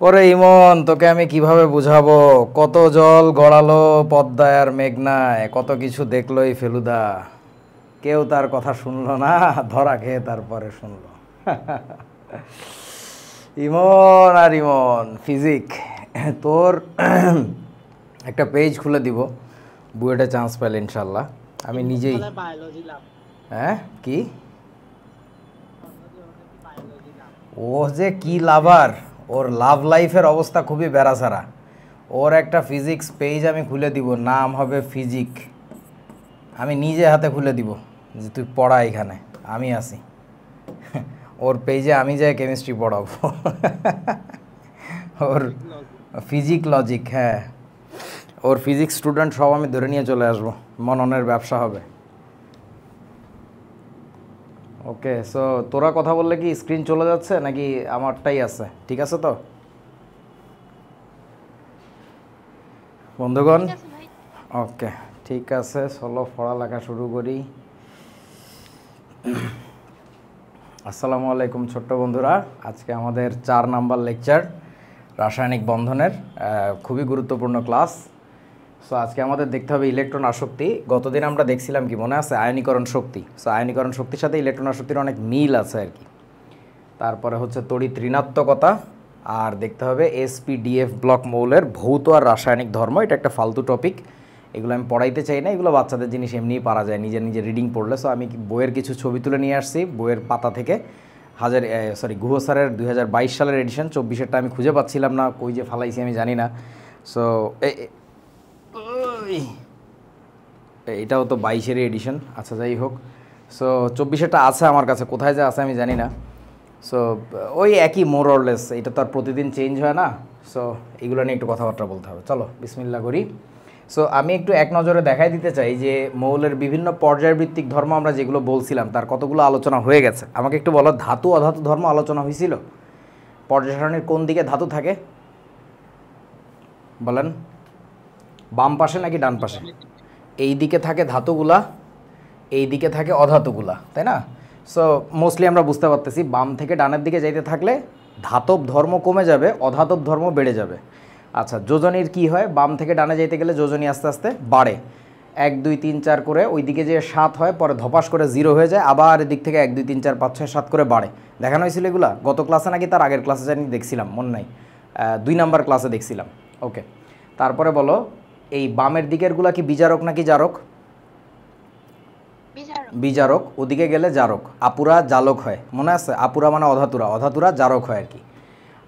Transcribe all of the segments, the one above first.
ওরে ইমন, তোকে আমি কিভাবে বুঝাবো? কত জল গড়ালো পদ্মায় আর মেঘনায়, কত কিছু দেখলো এই ফেলুদা, কেউ তার কথা শুনলো না, ধরা খেয়ে তারপরে শুনলো। ইমন আর ইমন ফিজিক, তোর একটা পেজ খুলে দিব, বুয়েটে চান্স পেলে ইনশাল্লাহ। আমি নিজেই। হ্যাঁ কি? ও যে কি লাভার, ওর লাভ লাইফের অবস্থা খুবই বেড়াছাড়া। ওর একটা ফিজিক্স পেজ আমি খুলে দিব, নাম হবে ফিজিক। আমি নিজে হাতে খুলে দিব যে তুই পড়া, এখানে আমি আছি। ওর পেজে আমি যাই কেমিস্ট্রি পড়াবো। ওর ফিজিক লজিক, হ্যাঁ, ওর ফিজিক্স স্টুডেন্ট সব আমি ধরে নিয়ে চলে আসবো, মননের ব্যবসা হবে। ওকে, সো তোরা কথা বললে কি স্ক্রিন চলে যাচ্ছে নাকি আমারটাই আছে? ঠিক আছে তো বন্ধুগণ? ওকে ঠিক আছে, চলো পড়ালেখা শুরু করি। আসসালামু আলাইকুম ছোট্ট বন্ধুরা, আজকে আমাদের 4 নাম্বার লেকচার রাসায়নিক বন্ধনের, খুবই গুরুত্বপূর্ণ ক্লাস। সো আজকে আমাদের দেখতে হবে ইলেকট্রন আসক্তি। গতদিন আমরা দেখছিলাম কি মনে আছে? আয়নীকরণ শক্তি। সো আয়নীকরণ শক্তির সাথে ইলেকট্রন আসক্তির অনেক মিল আছে আর কি। তারপরে হচ্ছে তড়িৎ ঋণাত্মকতা, আর দেখতে হবে এসপিডিএফ ব্লক মৌলের ভৌত আর রাসায়নিক ধর্ম। এটা একটা ফালতু টপিক, এগুলো আমি পড়াইতে চাই না, এগুলো বাচ্চাদের জিনিস এমনিই পারা যায় নিজে নিজে রিডিং পড়লে। সো আমি বইয়ের কিছু ছবি তুলে নিয়ে আসছি বইয়ের পাতা থেকে। গুহ স্যারের 2022 সালের এডিশন, 24-এরটা আমি খুঁজে পাচ্ছিলাম না, কই যে ফালাইছি আমি জানি না। সো এটাও তো 22-এরই এডিশন, আচ্ছা যাই হোক। সো 24-এরটা আছে আমার কাছে, কোথায় যে আছে আমি জানি না। সো ওই একই মোর অরলেস, এটা তো আর প্রতিদিন চেঞ্জ হয় না। সো এগুলো নিয়ে একটু কথাবার্তা বলতে হবে, চলো বিসমিল্লাহ করি। সো আমি একটু এক নজরে দেখাই দিতে চাই যে মৌলের বিভিন্ন পর্যায়ভিত্তিক ধর্ম আমরা যেগুলো বলছিলাম তার কতগুলো আলোচনা হয়ে গেছে। আমাকে একটু বলো, ধাতু অধাতু ধর্ম আলোচনা হয়েছিল? পর্যায় সারণীর কোন দিকে ধাতু থাকে বলেন? বাম পাশে নাকি ডান পাশে? এই দিকে থাকে ধাতুগুলা, এই দিকে থাকে অধাতুগুলা, তাই না? সো মোস্টলি আমরা বুঝতে পারতেছি বাম থেকে ডানের দিকে যাইতে থাকলে ধাতব ধর্ম কমে যাবে, অধাতব ধর্ম বেড়ে যাবে। আচ্ছা, যোজনীর কি হয়? বাম থেকে ডানে যাইতে গেলে যোজনী আস্তে আস্তে বাড়ে, 1 2 3 4 করে, ওই দিকে যে 7 হয়, পরে ধপাস করে 0 হয়ে যায়, আবার এদিক থেকে 1 2 3 4 5 6 7 করে বাড়ে। দেখানো হয়েছিল এগুলা গত ক্লাসে নাকি তার আগের ক্লাসে জানি দেখছিলাম, মনে নাই, 2 নাম্বার ক্লাসে দেখছিলাম। ওকে, তারপরে বলো, এই বামের দিকেরগুলা কি বিজারক নাকি জারক? বিজারক। ওদিকে গেলে জারক। আপুরা জালক হয়, মনে আছে? আপুরা মানে অধাতুরা, অধাতুরা জারক হয় আর কি।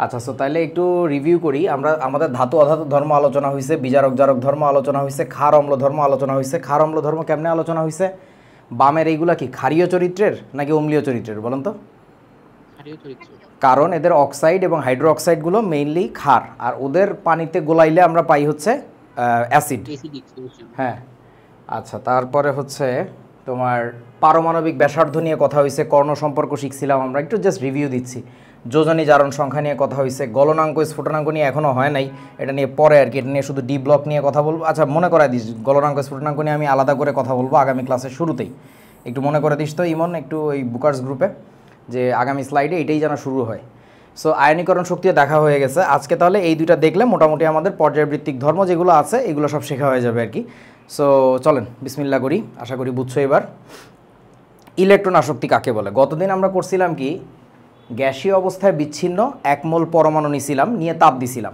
আচ্ছা, সো তাহলে একটু রিভিউ করি। আমরা আমাদের ধাতু অধাতু ধর্ম আলোচনা হয়েছে, বিজারক জারক ধর্ম আলোচনা হয়েছে, ক্ষার অম্ল ধর্ম আলোচনা হয়েছে। ক্ষার অম্ল ধর্ম কেমনে আলোচনা হয়েছে? বামের এইগুলা কি ক্ষারীয় চরিত্রের নাকি অম্লীয় চরিত্রের বলেন তো? কারণ এদের অক্সাইড এবং হাইড্রো অক্সাইডগুলো মেইনলি ক্ষার, আর ওদের পানিতে গোলাইলে আমরা পাই হচ্ছে অ্যাসিড। হ্যাঁ, আচ্ছা, তারপরে হচ্ছে তোমার পারমাণবিক ব্যাসার্ধ নিয়ে কথা হয়েছে, কর্ণ সম্পর্ক শিখছিলাম আমরা, একটু জাস্ট রিভিউ দিচ্ছি। যোজনী জারণ সংখ্যা নিয়ে কথা হয়েছে, গলনাঙ্ক স্ফুটনাঙ্ক নিয়ে এখনও হয় নাই, এটা নিয়ে পরে আর কি, এটা নিয়ে শুধু ডি ব্লক নিয়ে কথা বলবো। আচ্ছা, মনে করাই দিস, গলনাঙ্ক স্ফুটনাঙ্ক নিয়ে আমি আলাদা করে কথা বলবো আগামী ক্লাসের শুরুতেই। একটু মনে করে দিস তো ইমন, একটু ওই বুকার্স গ্রুপে, যে আগামী স্লাইডে এটাই যেন শুরু হয়। সো আয়নীকরণ শক্তিও দেখা হয়ে গেছে আজকে। তাহলে এই দুইটা দেখলে মোটামুটি আমাদের পর্যায়ভিত্তিক ধর্ম যেগুলো আছে এগুলো সব শেখা হয়ে যাবে আর কি। সো চলেন বিসমিল্লাহ করি, আশা করি বুঝছো এবার। ইলেকট্রন আসক্তি কাকে বলে? গতদিন আমরা করছিলাম কি, গ্যাসীয় অবস্থায় বিচ্ছিন্ন 1 মোল পরমাণু নিছিলাম, নিয়ে তাপ দিছিলাম।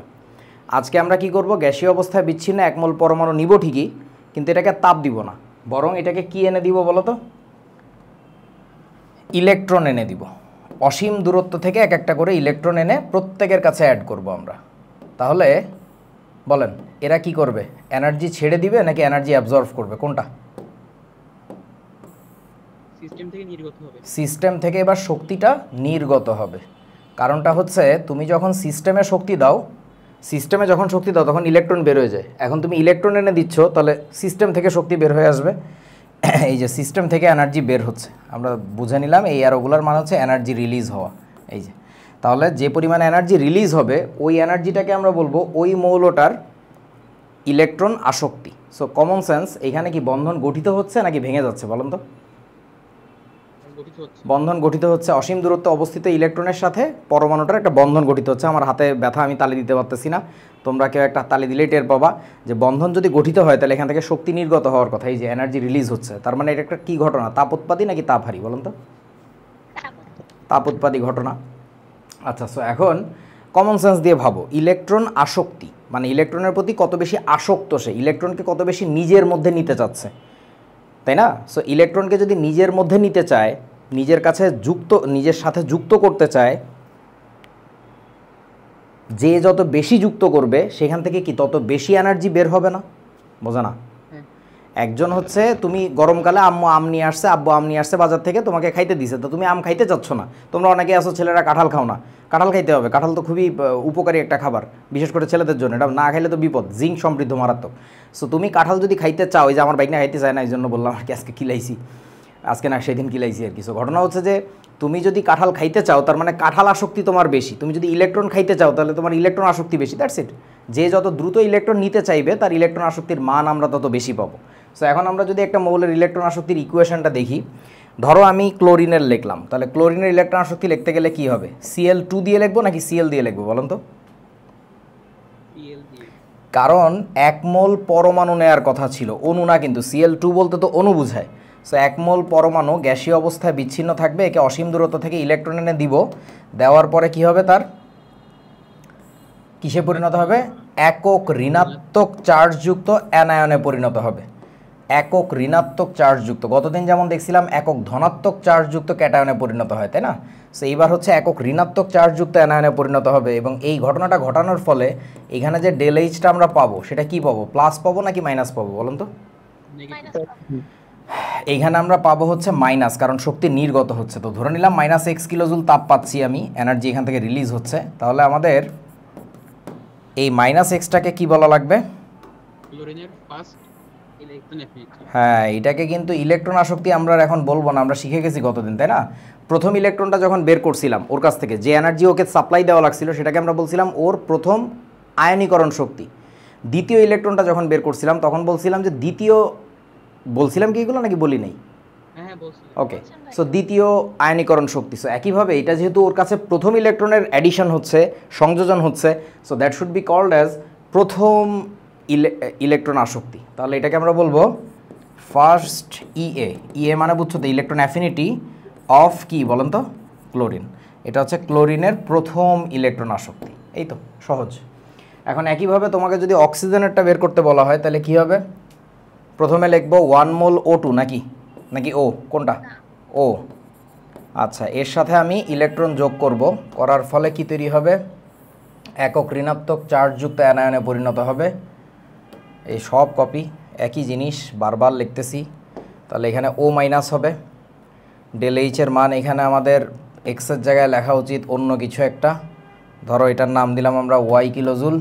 আজকে আমরা কি করব, গ্যাসীয় অবস্থায় বিচ্ছিন্ন 1 মোল পরমাণু নিব ঠিকই, কিন্তু এটাকে তাপ দিব না, বরং এটাকে কি এনে দিব বলো তো? ইলেকট্রন এনে দিব। অসীম দূরত্ব থেকে এক একটা করে ইলেকট্রন এনে প্রত্যেকের কাছে অ্যাড করব আমরা। তাহলে বলেন, এরা কি করবে? এনার্জি ছেড়ে দিবে নাকি এনার্জি অ্যাবজর্ব করবে? কোনটা? সিস্টেম থেকে এবার শক্তিটা নির্গত হবে। কারণটা হচ্ছে, তুমি যখন সিস্টেমে শক্তি দাও, সিস্টেমে যখন শক্তি দাও তখন ইলেকট্রন বের হয়ে যায়। এখন তুমি ইলেকট্রন এনে দিচ্ছ, তাহলে সিস্টেম থেকে শক্তি বের হয়ে আসবে। এই যে সিস্টেম থেকে এনার্জি বের হচ্ছে, আমরা বুঝে নিলাম এই অ্যারোগুলার মানে হচ্ছে এনার্জি রিলিজ হওয়া। এই যে, তাহলে যে পরিমাণে এনার্জি রিলিজ হবে ওই এনার্জিটাকে আমরা বলবো ওই মৌলটার ইলেকট্রন আসক্তি। সো কমন সেন্স, এখানে কি বন্ধন গঠিত হচ্ছে নাকি ভেঙে যাচ্ছে বলেন তো? বন্ধন গঠিত হচ্ছে অসীম দূরত্বে অবস্থিত ইলেকট্রনের সাথে পরমাণুটার একটা বন্ধন গঠিত হচ্ছে। আমার হাতে ব্যথা, আমি তালি দিতে পারতেছি না, তোমরা কেউ একটা তালি দিলেই টের পাবা যে বন্ধন যদি গঠিত হয় তাহলে এখান থেকে শক্তি নির্গত হওয়ার কথা, এই যে এনার্জি রিলিজ হচ্ছে। তার মানে এটা একটা কী ঘটনা, তাপোৎপাদী নাকি তাপহারী বলুন তো? তাপোৎপাদী ঘটনা। আচ্ছা, সো এখন কমন সেন্স দিয়ে ভাবো, ইলেকট্রন আসক্তি মানে ইলেকট্রনের প্রতি কত বেশি আসক্ত সে, ইলেকট্রনকে কত বেশি নিজের মধ্যে নিতে চাচ্ছে, তাই না? সো ইলেকট্রনকে যদি নিজের মধ্যে নিতে চায়, নিজের কাছে যুক্ত, নিজের সাথে যুক্ত করতে চায়, যে যত বেশি যুক্ত করবে সেখান থেকে কি তত বেশি এনার্জি বের হবে না? বোঝা না? একজন হচ্ছে, তুমি গরমকালে আম্মু আম নিয়ে আসছে, আব্বু আম নিয়ে আসছে বাজার থেকে, তোমাকে খাইতে দিছে, তো তুমি আম খাইতে চাচ্ছ না। তোমরা অনেকে আসো ছেলেরা কাঁঠাল খাও না, কাঁঠাল খাইতে হবে, কাঁঠাল তো খুবই উপকারী একটা খাবার, বিশেষ করে ছেলেদের জন্য, এটা না খাইলে তো বিপদ, জিঙ্ক সমৃদ্ধ, মারাত্মক। সো তুমি কাঁঠাল যদি খাইতে চাও, এই যে আমার বাইক না খাইতে চায় না, এই জন্য বললাম আর কি, আজকে কিলাইছি, আজকে না সেদিন কিলাইছি আর কিছু। ঘটনা হচ্ছে যে তুমি যদি কাঁঠাল খাইতে চাও তার মানে কাঁঠাল আসক্তি তোমার বেশি, তুমি যদি ইলেকট্রন খাইতে চাও তাহলে তোমার ইলেকট্রন আসক্তি বেশি, দ্যাটস ইট। যে যত দ্রুত ইলেকট্রন নিতে চাইবে তার ইলেকট্রন আসক্তির মান আমরা তত বেশি পাবো। সো এখন আমরা যদি একটা মৌলের ইলেকট্রন আসক্তির ইকুয়েশনটা দেখি, ধরো আমি ক্লোরিনের লিখলাম, তাহলে ক্লোরিনের ইলেকট্রন আসক্তি লিখতে গেলে কি হবে? Cl2 দিয়ে লিখবো নাকি Cl দিয়ে লিখবো বলুন তো? কারণ 1 মোল পরমাণু নেওয়ার কথা ছিল, অণু না, কিন্তু Cl2 বলতে তো অণু বোঝায়। সো 1 মোল পরমাণু গ্যাসীয় অবস্থায় বিচ্ছিন্ন থাকবে, একে অসীম দূরত্ব থেকে ইলেকট্রন এনে দিব, দেওয়ার পরে কি হবে, তার কিসে পরিণত হবে? একক ঋণাত্মক চার্জযুক্ত অ্যানায়নে পরিণত হবে। একক ঋণাত্মক চার্জযুক্ত, গতদিন যেমন দেখছিলাম একক ধনাত্মক চার্জযুক্ত ক্যাটায়নে পরিণত হয়, তাই না? সো এইবার হচ্ছে একক ঋণাত্মক চার্জযুক্ত অ্যানায়নে পরিণত হবে, এবং এই ঘটনাটা ঘটানোর ফলে এখানে যে ডেল এইচটা আমরা পাবো সেটা কি পাবো? প্লাস পাবো নাকি মাইনাস পাবো বলুন তো? এইখানে আমরা পাবো হচ্ছে মাইনাস, কারণ শক্তি নির্গত হচ্ছে। তো ধরে নিলাম -x কিলোজুল তাপ পাচ্ছি আমি, এনার্জি এখান থেকে রিলিজ হচ্ছে, তাহলে আমাদের এই -xটাকে কি বলা লাগবে? হ্যাঁ, এটাকে কিন্তু ইলেকট্রন আসক্তি আমরা এখন বলবো না, আমরা শিখে গেছি গতদিন, তাই না? প্রথম ইলেকট্রনটা যখন বের করছিলাম ওর কাছ থেকে যে এনার্জি ওকে সাপ্লাই দেওয়া লাগছিল সেটাকে আমরা বলছিলাম ওর প্রথম আয়নীকরণ শক্তি। দ্বিতীয় ইলেকট্রনটা যখন বের করছিলাম তখন বলছিলাম যে দ্বিতীয়, বলছিলাম কি এগুলো নাকি বলি নাই? ওকে, সো দ্বিতীয় আয়নীকরণ শক্তি। সো একইভাবে এটা যেহেতু ওর কাছে প্রথম ইলেকট্রনের অ্যাডিশন হচ্ছে, সংযোজন হচ্ছে, so that should be called as প্রথম ইলেকট্রন আসক্তি। তাহলে এটাকে আমরা বলবো ফার্স্ট ইএ মানে বুঝছো তো, ইলেকট্রন অ্যাফিনিটি অফ কি বলেন তো? ক্লোরিন। এটা হচ্ছে ক্লোরিনের প্রথম ইলেকট্রন আসক্তি, এই তো সহজ। এখন একইভাবে তোমাকে যদি অক্সিজেনেরটা বের করতে বলা হয় তাহলে কি হবে? প্রথমে লিখবো 1 মোল O2 নাকি ও, কোনটা? ও। আচ্ছা, এর সাথে আমি ইলেকট্রন যোগ করব, করার ফলে কি তৈরি হবে? একক ঋণাত্মক চার্জযুক্ত অ্যানায়নে পরিণত হবে। এই সব কপি, একই জিনিস বারবার লিখতেছি, তাহলে এখানে O মাইনাস হবে। ডেল এইচের মান এখানে আমাদের এক্সের জায়গায় লেখা উচিত অন্য কিছু একটা, ধরো এটার নাম দিলাম আমরা Y কিলোজুল,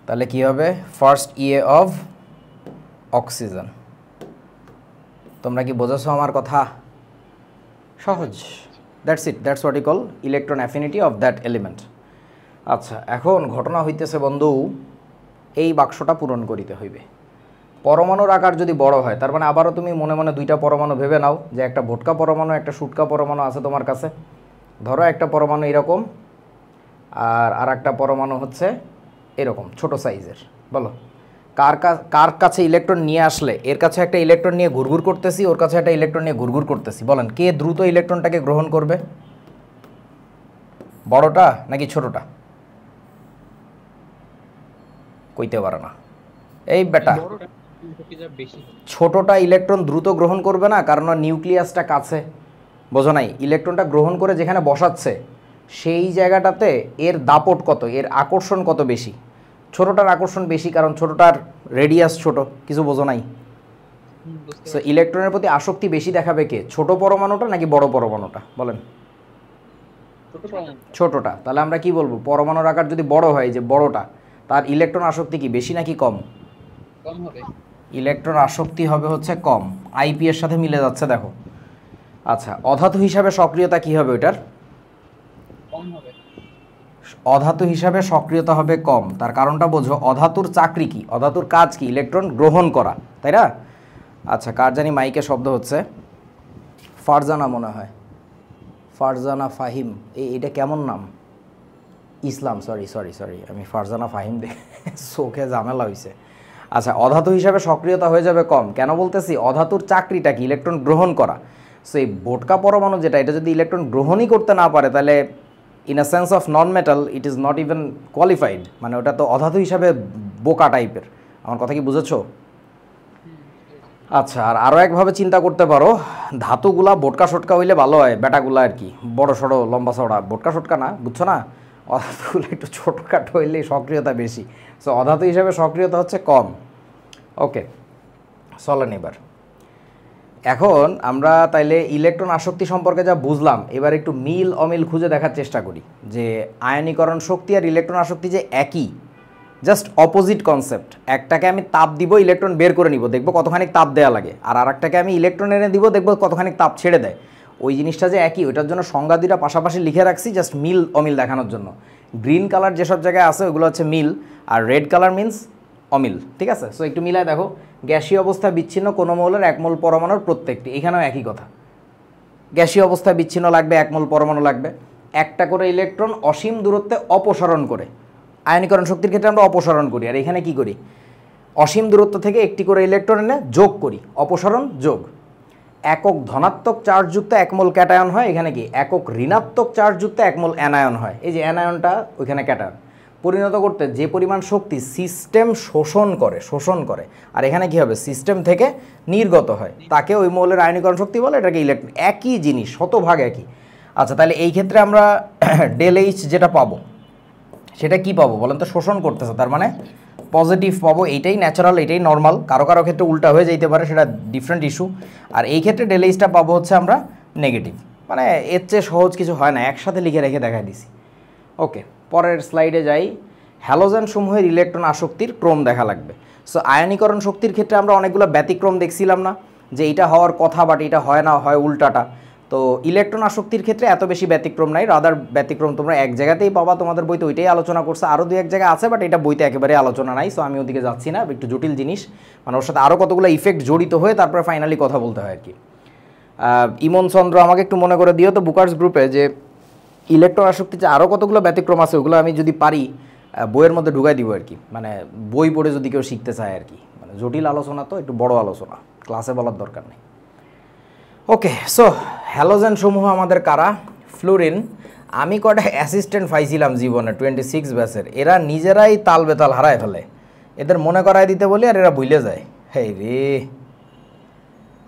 তাহলে কি হবে? First EA of oxygen. তোমরা কি বোঝাছো আমার কথা? সহজ, that's it, that's what you call electron affinity of that element. আচ্ছা, এখন ঘটনা হইতেছে বন্ধু, এই বাক্সটা পূরণ করিতে হইবে। পরমাণুর আকার যদি বড় হয়, তার মানে আবারও তুমি মনে মনে দুইটা পরমাণু ভেবে নাও, যে একটা ভোটকা পরমাণু একটা শুটকা পরমাণু আছে তোমার কাছে। ধরো একটা পরমাণু এরকম, আর একটা পরমাণু হচ্ছে এরকম ছোট সাইজের। বলো কার কাছে ইলেকট্রন নিয়ে আসলে, এর কাছে একটা ইলেকট্রন নিয়ে ঘুরঘুর করতেছি, ওর কাছে একটা ইলেকট্রন নিয়ে ঘুরঘুর করতেছি, বলেন কে দ্রুত ইলেকট্রনটাকে গ্রহণ করবে? বড়টা নাকি ছোটটা? কইতে পারে না এই বেটা, ছোটটা ইলেকট্রন দ্রুত গ্রহণ করবে না, কারণ নিউক্লিয়াসটা কাছে, বোঝো নাই? ইলেকট্রনটা গ্রহণ করে যেখানে বসাচ্ছে সেই জায়গাটাতে এর দাপট কত, এর আকর্ষণ কত বেশি। ছোটটার আকর্ষণ বেশি, কারণ ছোটটার রেডিয়াস ছোট, কিছু বোঝো নাই? সো ইলেকট্রনের প্রতি আসক্তি বেশি দেখাবে কে, ছোট পরমাণুটা নাকি বড় পরমাণুটা? বলেন। ছোটটা। তাহলে আমরা কি বলবো? পরমাণুর আকার যদি বড় হয়, যে বড়টা, তার ইলেকট্রন আসক্তি কি বেশি নাকি কম? কম হবে। ইলেকট্রন আসক্তি হবে হচ্ছে কম, আইপি এর সাথে মিলে যাচ্ছে দেখো। আচ্ছা, অধাতু হিসাবে সক্রিয়তা কি হবে ওইটার? কম হবে। অধাতু হিসাবে সক্রিয়তা হবে কম, তার কারণটা বোঝো। অধাতুর চাকরি কি, অধাতুর কাজ কি? ইলেকট্রন গ্রহণ করা, তাই না? আচ্ছা, কার জানি মাইকে শব্দ হচ্ছে। ফারজানা মনে হয়, ফারজানা ফাহিম, এটা কেমন নাম? ইসলাম, সরি সরি সরি, আমি ফারজানা ফাহিম দেখে চোখে ঝামেলা হয়েছে। আচ্ছা, অধাতু হিসাবে সক্রিয়তা হয়ে যাবে কম, কেন বলতেছি? অধাতুর চাকরিটা কি? ইলেকট্রন গ্রহণ করা। সো এই বোটকা পরমাণু যেটা, এটা যদি ইলেকট্রন গ্রহণই করতে না পারে, তাহলে in a sense of non metal it is not even qualified, মানে ওটা তো অধাতু হিসাবে বোকা টাইপের। আমার কথা কি বুঝেছো? আচ্ছা, আর আরও একভাবে চিন্তা করতে পারো, ধাতুগুলা বোটকা সোটকা হইলে ভালো হয়, বেটাগুলা আর কি বড় সড়ো লম্বা চড়া, বোটকা সোটকা না, বুঝছো না? অধাতুগুলো একটু ছোটোখাটো হইলে সক্রিয়তা বেশি, সো অধাতু হিসাবে সক্রিয়তা হচ্ছে কম। ওকে, চলেন এবার। এখন আমরা তাইলে ইলেকট্রন আসক্তি সম্পর্কে যা বুঝলাম, এবার একটু মিল অমিল খুঁজে দেখার চেষ্টা করি যে আয়নীকরণ শক্তি আর ইলেকট্রন আসক্তি যে একই, জাস্ট অপোজিট কনসেপ্ট। একটাকে আমি তাপ দিব, ইলেকট্রন বের করে নিব, দেখবো কতখানি তাপ দেওয়া লাগে, আর আরেকটাকে আমি ইলেকট্রন এনে দিব, দেখবো কতখানি তাপ ছেড়ে দেয়। ওই জিনিসটা যে একই, ওইটার জন্য সংজ্ঞা দুইটা পাশাপাশি লিখে রাখছি, জাস্ট মিল অমিল দেখানোর জন্য। গ্রিন কালার যেসব জায়গায় আছে ওগুলো হচ্ছে মিল, আর রেড কালার মিন্স অমিল, ঠিক আছে? সো একটু মিলায় দেখো, গ্যাসীয় অবস্থায় বিচ্ছিন্ন কোনো মৌলের 1 মোল পরমাণুর প্রত্যেকটি, এখানেও একই কথা, গ্যাসীয় অবস্থায় বিচ্ছিন্ন লাগবে 1 মোল পরমাণু লাগবে, একটা করে ইলেকট্রন অসীম দূরত্বে অপসারণ করে। আয়নীকরণ শক্তির ক্ষেত্রে আমরা অপসারণ করি, আর এখানে কি করি? অসীম দূরত্ব থেকে একটি করে ইলেকট্রন এনে যোগ করি, অপসারণ যোগ। একক ধনাত্মক চার্জযুক্ত 1 মোল ক্যাটায়ন হয়, এখানে কি একক ঋণাত্মক চার্জযুক্ত 1 মোল অ্যানায়ন হয়। এই যে অ্যানায়নটা ওইখানে ক্যাটায়ন, পরিণত করতে যে পরিমাণ শক্তি সিস্টেম শোষণ করে, আর এখানে কি হবে? সিস্টেম থেকে নির্গত হয়, তাকে ওই মৌলের আয়নীকরণ শক্তি বলে, এটাকে ইলেকট্রন, একই জিনিস, শতভাগ একই। আচ্ছা, তাহলে এই ক্ষেত্রে আমরা ডেল এইচ যেটা পাবো সেটা কি পাবো বলেন তো? শোষণ করতেছে, তার মানে পজিটিভ পাবো, এইটাই ন্যাচারাল, এইটাই নর্মাল। কারো কারো ক্ষেত্রে উল্টা হয়ে যেতে পারে, সেটা ডিফারেন্ট ইস্যু। আর এই ক্ষেত্রে ডেল এইচটা পাবো হচ্ছে আমরা নেগেটিভ, মানে এর চেয়ে সহজ কিছু হয় না, একসাথে লিখে রেখে দেখাই দিছি। ওকে, পরের স্লাইডে যাই। হ্যালোজেন সমূহের ইলেকট্রন আসক্তির ক্রম দেখা লাগবে। সো আয়নীকরণ শক্তির ক্ষেত্রে আমরা অনেকগুলো ব্যতিক্রম দেখছিলাম না, যে এটা হওয়ার কথা বাট এটা হয় না, হয় উল্টাটা। তো ইলেকট্রন আসক্তির ক্ষেত্রে এত বেশি ব্যতিক্রম নাই, রাদার ব্যতিক্রম তোমরা এক জায়গাতেই পাবা, তোমাদের বইতে ওইটাই আলোচনা করছে, আরও 2-1 জায়গায় আছে, বাট এটা বইতে একেবারে আলোচনা নাই, সো আমি ওদিকে যাচ্ছি না, একটু জটিল জিনিস, মানে ওর সাথে আরও কতগুলো ইফেক্ট জড়িত হয়ে তারপরে ফাইনালি কথা বলতে হয় আর কি। ইমন চন্দ্র আমাকে একটু মনে করে দিও তো বুকার্স গ্রুপে, যে ইলেকট্রন আসক্তিতে আরও কতগুলো ব্যতিক্রম আছে, ওগুলো আমি যদি পারি বইয়ের মধ্যে ঢুকাই দিব আর কি, মানে বই পড়ে যদি কেউ শিখতে চায় আর কি, মানে জটিল আলোচনা তো, একটু বড় আলোচনা, ক্লাসে বলার দরকার নেই। ওকে, সো হ্যালোজেন সমূহ আমাদের কারা? ফ্লুরিন। আমি কটা অ্যাসিস্ট্যান্ট পাইছিলাম জীবনে 26 ব্যাচের, এরা নিজেরাই তাল বেতাল হারায় ফেলে, এদের মনে করায় দিতে বলি আর এরা ভুলে যায়, হেই রে।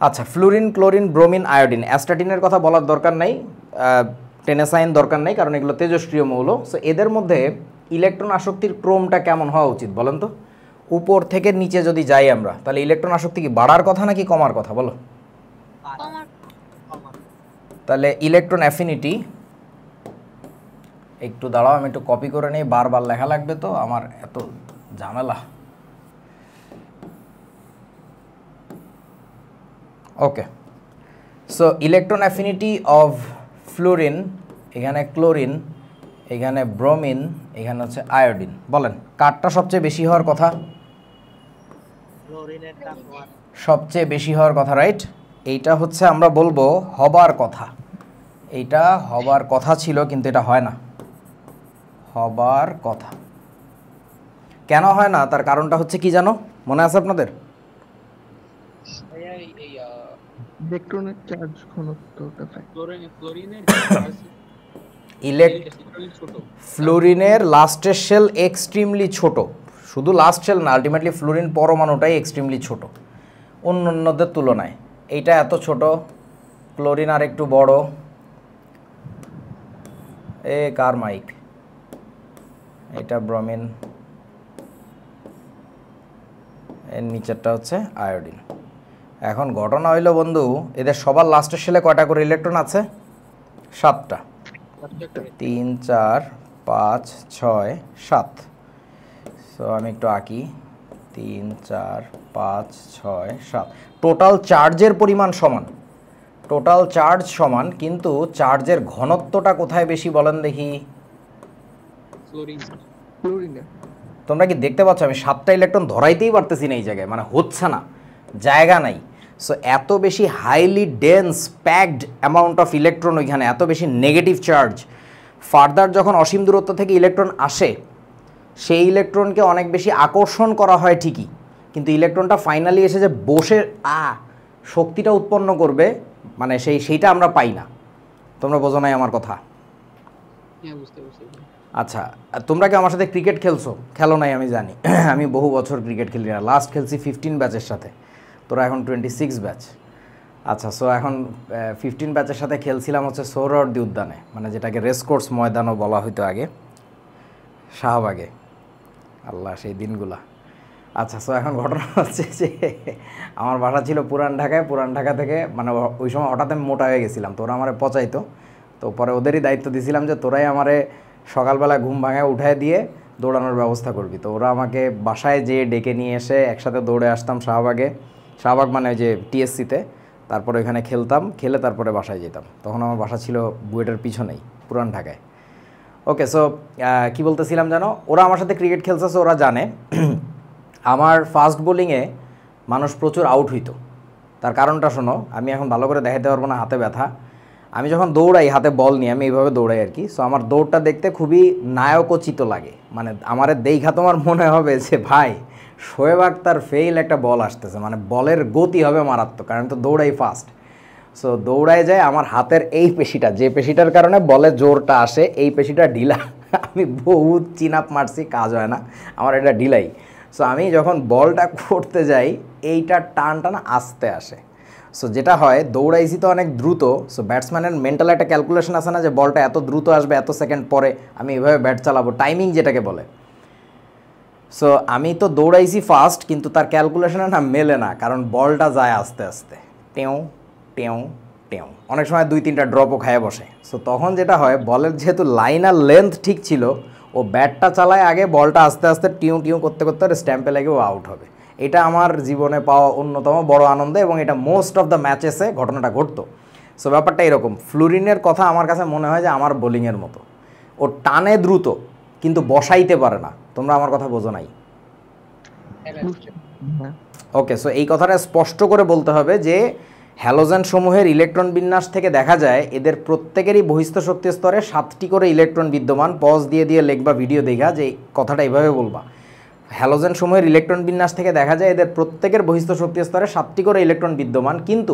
আচ্ছা, ফ্লুরিন, ক্লোরিন, ব্রোমিন, আয়োডিন। অ্যাস্টাটিনের কথা বলার দরকার নাই, টেনেসাইন দরকার নেই, কারণ এগুলো তেজস্ক্রিয় মৌল। সো এদের মধ্যে ইলেকট্রন আসক্তির ক্রমটা কেমন হওয়া উচিত বলেন তো? উপর থেকে নিচে যদি যাই আমরা, তাহলে ইলেকট্রন আসক্তি কি বাড়ার কথা নাকি কমার কথা বলো? তাহলে ইলেকট্রন অ্যাফিনিটি, একটু দাঁড়াও আমি একটু কপি করে নিই, বারবার লেখা লাগবে তো, আমার এত ঝামেলা। Okay, so electron affinity of fluorine, এখানে ক্লোরিন, এখানে ব্রোমিন, এখানে হচ্ছে আয়োডিন। বলেন কারটা সবচেয়ে বেশি হওয়ার কথা? সবচেয়ে বেশি হওয়ার কথা, রাইট? এইটা হচ্ছে আমরা বলবো হবার কথা, এইটা হবার কথা ছিল, কিন্তু এটা হয় না, হবার কথা। কেন হয় না তার কারণটা হচ্ছে কি জানো, মনে আছে আপনাদের? ইলেকট্রনের চার্জ ঘনত্বটা ফ্লুরিনের লাস্টের শেল এক্সট্রিমলি ছোট, শুধু লাস্ট শেল না, আলটিমেটলি ফ্লুরিন পরমাণুটাই এক্সট্রিমলি ছোট অন্যদের তুলনায়। এইটা এত ছোট, ক্লোরিন আর একটু বড়। এ কার মাইক? এটা ব্রোমিন, এর নিচেরটা হচ্ছে আয়োডিন। এখন ঘটনা হইল বন্ধু, এদের সবার লাস্টের শেলে কয়টা করে ইলেকট্রন আছে? 7টা। 3, 4, 5, 6, 7। সো আমি একটু আঁকি, 3, 4, 5, 6, 7। টোটাল চার্জের পরিমাণ সমান, টোটাল চার্জ সমান, কিন্তু চার্জের ঘনত্বটা কোথায় বেশি বলেন দেখি? তোমরা কি দেখতে পাচ্ছ আমি 7টা ইলেকট্রন ধরাইতেই পারতেছি না এই জায়গায়, মানে হচ্ছে না, জায়গা নাই। সো এত বেশি highly dense packed amount of electron ওইখানে, এত বেশি নেগেটিভ চার্জ, ফার্দার যখন অসীম দূরত্ব থেকে ইলেকট্রন আসে সেই ইলেকট্রনকে অনেক বেশি আকর্ষণ করা হয় ঠিকই, কিন্তু ইলেকট্রনটা ফাইনালি এসে যে বসে শক্তিটা উৎপন্ন করবে মানে সেইটা আমরা পাই না। তোমরা বোঝো নাই আমার কথা? আচ্ছা, তোমরা কি আমার সাথে ক্রিকেট খেলছো? খেলো নাই আমি জানি। আমি বহু বছর ক্রিকেট খেলি না, লাস্ট খেলছি 15 ব্যাচের সাথে, তোরা এখন 26 ব্যাচ। আচ্ছা, সো এখন 15 ব্যাচের সাথে খেলছিলাম হচ্ছে সোহরাওয়ার্দী উদ্যানে, মানে যেটাকে রেসকোর্স ময়দানও বলা হইতো আগে, শাহবাগে। আল্লাহ সেই দিনগুলা। আচ্ছা, সো এখন ঘটনা হচ্ছে যে আমার বাসা ছিল পুরান ঢাকায়, পুরান ঢাকা থেকে মানে ওই সময় হঠাৎ আমি মোটা হয়ে গেছিলাম, তোরা আমারে পচাইতো, তো পরে ওদেরই দায়িত্ব দিয়েছিলাম যে তোরাই আমারে সকালবেলা ঘুম ভাঙায় উঠায় দিয়ে দৌড়ানোর ব্যবস্থা করবি। তো ওরা আমাকে বাসায় যেয়ে ডেকে নিয়ে এসে একসাথে দৌড়ে আসতাম শাহবাগ মানে ওই যে টিএসসিতে, তারপরে ওইখানে খেলতাম, খেলে তারপরে বাসায় যেতাম। তখন আমার বাসা ছিল বুয়েটের পিছনেই পুরান ঢাকায়। ওকে, সো কী বলতেছিলাম জানো, ওরা আমার সাথে ক্রিকেট খেলছে, ওরা জানে আমার ফাস্ট বোলিংয়ে মানুষ প্রচুর আউট হইতো। তার কারণটা শোনো, আমি এখন ভালো করে দেখাতে পারবো না, হাতে ব্যথা। আমি যখন দৌড়াই হাতে বল নিয়ে, আমি এইভাবে দৌড়াই আর কি, সো আমার দৌড়টা দেখতে খুবই নায়কোচিত লাগে, মানে আমার দেখা তোমার মনে হবে যে ভাই শোয়েব আখতার ফেইল একটা বল আসতেছে, মানে বলের গতি হবে মারাত্মক, কারণ তো দৌড়াই ফাস্ট। সো দৌড়ায় যায় আমার হাতের এই পেশিটা, যে পেশিটার কারণে বলে জোরটা আসে, এই পেশিটা ঢিলা। আমি বহুত চিন আপ মারছি, কাজ হয় না, আমার এটা ঢিলাই। সো আমি যখন বলটা করতে যাই এইটা টানটা না আস্তে আসে। সো যেটা হয়, দৌড়াইছি তো অনেক দ্রুত, সো ব্যাটসম্যানের মেন্টাল একটা ক্যালকুলেশন আছে না যে বলটা এত দ্রুত আসবে, এত সেকেন্ড পরে আমি এভাবে ব্যাট চালাবো, টাইমিং যেটাকে বলে। সো আমি তো দৌড়াইছি ফাস্ট, কিন্তু তার ক্যালকুলেশনে না মেলে না, কারণ বলটা যায় আস্তে আস্তে, টেউ টেউ টেউ, অনেক সময় 2-3টা ড্রপও খায় বসে। সো তখন যেটা হয়, বলের যেহেতু লাইন আর লেন্থ ঠিক ছিল, ও ব্যাটটা চালায় আগে, বলটা আস্তে আস্তে টিউ টিউ করতে করতে স্ট্যাম্পে লেগে ও আউট হবে। এটা আমার জীবনে পাওয়া অন্যতম বড় আনন্দ, এবং এটা মোস্ট অফ দ্য ম্যাচেসে ঘটনাটা ঘটতো। সো ব্যাপারটা এরকম। ফ্লুরিনের কথা আমার কাছে মনে হয় যে আমার বোলিংয়ের মতো, ও টানে দ্রুত কিন্তু বসাইতে পারে না। তোমরা আমার কথা বোঝো নাই? ওকে, সো এই কথাটা স্পষ্ট করে বলতে হবে যে হ্যালোজেন সমূহের ইলেকট্রন বিন্যাস থেকে দেখা যায় এদের প্রত্যেকেরই বহিস্থ শক্তি স্তরে 7টি করে ইলেকট্রন বিদ্যমান। পজ দিয়ে দিয়ে লিখবা, ভিডিও দেখা, যে কথাটা এইভাবে বলবা। হ্যালোজেন সমূহের ইলেকট্রন বিন্যাস থেকে দেখা যায় এদের প্রত্যেকের বহিস্থ শক্তি স্তরে 7টি করে ইলেকট্রন বিদ্যমান, কিন্তু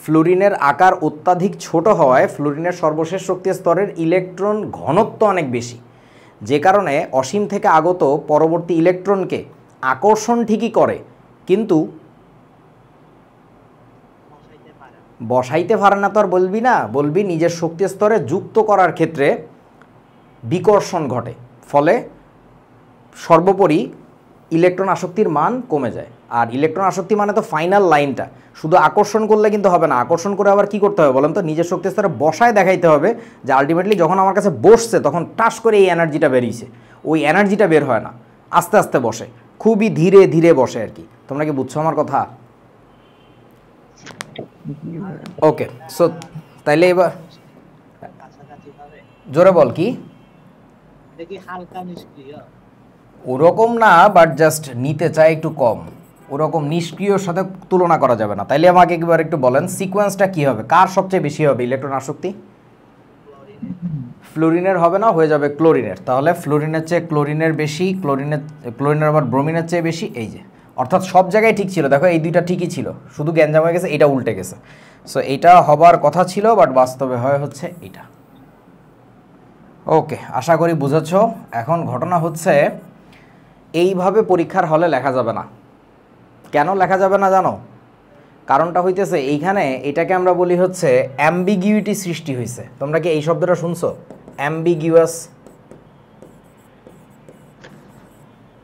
ফ্লুরিনের আকার অত্যাধিক ছোট হওয়ায় ফ্লুরিনের সর্বশেষ শক্তি স্তরের ইলেকট্রন ঘনত্ব অনেক বেশি, যে কারণে অসীম থেকে আগত পরবর্তী ইলেকট্রনকে আকর্ষণ ঠিকই করে, কিন্তু বসাইতে পারে না। তো আর বলবি না, বলবি নিজের শক্তি স্তরে যুক্ত করার ক্ষেত্রে বিকর্ষণ ঘটে, ফলে সর্বোপরি ইলেকট্রন আসক্তির মান কমে যায়। আর ইলেকট্রন আসক্তি মানে তো ফাইনাল লাইনটা, শুধু আকর্ষণ করলে কিন্তু হবে না। আকর্ষণ করে আবার কি করতে হবে বলেন তো, নিজের শক্তি স্তরে বসায় দেখাইতে হবে যে আলটিমেটলি যখন আমার কাছে বসছে তখন টাস করে এই এনার্জিটা বেরিয়েছে। ওই এনার্জিটা বের হয় না, আস্তে আস্তে বসে, খুবই ধীরে ধীরে বসে আর কি। তোমরা কি বুঝছো আমার কথা? ওকে, সো তাইলে এবার জোরে বল। কি ওরকম না, বাট জাস্ট নিতে চাই একটু কম, ওরকম নিষ্ক্রিয়র সাথে তুলনা করা যাবে না। তাইলে আমাকে একবার একটু বলেন সিকোয়েন্সটা কি হবে, কার সবচেয়ে বেশি হবে ইলেকট্রন আসক্তি? ফ্লোরিনের হবে না, হয়ে যাবে ক্লোরিনের। তাহলে ফ্লোরিনের চেয়ে ক্লোরিনের বেশি, ক্লোরিনের আবার ব্রোমিনের চেয়ে বেশি, এই যে, অর্থাৎ সব জায়গায় ঠিক ছিল। দেখো এই দুইটা ঠিকই ছিল, শুধু গ্যাঞ্জাম হয়ে গেছে, এটা উল্টে গেছে। সো এইটা হবার কথা ছিল, বাট বাস্তবে হয় হচ্ছে এটা। ওকে, আশা করি বুঝেছ। এখন ঘটনা হচ্ছে এইভাবে পরীক্ষার হলে লেখা যাবে না। কেন লেখা যাবে না জানো? কারণটা হইতেছে এইখানে এটাকে আমরা বলি হচ্ছে অ্যাম্বিগিউইটি সৃষ্টি হয়েছে। তোমরা কি এই শব্দটা শুনছো? অ্যাম্বিগিউয়াস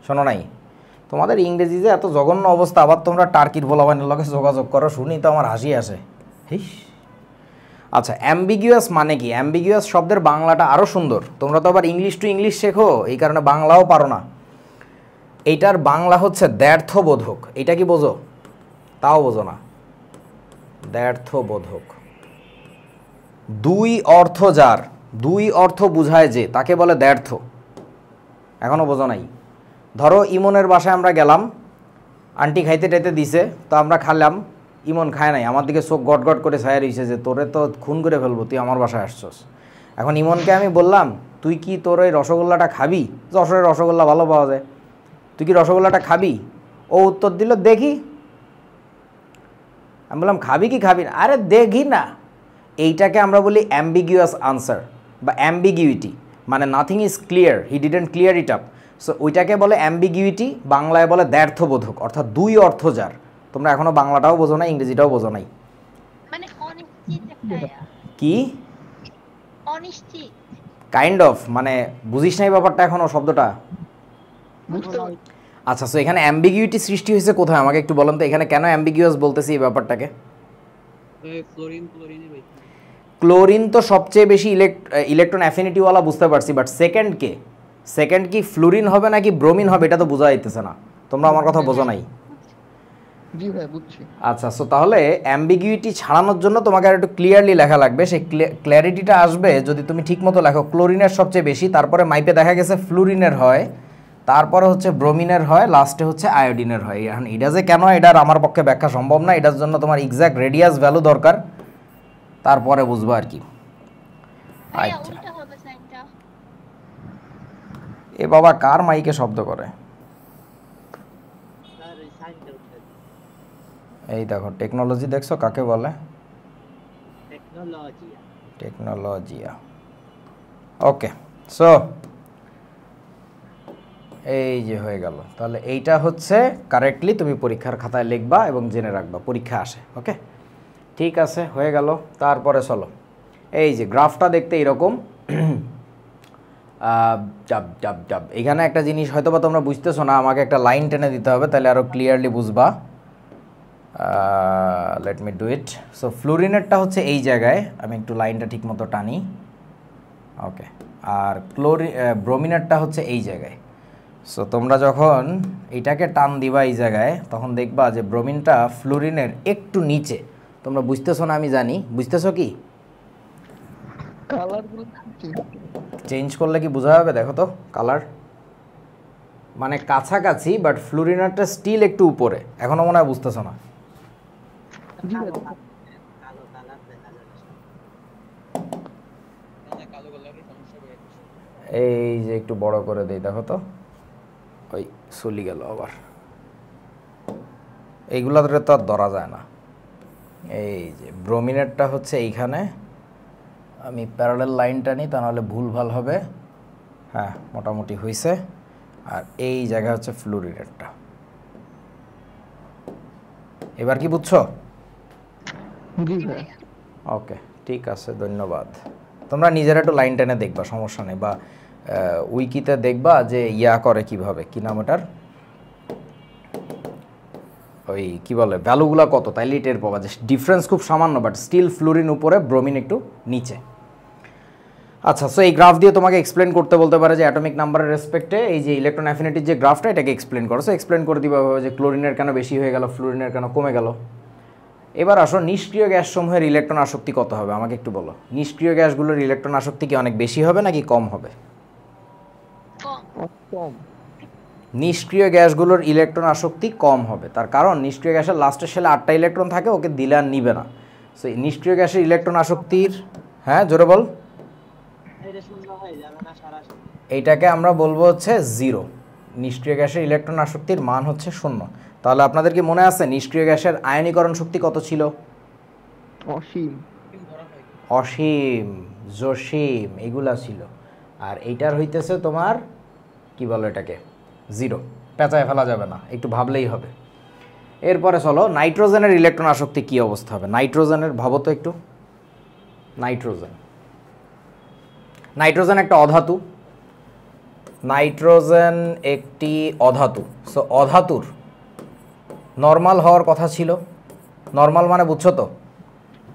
শোনো নাই? তোমাদের ইংরেজি যে এত জঘন্য অবস্থা, আবার তোমরা টার্কির ভোলাবানের লগে যোগাযোগ করো, শুনি তো আমার হাসি আসে। হিস। আচ্ছা, অ্যাম্বিগিউয়াস মানে কি? অ্যাম্বিগিউয়াস শব্দের বাংলাটা আরও সুন্দর। তোমরা তো আবার ইংলিশ টু ইংলিশ শেখো, এই কারণে বাংলাও পারো না। এইটার বাংলা হচ্ছে দ্ব্যর্থবোধক। এটা কি বোঝো? তাও বোঝো না। দ্ব্যর্থবোধক, দুই অর্থ যার, দুই অর্থ বুঝায় যে, তাকে বলে দ্ব্যর্থ। এখনও বোঝো নাই? ধরো ইমনের বাসায় আমরা গেলাম, আন্টি খাইতে টাইতে দিছে, তো আমরা খালাম, ইমন খায় নাই, আমার দিকে চোখ গট গট করে ছায়া রয়েছে যে তোরে তো খুন করে ফেলবো, তুই আমার বাসায় আসছস। এখন ইমনকে আমি বললাম তুই কি তোর ওই রসগোল্লাটা খাবি, যশোরের রসগোল্লা ভালো পাওয়া যায়, তুই কি রসগোল্লাটা খাবি? ও উত্তর দিল দেখি। আমি বললাম খাবি কি খাবি না? আরে দেখি না। এইটাকে আমরা বলি অ্যাম্বিগুয়াস আনসার বা অ্যাম্বিগিউইটি, মানে nothing is clear, he didn't clear it up. So ওইটাকে বলে অ্যাম্বিগিউইটি, বাংলায় বলে দ্ব্যর্থবোধক, অর্থাৎ দুই অর্থ যার। তোমরা এখনও বাংলাটাও বোঝো না, ইংরেজিটাও বোঝো নাই। মানে অনিশ্চিত একটা কি অনিশ্চিত কাইন্ড অফ, মানে বুঝিস নাই ব্যাপারটা এখনও শব্দটা? আচ্ছা, সো এখানে অ্যাম্বিগিউইটি সৃষ্টি হয়েছে কোথায় আমাকে একটু বলেন তো, এখানে কেন অ্যাম্বিগুয়াস বলতেছি এই ব্যাপারটাকে? ক্লোরিন তো সবচেয়ে বেশি ইলেকট্রন অ্যাফিনিটিওয়ালা বুঝতে পারছি, বাট সেকেন্ড কি ফ্লুরিন হবে নাকি ব্রোমিন হবে এটা তো বোঝা যাইতেছে না। তোমরা আমার কথা বোঝো নাই। জি ভাই বুঝছি। আচ্ছা, সো তাহলে অ্যাম্বিগুইটি ছাড়ানোর জন্য তোমাকে আর একটু ক্লিয়ারলি লেখা লাগবে। সেই ক্ল্যারিটিটা আসবে যদি তুমি ঠিকমতো লেখো ক্লোরিনের সবচেয়ে বেশি, তারপরে মাইপে দেখা গেছে ফ্লুরিনের হয়, তারপরে হচ্ছে ব্রোমিনের হয়, লাস্টে হচ্ছে আয়োডিনের হয়। এখন এটা যে কেন, এটার আমার পক্ষে ব্যাখ্যা সম্ভব না, এটার জন্য তোমার এক্স্যাক্ট রেডিয়াস ভ্যালু দরকার, তারপরে বুঝবো আর কি। আচ্ছা, এ বাবা কার মাইকে শব্দ করে? এই দেখো টেকনোলজি, দেখছো কাকে বলে? টেকনোলজিয়া। ওকে, সো এই যে হয়ে গেল। তাহলে এইটা হচ্ছে কারেক্টলি তুমি পরীক্ষার খাতায় লিখবা এবং জেনে রাখবা, পরীক্ষা আসে। ওকে, ঠিক আছে, হয়ে গেল। তারপরে চলো, এই যে গ্রাফটা দেখতে এরকম ডাব ডাব ডাব। এখানে একটা জিনিস হয়তো বা তোমরা বুঝতেছো না, আমাকে একটা লাইন টেনে দিতে হবে, তাহলে আরও ক্লিয়ারলি বুঝবা। Let me do it. So ফ্লুরিনেরটা হচ্ছে এই জায়গায়, আমি একটু লাইনটা ঠিক মতো টানি। ওকে, আর ব্রোমিনেরটা হচ্ছে এই জায়গায়। সো তোমরা যখন এটাকে টান দিবা এই জায়গায়, তখন দেখবা যে ব্রোমিনটা ফ্লুরিনের একটু নিচে। তোমরা বুঝতেছো না আমি জানি, বুঝতেছো কি? কালারগুলো চেঞ্জ করলে কি বোঝা যাবে? দেখো তো কালার মানে কাছাকাছি, বাট ফ্লুরিনারটা স্টিল একটু উপরে। এখনো মনে হয় বুঝতেছো না? এই যে একটু বড় করে দেই, দেখো তো, ওই চলি গেল আবার। এইগুলোতে তো আর ধরা যায় না। এই যে ব্রোমিনেরটা হচ্ছে এইখানে, আমি প্যারালাল লাইনটা নিই, তা নাহলে ভুলভাল হবে। হ্যাঁ, মোটামুটি হয়েছে। আর এই জায়গা হচ্ছে ফ্লুরিনেরটা। এবার কি বুঝছো? ওকে, ঠিক আছে, ধন্যবাদ। তোমরা নিজেরা একটু লাইন টেনে দেখবা, সমস্যা নেই, বা উইকিতে দেখবা যে ইয়া করে কিভাবে, কি নাম ওটার, ওই কি বলে ভ্যালুগুলো কত, তাইলে টের পাবা যে ডিফারেন্স খুব সামান্য, বাট স্টিল ফ্লুরিন উপরে, ব্রোমিন একটু নিচে। আচ্ছা, সো এই গ্রাফ দিয়ে তোমাকে এক্সপ্লেন করতে বলতে পারে যে অ্যাটমিক নাম্বারের রেসপেক্টে এই যে ইলেকট্রন অ্যাফিনিটির যে গ্রাফটা, এটাকে এক্সপ্লেন করো। সো এক্সপ্লেন করে দিবা যে ক্লোরিনের কেন বেশি হয়ে গেল, ফ্লুরিনের কেন কমে গেল। এবার আসো, নিষ্ক্রিয় গ্যাসসমূহের ইলেকট্রন আসক্তি কত হবে আমাকে একটু বলো। নিষ্ক্রিয় গ্যাসগুলোর ইলেকট্রন আসক্তি কি অনেক বেশি হবে নাকি কম হবে? কম। নিষ্ক্রিয় গ্যাসগুলোর ইলেকট্রন আসক্তি কম হবে। তার কারণ নিষ্ক্রিয় গ্যাসের লাস্টের শেলে 8টা ইলেকট্রন থাকে, ওকে দিলে আর নিবে না। সো নিষ্ক্রিয় গ্যাসের ইলেকট্রন আসক্তির, হ্যাঁ জোরে বল, এইটাকে আমরা বলবো হচ্ছে জিরো। নিষ্ক্রিয় গ্যাসের ইলেকট্রন আসক্তির মান হচ্ছে 0। তাহলে আপনাদের কি মনে আছে নিষ্ক্রিয় গ্যাসের আয়নীকরণ শক্তি কত ছিল? অসীম, অসীম, জসীম, এগুলা ছিল। আর এইটার হইতেছে তোমার কি বলো এটাকে, জিরো। পেঁচায় ফেলা যাবে না, একটু ভাবলেই হবে। এরপরে চলো, নাইট্রোজেনের ইলেকট্রন আসক্তি কী অবস্থা হবে। নাইট্রোজেনের ভাবো তো একটু। নাইট্রোজেন একটা অধাতু। নাইট্রোজেন একটি অধাতু। সো অধাতুর নর্মাল হওয়ার কথা ছিল। নর্মাল মানে বুঝছো তো,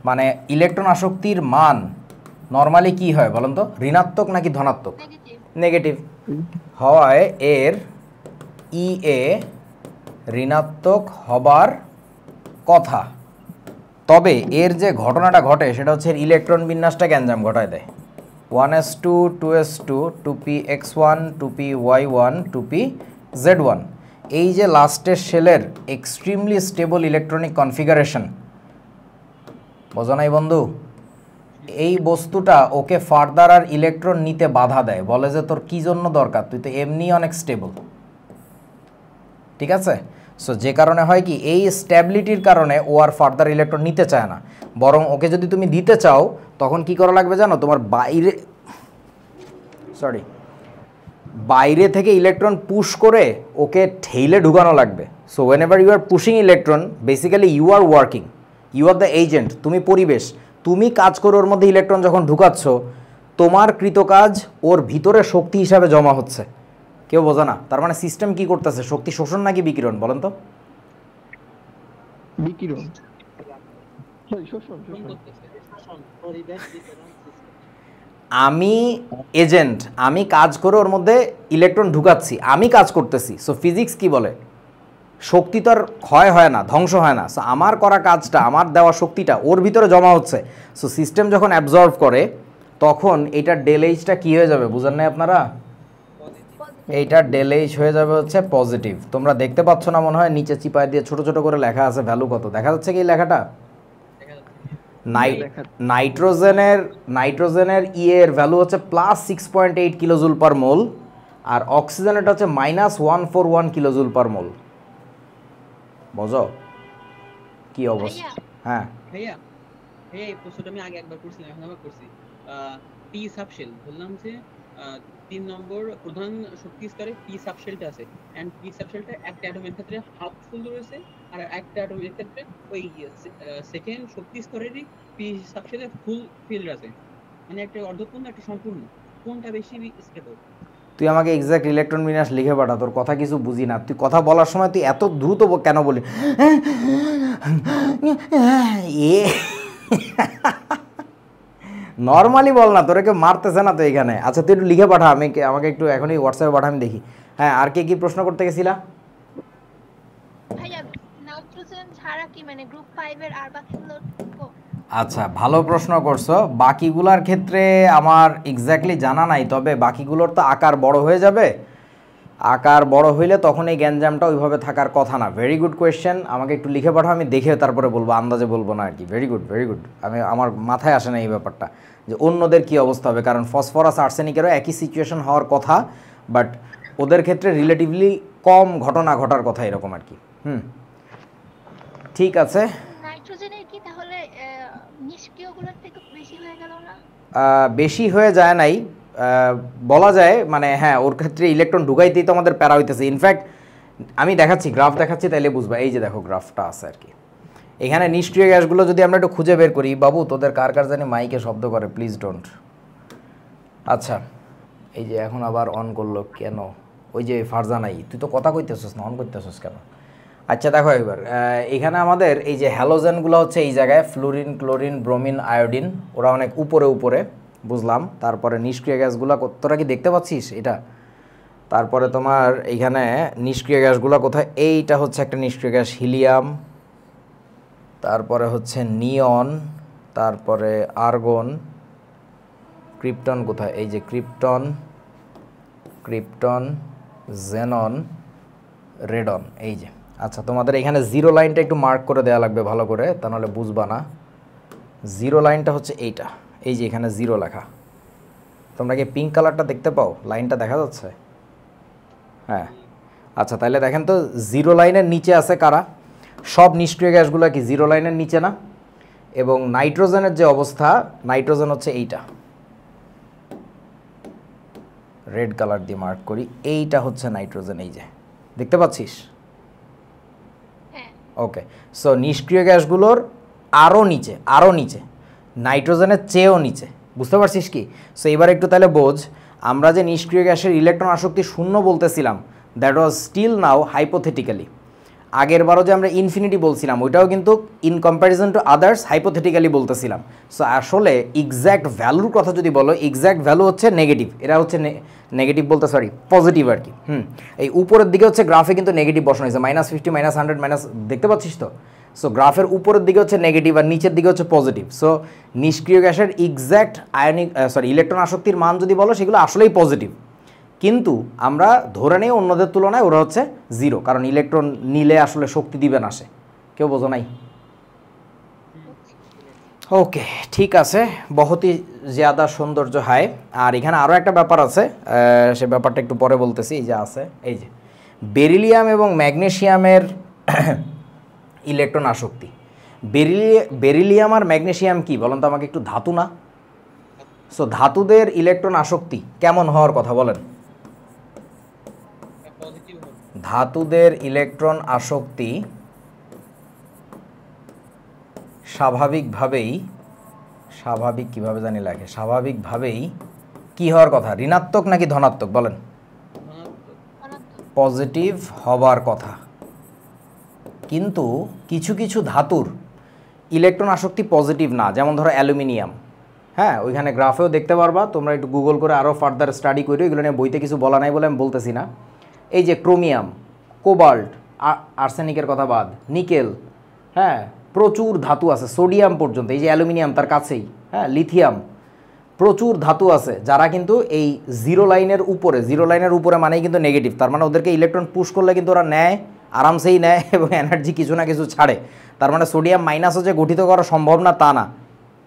মানে ইলেকট্রন আসক্তির মান নর্মালি কি হয় বলুন তো, ঋণাত্মক নাকি ধনাত্মক? নেগেটিভ হওয়ায় এর ইএ ঋণাত্মক হবার কথা। তবে এর যে ঘটনাটা ঘটে সেটা হচ্ছে ইলেকট্রন বিন্যাসটা গ্যাঞ্জাম ঘটায় দেয়। 1s2 2s2 2px1 2py1 2pz1, এই যে লাস্টের শেলের এক্সট্রিমলি স্টেবল ইলেকট্রনিক কনফিগারেশন, বোঝো নাই বন্ধু? এই বস্তুটা ওকে ফার্দার আর ইলেকট্রন নিতে বাধা দেয়, বলে যে তোর কি জন্য দরকার, তুই তো এমনি অনেক স্টেবল। ঠিক আছে, সো যে কারণে হয় কি, এই স্ট্যাবিলিটির কারণে ও আর ফার্দার ইলেকট্রন নিতে চায় না, বরং ওকে যদি তুমি দিতে চাও তখন কি করা লাগবে জানো, তোমার বাইরে থেকে ইলেকট্রন পুশ করে ওকে ঠেলে ঢুকানো লাগবে। So whenever you are pushing electron, basically you are working, you are the agent, তুমি পরিবেশ, তুমি কাজ করে ওর মধ্যে ইলেকট্রন যখন ঢুকাচ্ছ, তোমার কৃতকাজ ওর ভিতরে শক্তি হিসাবে জমা হচ্ছে। কেউ বোঝে না? তার মানে সিস্টেম কি করতেছে, শক্তি শোষণ নাকি বিকিরণ, বলেন তো? বিকিরণ, শোষণ। আমি এজেন্ট, আমি কাজ করে ওর মধ্যে ইলেকট্রন ঢুকাচ্ছি, আমি কাজ করতেছি। সো ফিজিক্স কি বলে, শক্তি তো আর ক্ষয় হয় না, ধ্বংস হয় না। সো আমার করা কাজটা, আমার দেওয়া শক্তিটা ওর ভিতরে জমা হচ্ছে। সো সিস্টেম যখন অ্যাবজর্ভ করে তখন এইটার ডেল এইচটা কী হয়ে যাবে, বুঝেন নাই আপনারা? এইটার ডেল এইচ হয়ে যাবে হচ্ছে পজিটিভ। তোমরা দেখতে পাচ্ছ না মনে হয়, নিচে চিপায় দিয়ে ছোট ছোট করে লেখা আছে, ভ্যালু কত দেখা যাচ্ছে কি এই লেখাটা? নাইট্রোজেনের এর ভ্যালু হচ্ছে +6.8 কিলোজুল পার মোল, আর অক্সিজেনেরটা হচ্ছে -141 কিলোজুল পার মোল। বুঝো কি অবস্থা? হ্যাঁ ভাইয়া, এই প্রশ্নটা আমি আগে একবার করছিলাম, এখন আবার করছি। পি সাবশেল বললাম যে 3 নম্বর প্রধান শক্তি স্তরে পি সাবশেলটা আছে, এন্ড পি সাবশেলটা একটা অ্যাটমের ক্ষেত্রে হাফ ফুল রয়েছে, আর একটা অ্যাটমের ক্ষেত্রে ওই সেকেন্ড শক্তি স্তরেরই পি সাবশেলে ফুল ফিল্ড আছে, মানে একটা অর্ধপূর্ণ একটা সম্পূর্ণ, কোনটা বেশি স্টেবল? তুই আমাকে এক্সাক্ট ইলেকট্রন বিন্যাস লিখে পাঠা, তোর কথা কিছু বুঝি না। তুই কথা বলার সময় তুই এত দ্রুত কেন বলি? নর্মালি বল না, তোরে কেউ মারতেছে না তো এখানে। আচ্ছা তুই একটু লিখে পাঠা, আমাকে একটু এখনই হোয়াটসঅ্যাপে পাঠা, আমি দেখি। হ্যাঁ, আর কে কি প্রশ্ন করতে গেছিলা? ভাইয়া নাইট্রোজেন ছাড়া কি মানে গ্রুপ 5 এর আর বাকিগুলো? আচ্ছা, ভালো প্রশ্ন করছো। বাকিগুলোর ক্ষেত্রে আমার এক্স্যাক্টলি জানা নাই, তবে বাকিগুলোর তো আকার বড় হয়ে যাবে। আকার বড় হইলে তখন এই গ্যাঞ্জামটা ওইভাবে থাকার কথা না। ভেরি গুড কোয়েশ্চেন, আমাকে একটু লিখে পাঠাও, আমি দেখে তারপরে বলবো, আন্দাজে বলবো না আর কি। Very good, very good. আমার মাথায় আসে না এই ব্যাপারটা যে অন্যদের কি অবস্থা হবে, কারণ ফসফরাস আর্সেনিকেরও একই সিচুয়েশন হওয়ার কথা, বাট ওদের ক্ষেত্রে রিলেটিভলি কম ঘটনা ঘটার কথা এরকম আর কি। ঠিক আছে। নাইট্রোজেনের কি তাহলে নিষ্ক্রিয়গুলোর থেকে বেশি হয়ে গেল না? বেশি হয়ে যায় নাই বলা যায়, মানে হ্যাঁ, ওর ক্ষেত্রে ইলেকট্রন ঢুকাইতেই তো আমাদের প্যারা হইতেছে। ইনফ্যাক্ট আমি দেখাচ্ছি, গ্রাফ দেখাচ্ছি, তাইলে বুঝবা। এই যে দেখো গ্রাফটা আছে আর কি। এখানে নিষ্ক্রিয় গ্যাসগুলো যদি আমরা একটু খুঁজে বের করি, বাবু তোদের কার কার জানি মাইকে শব্দ করে, প্লিজ ডোন্ট। আচ্ছা, এই যে এখন আবার অন করলো কেন? ওই যে ফারজা নাই, তুই তো কথা কইতেছস না, অন করতেছস কেন? আচ্ছা দেখো এবার এখানে আমাদের এই যে হ্যালোজেনগুলো হচ্ছে এই জায়গায়, ফ্লুরিন, ক্লোরিন, ব্রোমিন, আয়োডিন, ওরা অনেক উপরে উপরে, বুঝলাম। তারপরে নিষ্ক্রিয় গ্যাসগুলো তোরা কি দেখতে পাচ্ছিস এটা? তারপরে তোমার এইখানে নিষ্ক্রিয় গ্যাসগুলো কোথায়? এইটা হচ্ছে একটা নিষ্ক্রিয় গ্যাস, হিলিয়াম। তারপরে হচ্ছে নিয়ন, তারপরে আর্গন, ক্রিপ্টন কোথায়? এই যে ক্রিপ্টন, জেনন, রেডন, এই যে। আচ্ছা, তোমাদের এখানে জিরো লাইনটা একটু মার্ক করে দেওয়া লাগবে ভালো করে, তা নাহলে বুঝবা না। জিরো লাইনটা হচ্ছে এইটা, এই যে এখানে জিরো লেখা। তোমরা কি পিঙ্ক কালারটা দেখতে পাও? লাইনটা দেখা যাচ্ছে? হ্যাঁ। আচ্ছা, তাহলে দেখেন তো জিরো লাইনের নিচে আছে কারা? সব নিষ্ক্রিয় গ্যাসগুলো কি জিরো লাইনের নিচে না? এবং নাইট্রোজেনের যে অবস্থা, নাইট্রোজেন হচ্ছে এইটা, রেড কালার দিয়ে মার্ক করি, এইটা হচ্ছে নাইট্রোজেন, এই যে দেখতে পাচ্ছিস? ওকে, সো নিষ্ক্রিয় গ্যাসগুলোর আরও নিচে, নাইট্রোজেনের চেয়েও নিচে, বুঝতে পারছিস কি? সো এবার একটু তাহলে বোঝ, আমরা যে নিষ্ক্রিয় গ্যাসের ইলেকট্রন আসক্তি শূন্য বলতেছিলাম, that was still now hypothetically. আগের বারও যে আমরা ইনফিনিটি বলছিলাম, ওইটাও কিন্তু in comparison to others hypothetically বলতেছিলাম। সো আসলে এক্স্যাক্ট ভ্যালুর কথা যদি বলো, এক্স্যাক্ট ভ্যালু হচ্ছে নেগেটিভ। এরা হচ্ছে নেগেটিভ বলতে সরি পজিটিভ আর কি। এই উপরের দিকে হচ্ছে গ্রাফে কিন্তু নেগেটিভ বসানো হয়েছে, -50, -100, মাইনাস, দেখতে পাচ্ছিস তো? সো গ্রাফের উপরের দিকে হচ্ছে নেগেটিভ আর নিচের দিকে হচ্ছে পজিটিভ। সো নিষ্ক্রিয় গ্যাসের এক্স্যাক্ট ইলেকট্রন আসক্তির মান যদি বলো, সেগুলো আসলেই পজিটিভ। কিন্তু আমরা ধরে নেই অন্যদের তুলনায় ওরা হচ্ছে 0, কারণ ইলেকট্রন নিলে আসলে শক্তি দিবে না সে। কেউ বোঝো নাই? ওকে, ঠিক আছে, বহুতই জ্যাদা সৌন্দর্য হায়। আর এখানে আরও একটা ব্যাপার আছে, সে ব্যাপারটা একটু পরে বলতেছি। এই যে আছে, এই যে বেরিলিয়াম এবং ম্যাগনেসিয়ামের ইলেকট্রন আসক্তি। বেরিলিয়াম আর ম্যাগনেসিয়াম কি বলেন তো আমাকে একটু? ধাতু না? সো ধাতুদের ইলেকট্রন আসক্তি কেমন হওয়ার কথা বলেন? ধাতুদের ইলেকট্রন আসক্তি স্বাভাবিকভাবেই কিভাবে জানি লাগে, স্বাভাবিকভাবেই কি হওয়ার কথা? ঋণাত্মক নাকি ধনাত্মক বলেন? পজিটিভ হবার কথা। কিন্তু কিছু কিছু ধাতুর ইলেকট্রন আসক্তি পজিটিভ না, যেমন ধরো অ্যালুমিনিয়াম। হ্যাঁ, ওইখানে গ্রাফেও দেখতে পারবা, তোমরা একটু গুগল করে আরও ফার্দার স্টাডি করো, এগুলো নিয়ে বইতে কিছু বলা নাই বলে আমি বলতেছি না। এই যে ক্রোমিয়াম, কোবাল্ট, আর্সেনিকের কথা বাদ, নিকেল, হ্যাঁ, প্রচুর ধাতু আছে, সোডিয়াম পর্যন্ত, এই যে অ্যালুমিনিয়াম তার কাছেই, হ্যাঁ, লিথিয়াম, প্রচুর ধাতু আছে যারা কিন্তু এই জিরো লাইনের উপরে মানেই কিন্তু নেগেটিভ। তার মানে ওদেরকে ইলেকট্রন পুশ করলে কিন্তু ওরা নেয়, আরামসেই নেয় এবং এনার্জি কিছু না কিছু ছাড়ে। তার মানে সোডিয়াম মাইনাসও যে গঠিত করা সম্ভব না তা না।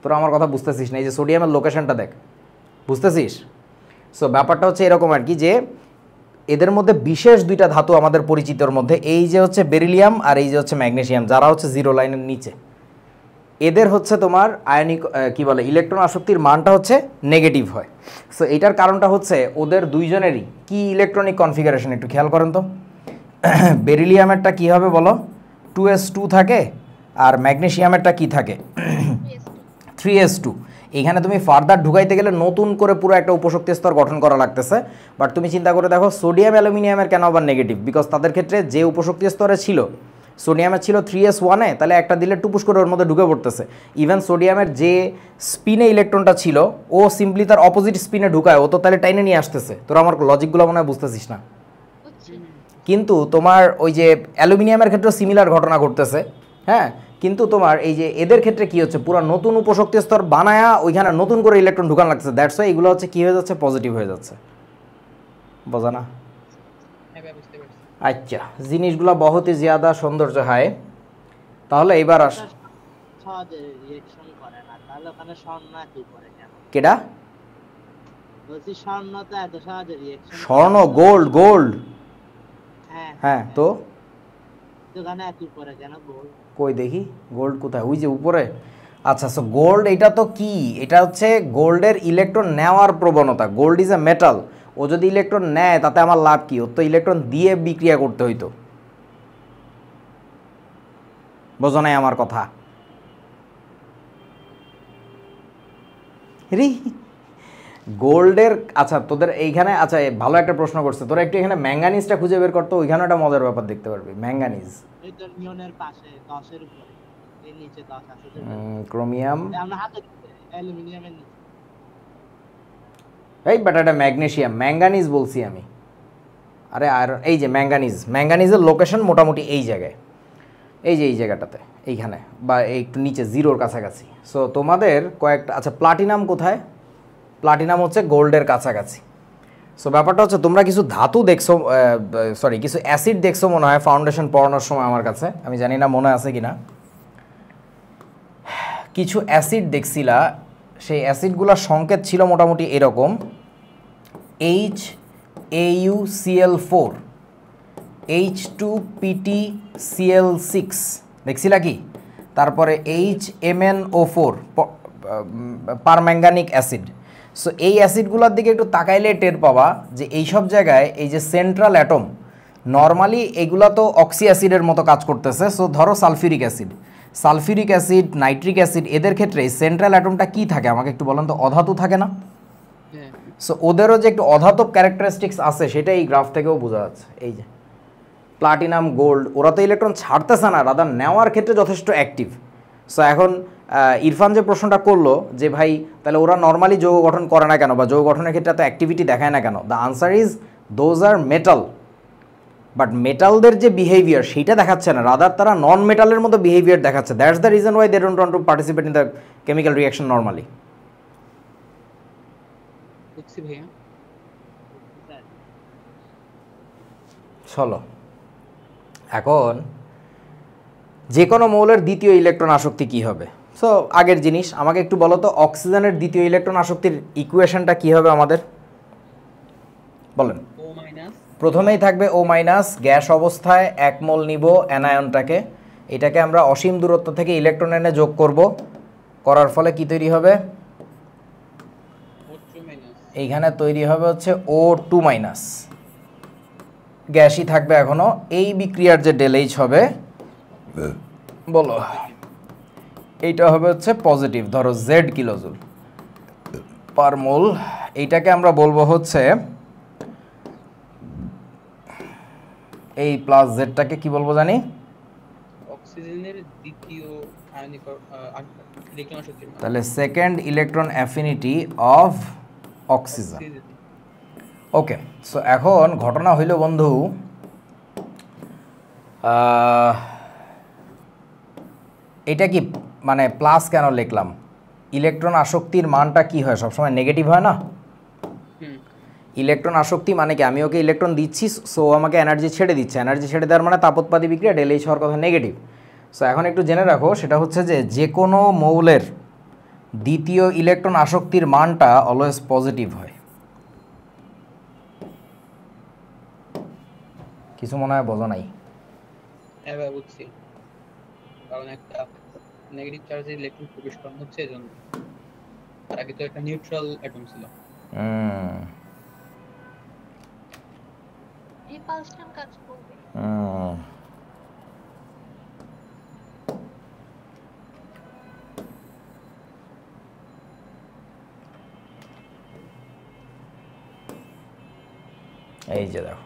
তোরা আমার কথা বুঝতেছিস না? এই যে সোডিয়ামের লোকেশনটা দেখ, বুঝতেছিস? সো ব্যাপারটা হচ্ছে এরকম আর কি, যে এদের মধ্যে বিশেষ দুইটা ধাতু আমাদের পরিচিতর মধ্যে, এই যে হচ্ছে বেরিলিয়াম আর এই যে হচ্ছে ম্যাগনেসিয়াম, যারা হচ্ছে জিরো লাইনের নিচে, এদের হচ্ছে তোমার আয়নিক কি বলে ইলেকট্রন আসক্তির মানটা হচ্ছে নেগেটিভ হয়। সো এটার কারণটা হচ্ছে ওদের দুইজনেরই কি ইলেকট্রনিক কনফিগারেশন একটু খেয়াল করেন তো। বেরিলিয়ামেরটা কী হবে বলো? 2s2 থাকে, আর ম্যাগনেসিয়ামেরটা কি থাকে? 3s2। এখানে তুমি ফার্দার ঢুকাইতে গেলে নতুন করে পুরো একটা উপশক্তি স্তর গঠন করা লাগতেছে। বাট তুমি চিন্তা করে দেখো সোডিয়াম অ্যালুমিনিয়ামের কেন আবার নেগেটিভ? বিকজ তাদের ক্ষেত্রে যে উপশক্তি স্তরে ছিল, সোডিয়ামের ছিল 3s1-এ, তাহলে একটা দিলে টুপুস করে ওর মধ্যে ঢুকে পড়তেছে। ইভেন সোডিয়ামের যে স্পিনে ইলেকট্রনটা ছিল ও সিম্পলি তার অপোজিট স্পিনে ঢুকায়, ও তো তাহলে টাইনে নিয়ে আসতেছে। তোরা আমার লজিকগুলো মনে হয় বুঝতেছিস না। কিন্তু তোমার ওই যে অ্যালুমিনিয়ামের ক্ষেত্রে সিমিলার ঘটনা ঘটতেছে, হ্যাঁ। কিন্তু তোমার এই যে এদের ক্ষেত্রে কি হচ্ছে, পুরো নতুন উপশক্তি স্তর বানায়া ওইখানে নতুন করে ইলেকট্রন ঢুকান লাগছে। দ্যাটস ওয়াই এগুলো হচ্ছে কি হয়ে যাচ্ছে, পজিটিভ হয়ে যাচ্ছে। বোঝা না? আচ্ছা, জিনিসগুলো বহুতই জ্যাদা সৌন্দর্য হয়। তাহলে এবার আস, কেডা? স্বর্ণ, গোল্ড, গোল্ড, হ্যাঁ। তো কই দেখি গোল্ড কোথায়? ওই যে উপরে। আচ্ছা, সো গোল্ড এটা তো কি? এটা হচ্ছে গোল্ডের ইলেকট্রন নেওয়ার প্রবণতা। গোল্ড ইজ এ মেটাল, ও যদি ইলেকট্রন নেয় তাতে আমার লাভ কি? ওর তো ইলেকট্রন দিয়ে বিক্রিয়া করতে হইতো। বোঝো নাই আমার কথা? রি গোল্ডের, আচ্ছা তোদের এইখানে, আচ্ছা ভালো একটা প্রশ্ন করছে, তোরা একটু এখানে ম্যাঙ্গানিজটা খুঁজে বের করতো, ওইখানে একটা মজার ব্যাপার দেখতে পারবি। ম্যাঙ্গানিজ, ক্রোমিয়াম, এই বাট এটা ম্যাগনেসিয়াম, ম্যাঙ্গানিজ বলছি আমি। আরে আর এই যে ম্যাঙ্গানিজের লোকেশন মোটামুটি এই জায়গায়, এই যে এই জায়গাটাতে, এইখানে বা একটু নিচে জিরোর কাছাকাছি। সো তোমাদের কয়েকটা, আচ্ছা প্লাটিনাম কোথায়? প্লাটিনাম হচ্ছে গোল্ডের কাছাকাছি। সো ব্যাপারটা হচ্ছে তোমরা কিছু ধাতু দেখছো, সরি কিছু অ্যাসিড দেখছো মনে হয় ফাউন্ডেশন পড়ানোর সময় আমার কাছে, আমি জানি না মনে আছে কিনা। কিছু অ্যাসিড দেখছিলা, সেই অ্যাসিডগুলোর সংকেত ছিল মোটামুটি এরকম: HAuCl4, H2PtCl6 দেখছিলা কি? তারপরে HMnO4, পারম্যাঙ্গানিক অ্যাসিড। সো এই অ্যাসিডগুলোর দিকে একটু তাকাইলে টের পাবা যে এইসব জায়গায় এই যে সেন্ট্রাল অ্যাটম, নর্মালি এগুলো তো অক্সি অ্যাসিডের মতো কাজ করতেছে। সো ধরো সালফিউরিক অ্যাসিড, নাইট্রিক অ্যাসিড, এদের ক্ষেত্রে সেন্ট্রাল অ্যাটমটা কি থাকে আমাকে একটু বলেন তো? অধাতু থাকে না? সো ওদেরও যে একটু অধাতব ক্যারেক্টারিস্টিক্স আছে সেটা এই গ্রাফ থেকেও বোঝা যাচ্ছে। এই যে প্লাটিনাম, গোল্ড, ওরা তো ইলেকট্রন ছাড়তেছে না, রাদার নেওয়ার ক্ষেত্রে যথেষ্ট অ্যাক্টিভ। সো এখন ইরফান যে প্রশ্নটা করলো যে ভাই তাহলে ওরা নর্মালি যৌগ গঠন করে না কেন, বা যৌগ গঠনের ক্ষেত্রে এত অ্যাক্টিভিটি দেখায় না কেন? The answer is those are metal. But মেটালদের যে বিহেভিয়ার সেইটা দেখাচ্ছে না, রাদার তারা নন মেটালের মতো বিহেভিয়ার দেখাচ্ছে। That's the reason why they don't want to participate in the chemical reaction normally. চলো এখন যে কোনো মৌলের দ্বিতীয় ইলেকট্রন আসক্তি কি হবে? সো আগের জিনিস আমাকে একটু বলো তো, অক্সিজেনের দ্বিতীয় ইলেকট্রন আসক্তির ইকুয়েশনটা কি হবে আমাদের বলেন। প্রথমেই থাকবে O মাইনাস, গ্যাস অবস্থায় 1 মোল নিব অ্যানায়নটাকে, এটাকে আমরা অসীম দূরত্ব থেকে ইলেকট্রন এনে যোগ করব, করার ফলে কি তৈরি হবে? এইখানে তৈরি হবে হচ্ছে O2 মাইনাস, গ্যাসই থাকবে এখনো। এই বিক্রিয়ার যে ডেলএইচ হবে বলো, এইটা হবে হচ্ছে পজিটিভ, ধরো Z কিলোজুল পার মোল। এইটাকে আমরা বলবো হচ্ছে, এই প্লাস জেডটাকে কি বলবো জানি? অক্সিজেনের দ্বিতীয় ইলেকট্রন আসক্তি। তাহলে second electron affinity of oxygen. Okay, so এখন ঘটনা হইল বন্ধু, এটা কি মানে প্লাস কেন লিখলাম? ইলেকট্রন আসক্তির মানটা কি হয়? সবসময় নেগেটিভ হয় না? ইলেকট্রন আসক্তি মানে কি, আমি ওকে ইলেকট্রন দিচ্ছি, সো আমাকে এনার্জি ছেড়ে দিচ্ছে, এনার্জি ছেড়ে দেওয়ার মানে তাপোৎপাদী বিক্রিয়া, ডেলএইচ হওয়ার কথা নেগেটিভ। সো এখন একটু জেনে রাখো, সেটা হচ্ছে যে কোনো মৌলের দ্বিতীয় ইলেকট্রন আসক্তির মানটা অলওয়েজ পজিটিভ হয়। কিছু মনে হয় বোঝো নাই? এবার বুঝছি, কারণ একটা নেগেটিভ চার্জের ইলেকট্রন প্রবেশ করানো হচ্ছে, এজন্য। আর আগে তো একটা নিউট্রাল অ্যাটম ছিল। রিপালশন কাজ করবে। এই যে দেখো,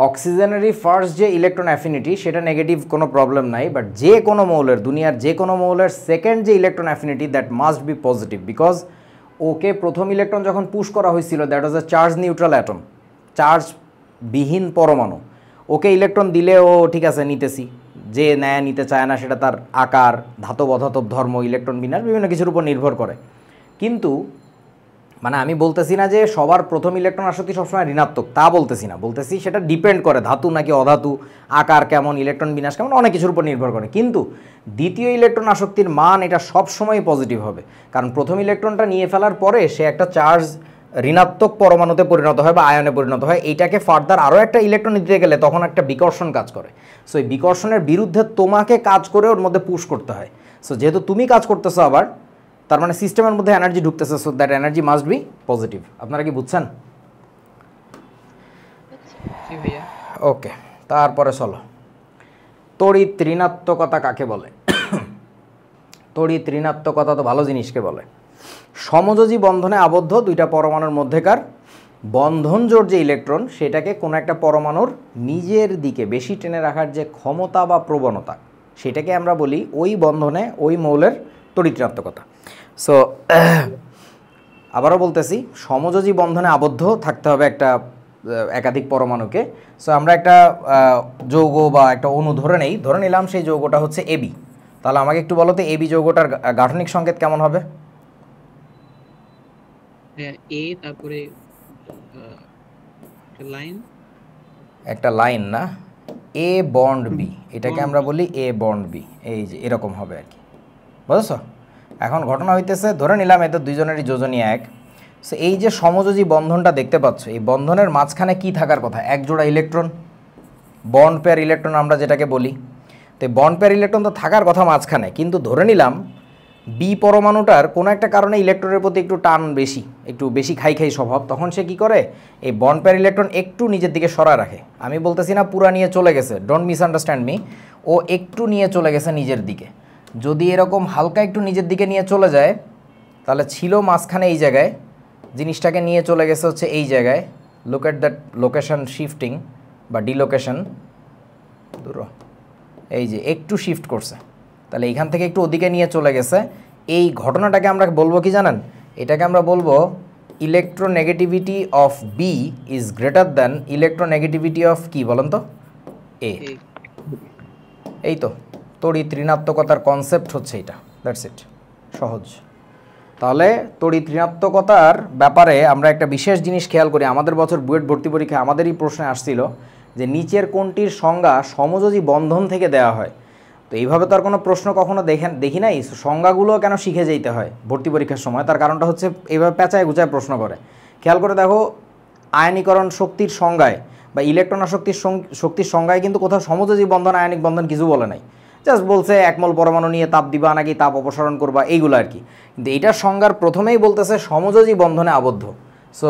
অক্সিজেনেরই ফার্স্ট যে ইলেকট্রন অ্যাফিনিটি সেটা নেগেটিভ, কোনো প্রবলেম নাই, বাট যে কোনো মৌলের, দুনিয়ার যে কোনো মৌলের সেকেন্ড যে electron affinity that must be positive, because ওকে প্রথম ইলেকট্রন যখন পুশ করা হয়েছিল that was A charge neutral atom, charge বিহীন পরমাণু। ওকে ইলেকট্রন দিলে ও ঠিক আছে নিতেছি, যে নেয় নিতে চায় না সেটা তার আকার, ধাতব অধাতব ধর্ম, ইলেকট্রন বিন্যাস, বিভিন্ন কিছুর উপর নির্ভর করে। কিন্তু মানে আমি বলতেছি না যে সবার প্রথম ইলেকট্রন আসক্তি সবসময় ঋণাত্মক, তা বলতেছি না, বলতেছি সেটা ডিপেন্ড করে ধাতু নাকি অধাতু, আকার কেমন, ইলেকট্রন বিন্যাস কেমন, অনেক কিছুর উপর নির্ভর করে। কিন্তু দ্বিতীয় ইলেকট্রন আসক্তির মান এটা সবসময় পজিটিভ হবে, কারণ প্রথম ইলেকট্রনটা নিয়ে ফেলার পরে সে একটা চার্জ ঋণাত্মক পরমাণুতে পরিণত হয় বা আয়নে পরিণত হয়। এইটাকে ফার্দার আরও একটা ইলেকট্রন দিতে গেলে তখন একটা বিকর্ষণ কাজ করে। সো এই বিকর্ষণের বিরুদ্ধে তোমাকে কাজ করে ওর মধ্যে পুশ করতে হয়। সো যেহেতু তুমি কাজ করতেছো আবার, তার মানে সিস্টেমের মধ্যে এনার্জি ঢুকতেছে, so that energy must be positive. আপনারা কি বুঝছেন? ওকে, তারপরে চলো, তড়িৎ ঋণাত্মকতা কাকে বলে? তড়িৎ ঋণাত্মকতা তো ভালো জিনিসকে বলে। সমযোজী বন্ধনে আবদ্ধ দুইটা পরমাণুর মধ্যেকার বন্ধন জোড় যে ইলেকট্রন, সেটাকে কোনো একটা পরমাণুর নিজের দিকে বেশি টেনে রাখার যে ক্ষমতা বা প্রবণতা, সেটাকে আমরা বলি ওই বন্ধনে ওই মৌলের তড়িৎ ঋণাত্মকতা। সো আবারও বলতেছি, সমযোজী বন্ধনে আবদ্ধ থাকতে হবে একটা একাধিক পরমাণুকে। সো আমরা একটা যৌগ বা একটা অণু ধরে নিলাম, সেই যৌগটা হচ্ছে এবি। তাহলে আমাকে একটু বলো তো, এবি যৌগটার গাঠনিক সংকেত কেমন হবে? এ, তারপরে একটা লাইন না, এ বন্ড বি, এটাকে আমরা বলি এ বন্ড বি, এই যে এরকম হবে আর কি, বুঝেছো? এখন ঘটনা হইতেছে, ধরে নিলাম এদের দুইজনেরই যোজনী এক। সো এই যে সমযোজী বন্ধনটা দেখতে পাচ্ছ, এই বন্ধনের মাঝখানে কি থাকার কথা? এক জোড়া ইলেকট্রন, বন্ড পেয়ার ইলেকট্রন আমরা যেটাকে বলি। তো বন্ড পেয়ার ইলেকট্রন তো থাকার কথা মাঝখানে, কিন্তু ধরে নিলাম বি পরমাণুটার কোনো একটা কারণে ইলেকট্রনের প্রতি একটু টান বেশি, একটু বেশি খাই স্বভাব, তখন সে কি করে, এই বন্ড পেয়ার ইলেকট্রন একটু নিজের দিকে সরায় রাখে। আমি বলতেছি না পুরা নিয়ে চলে গেছে, ডোন্ট মিসআন্ডারস্ট্যান্ড মি, ও একটু নিয়ে চলে গেছে নিজের দিকে। যদি এরকম হালকা একটু নিজের দিকে নিয়ে চলে যায়, তাহলে ছিল মাঝখানে এই জায়গায়, জিনিসটাকে নিয়ে চলে গেছে হচ্ছে এই জায়গায়। Look at that location shifting বা ডিলোকেশন, দূর এই যে একটু শিফট করছে, তাহলে এইখান থেকে একটু ওদিকে নিয়ে চলে গেছে। এই ঘটনাটাকে আমরা বলবো কি জানেন? এটাকে আমরা বলবো electronegativity of B is greater than electronegativity of কি বলেন তো? এ। এই তো তড়িৎ ঋণাত্মকতার কনসেপ্ট হচ্ছে এটা, দ্যাটস ইট, সহজ। তাহলে তড়িৎ ঋণাত্মকতার ব্যাপারে আমরা একটা বিশেষ জিনিস খেয়াল করি। আমাদের বছর বুয়েট ভর্তি পরীক্ষায় আমাদেরই প্রশ্নে আসছিল যে নিচের কোনটির সংজ্ঞা সমযোজী বন্ধন থেকে দেওয়া হয়। তো এইভাবে তো আর কোনো প্রশ্ন কখনো দেখি নাই। সংজ্ঞাগুলো কেন শিখে যেতে হয় ভর্তি পরীক্ষার সময়, তার কারণটা হচ্ছে এইভাবে পেঁচায় গুচায় প্রশ্ন করে। খেয়াল করে দেখো, আয়নীকরণ শক্তির সংজ্ঞায় বা ইলেকট্রন আসক্তির শক্তির সংজ্ঞায় কিন্তু কোথাও সমযোজী বন্ধন আয়নিক বন্ধন কিছু বলে নাই, জাস্ট বলছে একমল পরমাণু নিয়ে তাপ দিবা নাকি তাপ অপসারণ করবা, এইগুলো আর কি। কিন্তু এইটার সংজ্ঞার প্রথমেই বলতেছে সমযোজী বন্ধনে আবদ্ধ। সো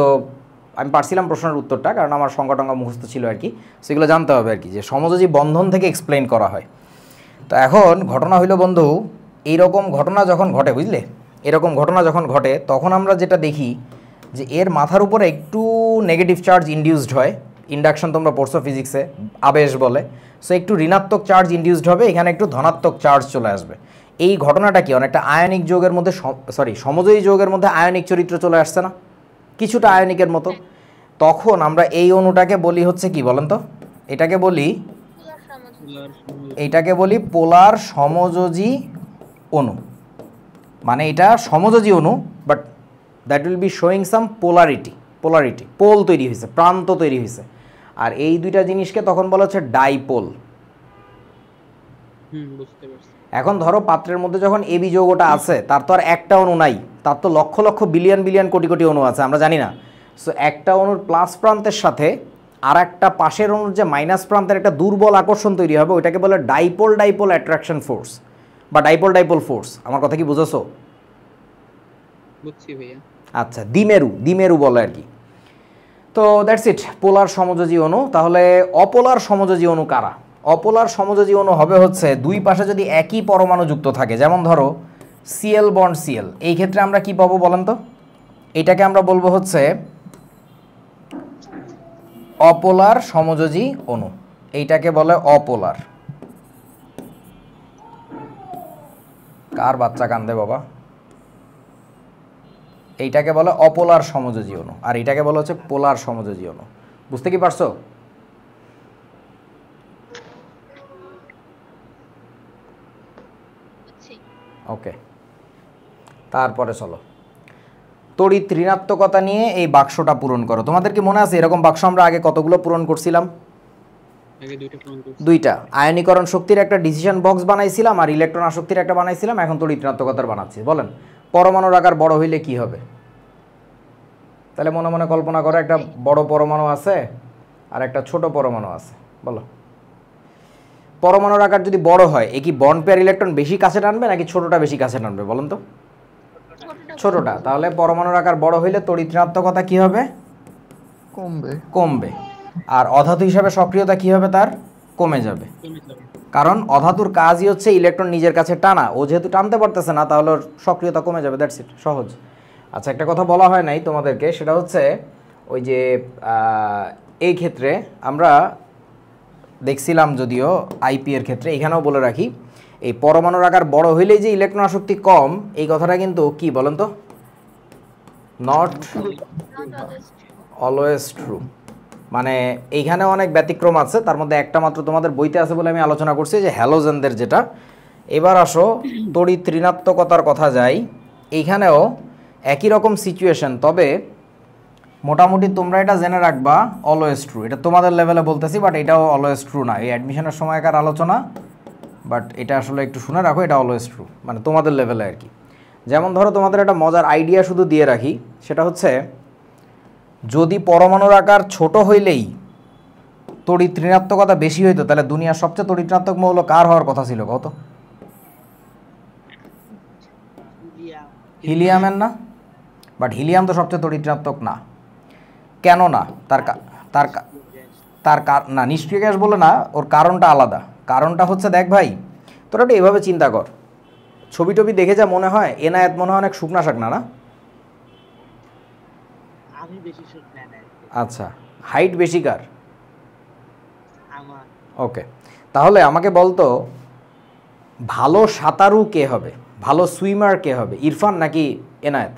আমি পারছিলাম প্রশ্নের উত্তরটা, কারণ আমার সংজ্ঞা টঙ্গা মুখস্থ ছিল আর কি, সেগুলো জানতে হবে আর কি, যে সমযোজী বন্ধন থেকে এক্সপ্লেইন করা হয়। তো এখন ঘটনা হইল বন্ধু, এইরকম ঘটনা যখন ঘটে, বুঝলে, এরকম ঘটনা যখন ঘটে তখন আমরা যেটা দেখি যে এর মাথার উপরে একটু নেগেটিভ চার্জ ইনডিউসড হয়। ইন্ডাকশন তোমরা পড়ছো ফিজিক্সে, আবেশ বলে। সো একটু ঋণাত্মক চার্জ ইনডিউসড হবে, এখানে একটু ধনাত্মক চার্জ চলে আসবে। এই ঘটনাটা কি অনেকটা আয়নিক যৌগের মধ্যে সমযোজী যৌগের মধ্যে আয়নিক চরিত্র চলে আসছে না, কিছুটা আয়নিকের মতো। তখন আমরা এই অণুটাকে বলি হচ্ছে কি বলেন তো, এটাকে বলি পোলার সমযোজী অণু। মানে এটা সমযোজী অণু, but that will be showing some polarity, pole তৈরি হয়েছে, প্রান্ত তৈরি হয়েছে। আর এই দুইটা জিনিসকে তখন বলা হচ্ছে ডাইপোল। এখন ধরো পাত্রের মধ্যে যখন এবি যৌগটা আছে, তার তো আর একটা অণু নাই, তার তো লক্ষ লক্ষ বিলিয়ন বিলিয়ন কোটি কোটি অণু আছে, আমরা জানি না। সো একটা অণুর প্লাস প্রান্তের সাথে আর একটা পাশের অণুর যে মাইনাস প্রান্তের একটা দুর্বল আকর্ষণ তৈরি হবে, ওইটাকে বলে ডাইপোল অ্যাট্রাকশন ফোর্স বা ডাইপোল ফোর্স। আমার কথা কি বুঝেছো? বুঝছি ভাইয়া। আচ্ছা, দ্বিমেরু বলে আর কি। তো দ্যাটস ইট, পোলার সমযোজী অণু। তাহলে অপোলার সমযোজী অণু কারা? অপোলার সমযোজী অণু হবে হচ্ছে দুই পাশে যদি একই পরমাণু যুক্ত থাকে, যেমন ধরো সিএল বন্ড সিএল, এই ক্ষেত্রে আমরা কি পাবো বলেন তো? এটাকে আমরা বলবো হচ্ছে অপোলার সমযোজী অণু, এইটাকে বলে অপোলার। কার বাচ্চা কান্দে বাবা? এইটাকে বলে অপোলার সমযোজী অণু, আর এইটাকে বলা হচ্ছে পোলার সমযোজী অণু। বুঝতে কি পারছো? ওকে, তারপরে চলো তড়িৎ ঋণাত্মকতা নিয়ে এই বাক্সটা পূরণ করো। তোমাদের কি মনে আছে এরকম বাক্স আমরা আগে কতগুলো পূরণ করছিলাম? দুইটা। আয়নীকরণ শক্তির একটা ডিসিশন বক্স বানাইছিলাম আর ইলেকট্রন আসক্তির একটা বানাইছিলাম, এখন তড়িৎ ঋণাত্মকতার বানাচ্ছি। বলেন পরমাণুর আকার বড় হইলে কি হবে? তাহলে মনে মনে কল্পনা করো, একটা বড় পরমাণু আছে আর একটা ছোট পরমাণু আছে। বলো, পরমাণুর আকার যদি বড় হয়, এ কি বন্ড পেয়ার ইলেকট্রন বেশি কাছে টানবে নাকি ছোটটা বেশি কাছে টানবে বলেন তো? ছোটটা। তাহলে পরমাণুর আকার বড় হইলে তড়িৎ ঋণাত্মকতা কি হবে? কমবে। আর অধাতু হিসাবে সক্রিয়তা কি হবে? তার কমে যাবে। কারণ অধাতুর কাজই হচ্ছে ইলেকট্রন নিজের কাছে টানা, ও যেহেতু টানতে পারতেছে না তাহলে ওর সক্রিয়তা কমে যাবে। দ্যাটস ইট, সহজ। আচ্ছা, একটা কথা বলা হয় নাই তোমাদেরকে, সেটা হচ্ছে ওই যে এই ক্ষেত্রে আমরা দেখছিলাম, যদিও আইপি এর ক্ষেত্রে, এখানেও বলে রাখি, এই পরমাণুর আকার বড় হইলেই যে ইলেকট্রন আসক্তি কম, এই কথাটা কিন্তু কি বলেন তো? Not always true. মানে এইখানে অনেক ব্যতিক্রম আছে, তার মধ্যে একটা মাত্র তোমাদের বইতে আছে বলে আমি আলোচনা করছি, যে হ্যালোজেনদের যেটা। এবার আসো তড়িৎ ঋণাত্মকতার কথা যাই। এইখানেও একই রকম সিচুয়েশন, তবে মোটামুটি তোমরা এটা জেনে রাখবা অলওয়েজ ট্রু। এটা তোমাদের লেভেলে বলতেছি, বাট এটাও অলওয়েজ ট্রু না। এই অ্যাডমিশনের সময়কার আলোচনা, বাট এটা আসলে একটু শুনে রাখো, এটা অলওয়েজ ট্রু, মানে তোমাদের লেভেলে আর কি। যেমন ধরো তোমাদের একটা মজার আইডিয়া শুধু দিয়ে রাখি, সেটা হচ্ছে যদি পরমাণুর আকার ছোট হইলেই তড়িৎ ঋণাত্মকতা বেশি হইতো, তাহলে দুনিয়ার সবচেয়ে তড়িৎ ঋণাত্মক মৌল কার হওয়ার কথা ছিল কত? হিলিয়ামের না? বাট হিলিয়াম তো সবচেয়ে তড়িৎ ঋণাত্মক না। কেন না? তার না, নিষ্ক্রিয় গ্যাস বলে না, ওর কারণটা আলাদা। কারণটা হচ্ছে, দেখ ভাই, তোরা একটু এভাবে চিন্তা কর, ছবি টবি দেখে যা মনে হয় এনায়েত মনে হয় অনেক শুকনা শাকনা না? আচ্ছা, হাইট বেশি কার? ওকে, তাহলে আমাকে বলতো ভালো সাঁতারু কে হবে, ভালো সুইমার কে হবে, ইরফান নাকি এনায়েত?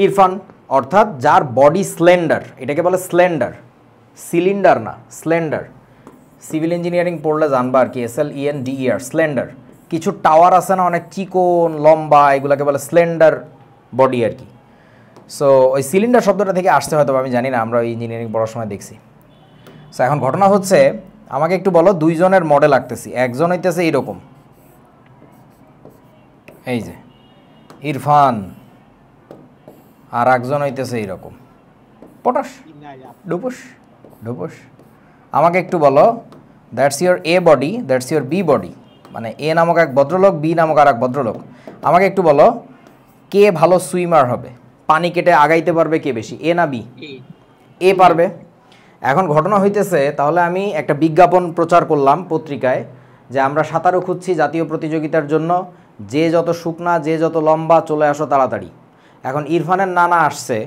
ইরফান, অর্থাৎ যার বডি স্লেন্ডার, এটাকে বলে স্লেন্ডার, সিলিন্ডার না, স্লেন্ডার। সিভিল ইঞ্জিনিয়ারিং পড়লে জানবা আর কি, SLENDER, স্লেন্ডার। কিছু টাওয়ার আছে না অনেক চিকন লম্বা, এগুলোকে বলে স্লেন্ডার বডি আর কি। সো ওই সিলিন্ডার শব্দটা থেকে আসতে হয়তো আমি জানি না, আমরা ওই ইঞ্জিনিয়ারিং পড়ার সময় দেখছি। সো এখন ঘটনা হচ্ছে, আমাকে একটু বলো দুইজনের মডেল আঁকতেছি, একজন হইতেছে এইরকম, এই যে ইরফান, আর একজন হইতেছে এইরকম পটাশ ডুপুস ডুপুস। আমাকে একটু বলো that's your A body, that's your B body, মানে এ নামক এক ভদ্রলোক, বি নামক আর এক ভদ্রলোক। আমাকে একটু বলো কে ভালো সুইমার হবে, পানি কেটে আগাইতে পারবে কে বেশি, এ না বি? এ পারবে। এখন ঘটনা হইতেছে, তাহলে আমি একটা বিজ্ঞাপন প্রচার করলাম পত্রিকায় যে আমরা সাঁতারু খুঁজছি জাতীয় প্রতিযোগিতার জন্য, যে যত শুকনা যে যত লম্বা চলে আসো তাড়াতাড়ি। এখন ইরফানের নানা আসছে,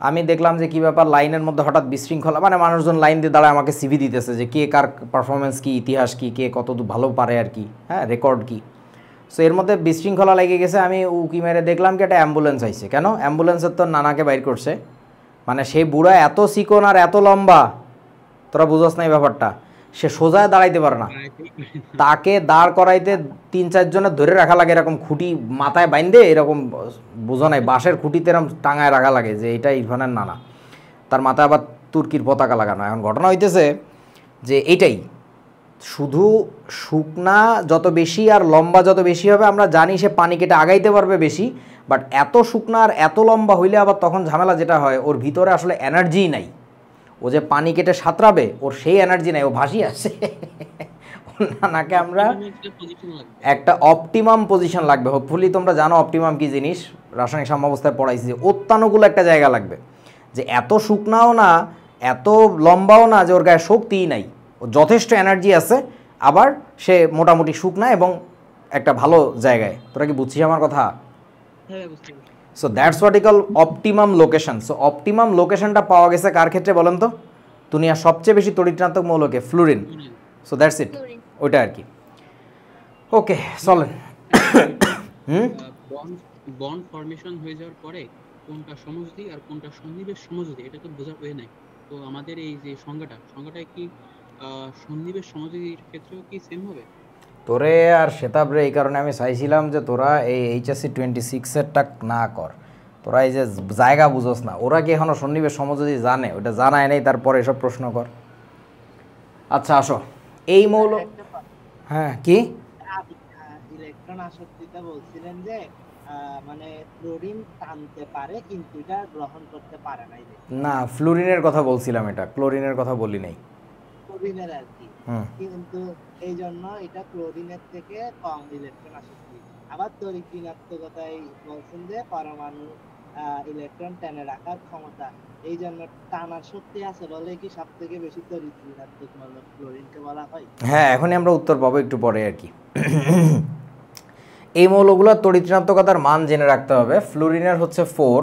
আমি দেখলাম যে কী ব্যাপার, লাইনের মধ্যে হঠাৎ বিশৃঙ্খলা, মানে মানুষজন লাইন দিয়ে দাঁড়ায় আমাকে সিভি দিতেছে যে কে কার পারফরমেন্স কী, ইতিহাস কী, কে কত ভালো পারে আর কি, হ্যাঁ রেকর্ড কী। সো এর মধ্যে বিশৃঙ্খলা লেগে গেছে, আমি উকি মেরে দেখলাম কি একটা অ্যাম্বুলেন্স আইছে। কেন? অ্যাম্বুলেন্সের তো নানাকে বাইর করছে, মানে সেই বুড়া এত চিকন আর এত লম্বা, তোরা বুঝস না এই ব্যাপারটা, সে সোজায় দাঁড়াইতে পারে না, তাকে দাঁড় করাইতে 3-4 জনের ধরে রাখা লাগে, এরকম খুঁটি মাথায় বাইন্ধে, এরকম বুঝো নাই বাঁশের খুঁটিতে এরকম টাঙায় রাখা লাগে যে এটা ইরফানের নানা, তার মাথায় আবার তুর্কির পতাকা লাগানো। এখন ঘটনা হইতেছে যে এইটাই, শুধু শুকনা যত বেশি আর লম্বা যত বেশি হবে, আমরা জানি সে পানি কেটে আগাইতে পারবে বেশি, বাট এত শুকনা আর এত লম্বা হইলে আবার তখন ঝামেলা যেটা হয়, ওর ভিতরে আসলে এনার্জিই নাই, ও যে পানি কেটে সাঁতরাবে ওর সেই এনার্জি নাই, ও ভাসি আসে। নানাকে আমরা একটা অপটিমাম পজিশন লাগবে, হোপফুলি তোমরা জানো অপটিমাম কি জিনিস, রাসায়নিক সাম্যাবস্থায় পড়াইছি, যে অত্যানুকূল একটা জায়গা লাগবে, যে এত শুকনাও না এত লম্বাও না যে ওর গায়ে শক্তিই নাই, ও যথেষ্ট এনার্জি আছে, আবার সে মোটামুটি শুকনা এবং একটা ভালো জায়গায়। তোরা কি বুঝছিস আমার কথা? So that's what E call optimum location. So optimum লোকেশনটা পাওয়া গেছে কার ক্ষেত্রে বলেন তো? দুনিয়ার সবচেয়ে বেশি তড়িৎঋণাত্মক মৌলকে, ফ্লুরিন। সো দ্যাটস ইট, ওইটা আর কি। ওকে চলেন। বন্ড ফরমেশন হয়ে যাওয়ার পরে কোনটা সমযোজী আর কোনটা সন্নিবেশ সমযোজী এটা তো বোঝার ওয়ে নাই। তো আমাদের এই যে সংজ্ঞাটা কি সন্নিবেশ সমযোজীর ক্ষেত্রেও কি সেম হবে? তোরে আর শেতাবরে এই কারণে আমি চাইছিলাম যে তোরা এই HSC 26-এরটা না কর, তোরা এই যে জায়গা বুঝোস না, ওরা কি এখনও সন্নিবেশ সমযোজী জানে? ওটা জানায় নেই, তারপরে এসব প্রশ্ন কর। আচ্ছা আসো, এই মৌল, হ্যাঁ কি ইলেকট্রন আসক্তিটা বলছিলেন যে মানে ফ্লোরিন টানতে পারে কিন্তু এটা গ্রহণ করতে পারে না। ফ্লুরিনের কথা বলছিলাম, এটা ক্লোরিনের কথা বলি নাই। ক্লোরিনের আর কি, কিন্তু এই জন্য এটা ক্লোরিনের থেকে কম ইলেকট্রন আসক্তি। আবার তড়িৎ ঋণাত্মকতায় বলছেন যে পরমাণু ইলেকট্রন টেনে রাখার ক্ষমতা, এই জন্য টানার শক্তি আছে বলে কি সব থেকে বেশি তড়িৎ ঋণাত্মক মৌল ক্লোরিনকে বলা হয়। হ্যাঁ, এখনই আমরা উত্তর পাবো একটু পরে আর কি। এই মৌলগুলোর তড়িৎ ঋণাত্মকতার মান জেনে রাখতে হবে। ফ্লুরিনের হচ্ছে 4,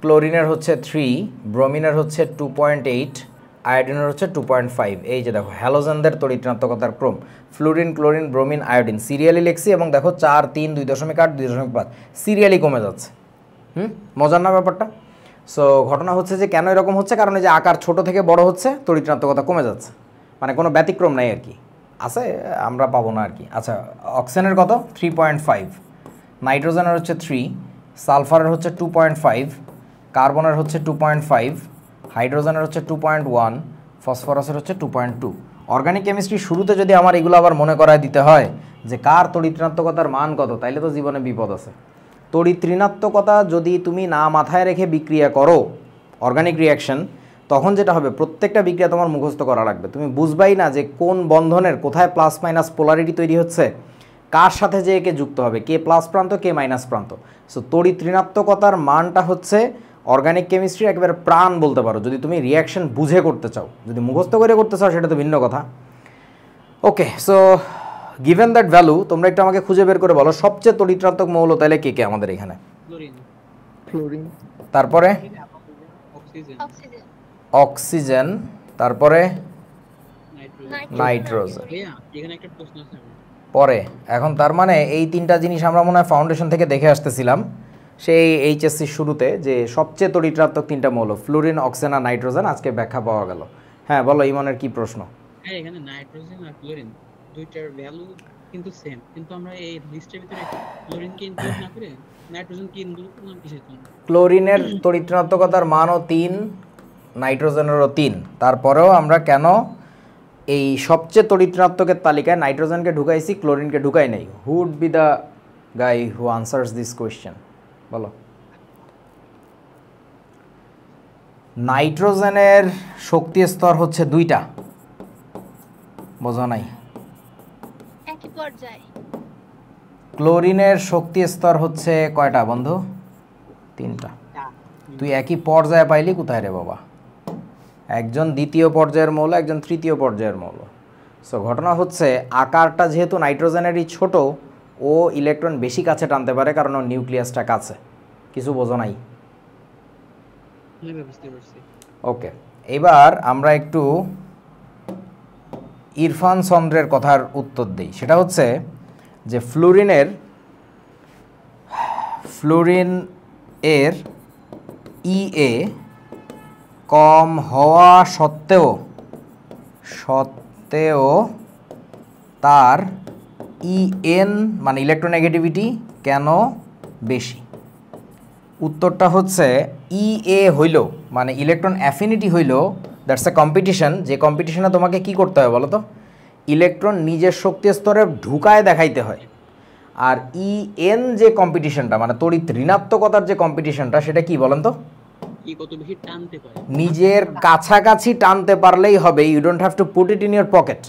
ক্লোরিনের হচ্ছে 3, ব্রোমিনের হচ্ছে 2.8, আয়োডিনের হচ্ছে 2.5। এই যে দেখো হ্যালোজেনদের তড়িৎ ঋণাত্মকতার ক্রম, fluorine, chlorine, bromine, iodine serially লিখছি, এবং দেখো 4, 3, 2.8, 2.5 সিরিয়ালি কমে যাচ্ছে। মজার না ব্যাপারটা? সো ঘটনা হচ্ছে যে কেন এরকম হচ্ছে, কারণ এই যে আকার ছোট থেকে বড় হচ্ছে, তড়িৎ ঋণাত্মকতা কমে যাচ্ছে, মানে কোনো ব্যতিক্রম নাই আর কি, আছে আমরা পাবো না আর কি। আচ্ছা, অক্সিজেনের কত? 3.5, নাইট্রোজেনের হচ্ছে 3, সালফারের হচ্ছে 2.5, কার্বনের হচ্ছে 2.5, হাইড্রোজেনের হচ্ছে 2.1, ফসফরাসের হচ্ছে 2.2। অর্গানিক কেমিস্ট্রি শুরুতে যদি আমার এগুলো আবার মনে করায় দিতে হয় যে কার তড়িৎ ঋণাত্মকতার মান কত, তাইলে তো জীবনে বিপদ আছে। তড়িৎ ঋণাত্মকতা যদি তুমি না মাথায় রেখে বিক্রিয়া করো অর্গানিক রিয়াকশন, তখন যেটা হবে প্রত্যেকটা বিক্রিয়া তোমার মুখস্থ করা লাগবে। তুমি বুঝবাই না যে কোন বন্ধনের কোথায় প্লাস মাইনাস পোলারিটি তৈরি হচ্ছে, কার সাথে যে একে যুক্ত হবে, কে প্লাস প্রান্ত কে মাইনাস প্রান্ত। সো তড়িৎ ঋণাত্মকতার মানটা হচ্ছে অর্গানিক কেমিস্ট্রি একেবারে প্রাণ বলতে পারো, যদি তুমি রিয়াকশন বুঝে করতে চাও। যদি মুখস্থ করে করতে চাও সেটা তো ভিন্ন কথা। ওকে, সো গিভেন দ্যাট ভ্যালু, তোমরা একটু আমাকে খুঁজে বের করে বলো সবচেয়ে তড়িৎ ঋণাত্মক মৌল তাহলে কে কে আমাদের এখানে? ফ্লোরিন, তারপরে অক্সিজেন, অক্সিজেন, তারপরে নাইট্রোজেন, এখানে একটা প্রশ্ন আছে পরে। এখন তার মানে এই তিনটা জিনিস আমরা মনে হয় ফাউন্ডেশন থেকে দেখে আসতেছিলাম সেই HSC শুরুতে, যে সবচেয়ে তড়িৎ ঋণাত্মক তিনটা মৌল ফ্লুরিন, অক্সিজেন আর নাইট্রোজেন। আজকে ব্যাখ্যা পাওয়া গেল। হ্যাঁ বলো ইমনের কি প্রশ্ন? হ্যাঁ, এখানে নাইট্রোজেন আর ক্লোরিন দুইটার ভ্যালু কিন্তু সেম, কিন্তু আমরা এই লিস্টের ভিতরে ক্লোরিনকে ইনক্লুড না করে নাইট্রোজেনকে ইনক্লুড করলাম কিসের জন্য? ক্লোরিনের তড়িৎ-ঋণাত্মকতার মানও 3, নাইট্রোজেনেরও 3, তারপরেও আমরা কেন এই সবচেয়ে তড়িৎ-ঋণাত্মকের তালিকায় নাইট্রোজেনকে ঢুকাইছি, ক্লোরিনকে ঢুকাই নাই? Who would be the guy who answers this question? বলো। নাইট্রোজেনের শক্তি স্তর হচ্ছে 2টা, বোঝো নাই? একই পর্যায়ে। ক্লোরিনের শক্তি স্তর হচ্ছে কয়টা বন্ধু? 3টা। তুই একই পর্যায়ে পাইলি কোথায় রে বাবা? একজন দ্বিতীয় পর্যায়ের মৌল, একজন তৃতীয় পর্যায়ের মৌল। সো ঘটনা হচ্ছে আকারটা যেহেতু নাইট্রোজেনেরই ছোট, ও ইলেকট্রন বেশি কাছে টানতে পারে কারণ ওর নিউক্লিয়াসটা কাছে। কিছু বোঝো নাই? ওকে, এবার আমরা একটু ইরফান চন্দ্রের কথার উত্তর দিই। সেটা হচ্ছে যে ফ্লুরিন এর ইএ কম হওয়া সত্ত্বেও তার ইএন মানে ইলেকট্রোনেগেটিভিটি কেন বেশি? উত্তরটা হচ্ছে ইএ হইল মানে ইলেকট্রন অ্যাফিনিটি হইল, দ্যাটস এ কম্পিটিশন। যে কম্পিটিশনে তোমাকে কি করতে হয় বলো তো? ইলেকট্রন নিজের শক্তি স্তরে ঢুকায় দেখাইতে হয়। আর ইএন যে কম্পিটিশনটা মানে তড়িৎ ঋণাত্মকতার যে কম্পিটিশনটা, সেটা কি বলেন তো? কত বেশি টানতে পারে, নিজের কাছাকাছি টানতে পারলেই হবে। You don't have to put it in your pocket.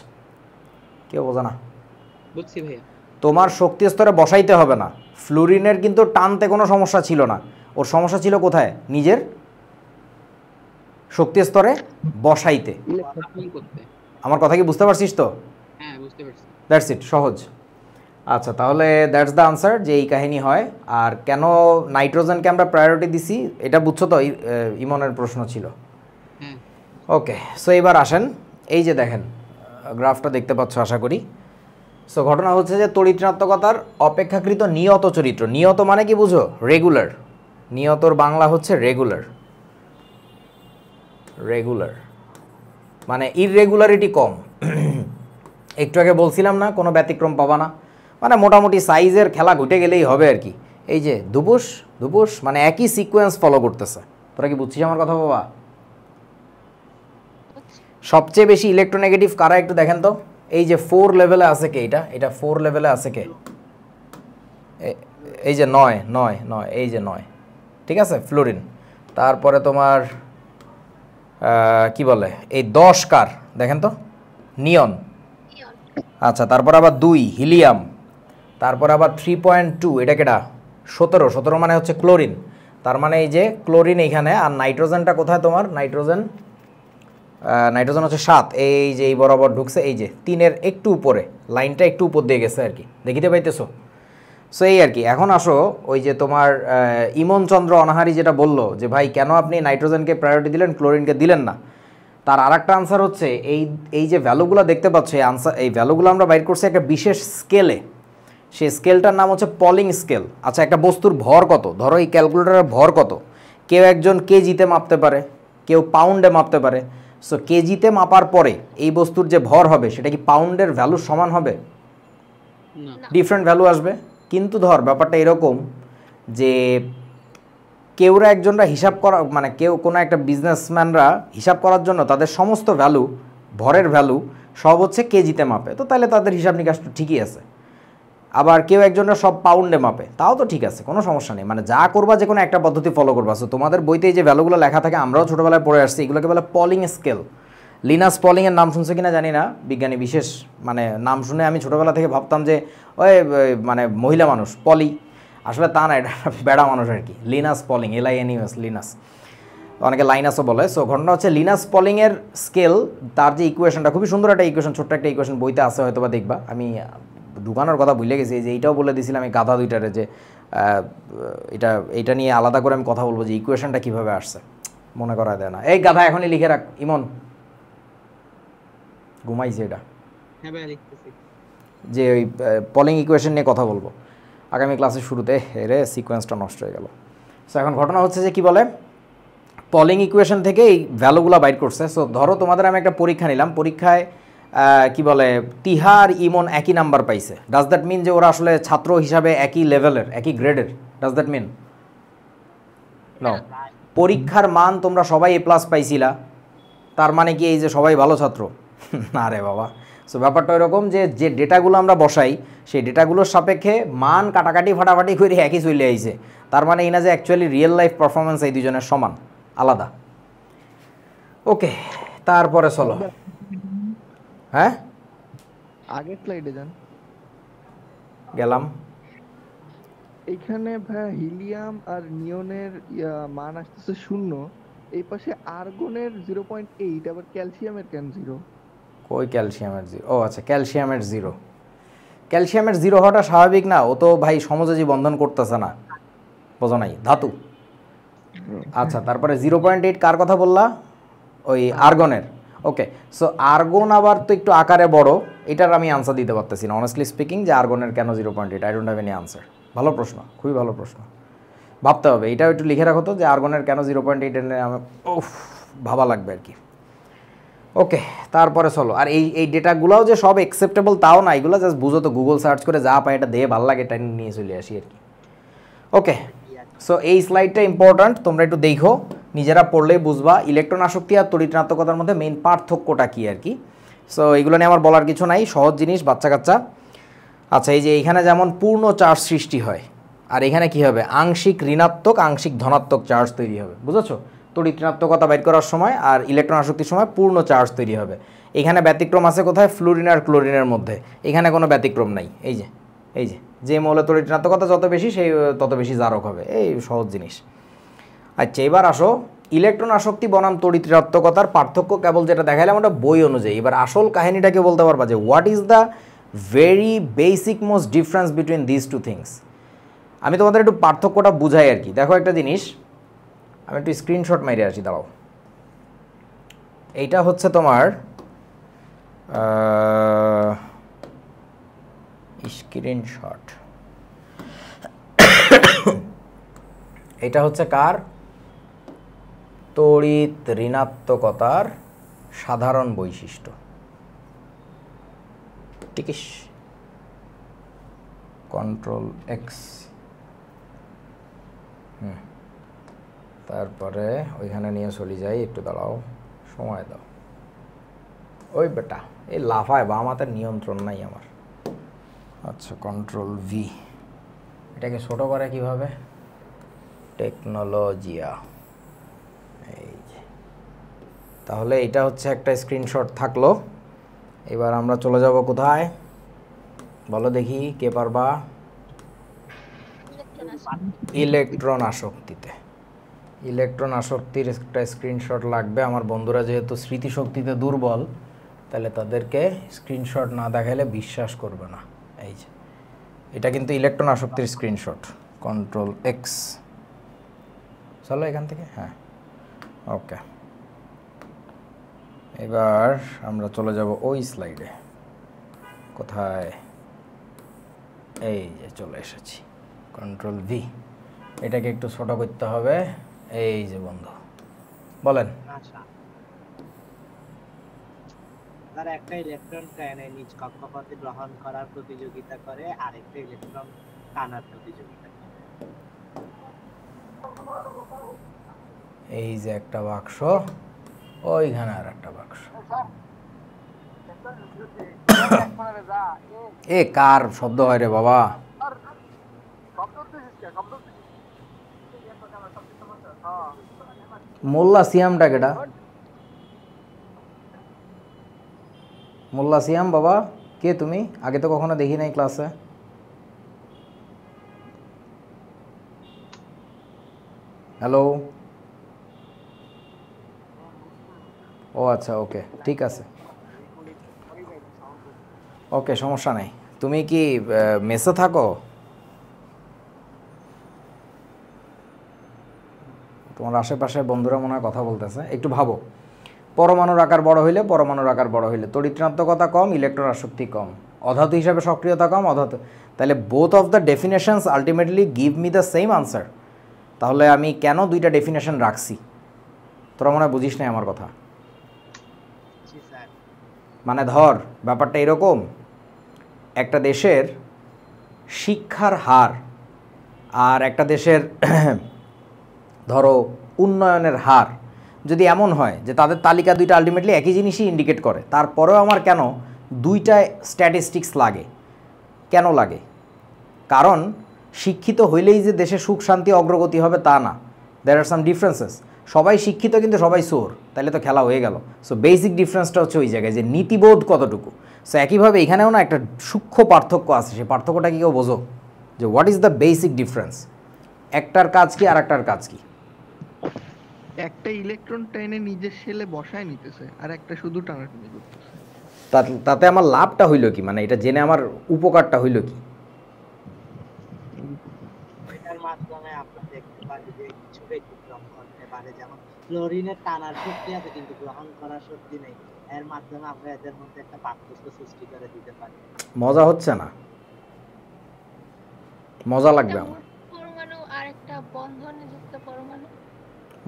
কেউ বোঝে না? বুঝছি ভাইয়া। তোমার শক্তি স্তরে বসাইতে হবে না। ফ্লুরিনের কিন্তু টানতে কোনো সমস্যা ছিল না, ওর সমস্যা ছিল কোথায়? নিজের শক্তি স্তরে বসাইতে। আমার কথা কি বুঝতে পারছিস তো? হ্যাঁ বুঝতে পারছি। দ্যাটস ইট, সহজ। আচ্ছা, তাহলে দ্যাটস দ্য আনসার যে এই কাহিনী হয়। আর কেন নাইট্রোজেনকে আমরা প্রায়োরিটি দিছি এটা বুঝছো তো? ইমনের প্রশ্ন ছিল। ওকে, সো এবার আসেন, এই যে দেখেন গ্রাফটা দেখতে পাচ্ছ আশা করি। সো ঘটনা হচ্ছে যে তড়িৎ ঋণাত্মকতার অপেক্ষাকৃত নিয়ত চরিত্র। নিয়ত মানে কি বুঝো? রেগুলার। নিয়তর বাংলা হচ্ছে রেগুলার। রেগুলার মানে ইররেগুলারিটি কম। একটু আগে বলছিলাম না কোনো ব্যতিক্রম পাবা না, মানে মোটামুটি সাইজের খেলা ঘুটে গেলেই হবে আর কি। এই যে দুপুস দুপুস মানে একই সিকোয়েন্স ফলো করতেছে। তোরা কি বুঝছিস আমার কথা বাবা? সবচেয়ে বেশি ইলেকট্রোনেগেটিভ কারা একটু দেখেন তো? এই যে 4 লেভেলে আছে কে? এটা 4 লেভেলে আছে কে? এই যে 9, এই যে 9, ঠিক আছে, ফ্লোরিন। তারপরে তোমার কি বলে এই 10 কার দেখেন তো? নিয়ন। আচ্ছা, তারপর আবার 2 হিলিয়াম, তারপর আবার 3.2 এটা কেটা? 17 মানে হচ্ছে ক্লোরিন। তার মানে এই যে ক্লোরিন এইখানে, আর নাইট্রোজেনটা কোথায় তোমার? নাইট্রোজেন হচ্ছে 7, এই যে এই বরাবর ঢুকছে, এই যে 3-এর একটু উপরে, লাইনটা একটু উপর দিয়ে গেছে আর কি, দেখিতে পাইতেছো? সো এই আর কি। এখন আসো ওই যে তোমার ইমন চন্দ্র অনাহারি যেটা বললো যে ভাই কেন আপনি নাইট্রোজেনকে প্রায়োরিটি দিলেন, ক্লোরিনকে দিলেন না, তার আরেকটা আনসার হচ্ছে এই যে ভ্যালুগুলো দেখতে পাচ্ছ, এই ভ্যালুগুলো আমরা বাইর করছি একটা বিশেষ স্কেলে। সেই স্কেলটার নাম হচ্ছে পলিং স্কেল। আচ্ছা, একটা বস্তুর ভর কত? ধরো এই ক্যালকুলেটরের ভর কত? কেউ একজন কেজিতে মাপতে পারে, কেউ পাউন্ডে মাপতে পারে। সো কেজিতে মাপার পরে এই বস্তুর যে ভর হবে সেটা কি পাউন্ডের ভ্যালুর সমান হবে? ডিফারেন্ট ভ্যালু আসবে। কিন্তু ধর ব্যাপারটা এরকম যে কেউরা একজনরা হিসাব করা মানে কোনো একটা বিজনেসম্যানরা হিসাব করার জন্য তাদের সমস্ত ভ্যালু, ভরের ভ্যালু সব হচ্ছে কেজিতে মাপে, তো তাহলে তাদের হিসাব নিকাশ ঠিকই আছে। আবার কেউ একজনরা সব পাউন্ডে মাপে, তাও তো ঠিক আছে, কোনো সমস্যা নেই। মানে যা করবা যে কোনো একটা পদ্ধতি ফলো করবা। সো তোমাদের বইতে যে ভ্যালুগুলো লেখা থাকে আমরাও ছোটোবেলায় পড়ে আসছি, এগুলোকে বলে পলিং স্কেল। লিনাস পলিংয়ের নাম শুনছো কিনা জানি না, বিজ্ঞানী বিশেষ মানে নাম শুনে আমি ছোটোবেলা থেকে ভাবতাম যে ওই মানে মহিলা মানুষ পলি, আসলে তা না, এটা বেড়া মানুষ আর কি। লিনাস পলিং, LINUS, লিনাস, অনেকে লাইনাসও বলে। সো ঘটনা হচ্ছে লিনাস পলিংয়ের স্কেল, তার যে ইকুয়েশনটা, খুবই সুন্দর একটা ইকুয়েশন, ছোট্ট একটা ইকুয়েশন, বইতে আছে হয়তো বা দেখবা। আমি ঢুকানোর কথা ভুলে গেছি, যে এইটাও বলে দিয়েছিলাম এই গাধা দুইটারে যে এইটা নিয়ে আলাদা করে আমি কথা বলবো যে ইকুয়েশনটা কীভাবে আসছে, মনে করা দেয় না। এই গাধা এখনই লিখে রাখ ইমন, ঘুমাইছে এটা, যে ওই পলিং ইকুয়েশন নিয়ে কথা বলবো আগামী ক্লাসের শুরুতে। রে সিকোয়েন্সটা নষ্ট হয়ে গেল। সো এখন ঘটনা হচ্ছে যে কি বলে, পলিং ইকুয়েশন থেকে এই ভ্যালুগুলো বাইট করছে। সো ধরো তোমাদের আমি একটা পরীক্ষা নিলাম, পরীক্ষায় কি বলে তিহা আর ইমন একই নাম্বার পাইছে, ডাজ দ্যাট মিন যে ওরা আসলে ছাত্র হিসাবে একই লেভেলের একই গ্রেডের? Does that mean? নো। পরীক্ষার মান তোমরা সবাই এ প্লাস পাইছিলা, তার মানে কি এই যে সবাই ভালো ছাত্র? না রে বাবা। সো ব্যাপারটা এরকম যে যে ডেটাগুলো আমরা বসাই সেই ডেটাগুলোর সাপেক্ষে মান কাটাকাটি ফাটাফাটি করে একই চলে আইছে, তার মানে এই না যে অ্যাকচুয়ালি রিয়েল লাইফ পারফরমেন্স এই দুজনের সমান, আলাদা। ওকে, তারপরে চলো। হ্যাঁ, আগের স্লাইডে যান। গেলাম। এইখানে ভাই হিলিয়াম আর নিয়নের মান আসতেছে 0, এই পাশে আর্গনের 0.8, আবার ক্যালসিয়ামের কেন 0? কই ক্যালসিয়ামের 0? ও আচ্ছা, ক্যালসিয়ামের 0। ক্যালসিয়ামের 0 হওয়াটা স্বাভাবিক না, ও তো ভাই সমযোজী বন্ধন করতেছে না, বোঝো নাই, ধাতু। আচ্ছা, তারপরে 0.8 কার কথা বললা? ওই আর্গনের। ওকে, সো আর্গন আবার তো একটু আকারে বড়, এটার আমি আনসার দিতে পারতেছি না অনেস্টলি স্পিকিং, যে আর্গনের কেন 0.8। I don't have any answer. ভালো প্রশ্ন, খুবই ভালো প্রশ্ন, ভাবতে হবে। এটাও একটু লিখে রাখো তো, যে আর্গনের কেন 0.8 এনে আমার ভাবা লাগবে আর কি। ওকে, তারপরে চলো। আর এই ডেটাগুলোও যে সব অ্যাকসেপ্টেবল তাও না, এগুলো জাস্ট বুঝো তো, গুগল সার্চ করে যা পাই এটা দিয়ে ভালো লাগে এটা নিয়ে চলে আসি আর কি। ওকে, সো এই স্লাইডটা ইম্পর্ট্যান্ট, তোমরা একটু দেখো, নিজেরা পড়লেই বুঝবা ইলেকট্রন আসক্তি আর তড়িৎ ঋণাত্মকতার মধ্যে মেইন পার্থক্যটা কী আর কি। সো এগুলো নিয়ে আমার বলার কিছু নাই, সহজ জিনিস, বাচ্চা কাচ্চা। আচ্ছা, এই যে এইখানে যেমন পূর্ণ চার্জ সৃষ্টি হয়, আর এখানে কি হবে? আংশিক ঋণাত্মক আংশিক ধনাত্মক চার্জ তৈরি হবে, বুঝেছো? তড়িৎ ঋণাত্মকতা বাইর করার সময় আর ইলেকট্রন আসক্তির সময় পূর্ণ চার্জ তৈরি হবে। এখানে ব্যতিক্রম আছে কোথায়? ফ্লুরিন আর ক্লোরিনের মধ্যে, এখানে কোনো ব্যতিক্রম নাই। এই যে মৌলের তড়িৎ ঋণাত্মকতা যত বেশি সেই তত বেশি জারক হবে, এই সহজ জিনিস। আচ্ছা, এবার আসো ইলেকট্রন আসক্তি বনাম তড়িৎ ঋণাত্মকতার পার্থক্য কেবল যেটা দেখাইলাম ওটা বই অনুযায়ী। এবার আসল কাহিনীটাকে বলতে পারবা যে what is the very basic most difference between this two things. আমি তোমাদের একটু পার্থক্যটা বুঝাই আর কি। দেখো একটা জিনিস, আমি একটু স্ক্রিনশট মাইরে আসি, দাঁড়াও। এইটা হচ্ছে তোমার স্ক্রিনশট, এটা হচ্ছে কার? তড়িৎ ঋণাত্মকতার সাধারণ বৈশিষ্ট্য। ঠিক আছে, কন্ট্রোল এক্স। তারপরে ওইখানে নিয়ে চলে যাই, একটু দাঁড়াও, সময় দাও। ওই বেটা, এই লাফায় বা আমাদের নিয়ন্ত্রণ নাই আমার। আচ্ছা, কন্ট্রোল ভি, এটাকে ছোটো করে কীভাবে? টেকনোলজিয়া, এই যে। তাহলে এটা হচ্ছে একটা স্ক্রিনশট থাকলো। এবার আমরা চলে যাব কোথায় বলো দেখি, কে পারবা? ইলেকট্রন আসক্তিতে। ইলেকট্রন আসক্তির একটা স্ক্রিনশট লাগবে। আমার বন্ধুরা যেহেতু স্মৃতিশক্তিতে দুর্বল, তাহলে তাদেরকে স্ক্রিনশট না দেখালে বিশ্বাস করবে না। এই যে এটা কিন্তু ইলেকট্রন আসক্তির স্ক্রিনশট, কন্ট্রোল এক্স। চলো এখান থেকে, হ্যাঁ ওকে। এবার আমরা চলে যাব ওই স্লাইডে। কোথায়? এই যে চলে এসেছি, কন্ট্রোল ভি। এটাকে একটু ছোট করতে হবে। এই যে বন্ধু বলেন। আচ্ছা, তারা একটা ইলেকট্রন টেনে নিজ কক্ষপথে গ্রহণ করার প্রতিযোগিতা করে, আরেকটা ইলেকট্রন টানার প্রতিযোগিতা করে। এই যে একটা বাক্স, ওইখানে আর একটা বাক্স। এ কার শব্দ হয় রে বাবা? মোল্লা সিয়ামটা কেডা? মোল্লা সিয়াম বাবা কে তুমি? আগে তো কখনো দেখি নাই ক্লাসে। হ্যালো, ও আচ্ছা, ওকে ঠিক আছে, ওকে সমস্যা নেই। তুমি কি মেসে থাকো? তোমার আশেপাশে বন্ধুরা মনে হয় কথা বলতেছে, একটু ভাবো। পরমাণুর আকার বড় হইলে তড়িৎ ঋণাত্মকতা কম, ইলেকট্রন আসক্তি কম, অধাতু হিসাবে সক্রিয়তা কম, অধাতু। তাহলে both of the definitions ultimately give me the same answer. তাহলে আমি কেন দুইটা ডেফিনেশন রাখছি? তোরা মনে হয় বুঝিস নাই আমার কথা। মানে ধর ব্যাপারটা এরকম, একটা দেশের শিক্ষার হার আর একটা দেশের ধরো উন্নয়নের হার যদি এমন হয় যে তাদের তালিকা দুইটা আলটিমেটলি একই জিনিসই ইন্ডিকেট করে, তারপরেও আমার কেন দুইটা স্ট্যাটিস্টিক্স লাগে? কেন লাগে? কারণ শিক্ষিত হইলেই যে দেশে সুখ শান্তি অগ্রগতি হবে তা না, দেয়ার আর সাম ডিফারেন্সেস। সবাই শিক্ষিত কিন্তু সবাই চোর, তাহলে তো খেলা হয়ে গেল। সো বেসিক ডিফারেন্সটা হচ্ছে ওই জায়গায় যে নীতিবোধ কতটুকু। সো একইভাবে এখানেও না একটা সূক্ষ্ম পার্থক্য আছে, সেই পার্থক্যটা কি কেউ বোঝো যে what is the basic difference? একটার কাজ কি আর একটার কাজ কি? একটা ইলেকট্রন টেনে নিজের শেলে বসায় নিতেছে আর একটা শুধু টানাটানি করতেছে। তাতে আমার লাভটা হইল কি, মানে এটা জেনে আমার উপকারটা হইল কি? এটার মাধ্যমে আমরা দেখতে পারি যে কিছু ব্যতিক্রম করতে পারে, যেমন ক্লোরিনের টানার শক্তি আছে কিন্তু গ্রহণ করার শক্তি নেই। এর মাধ্যমে আমরা এদের মধ্যে একটা পার্থক্য সৃষ্টি করে দিতে পারি। মজা হচ্ছে না? মজা লাগবে একটা আমার। পরমাণু আর একটা বন্ধনে যুক্ত পরমাণু।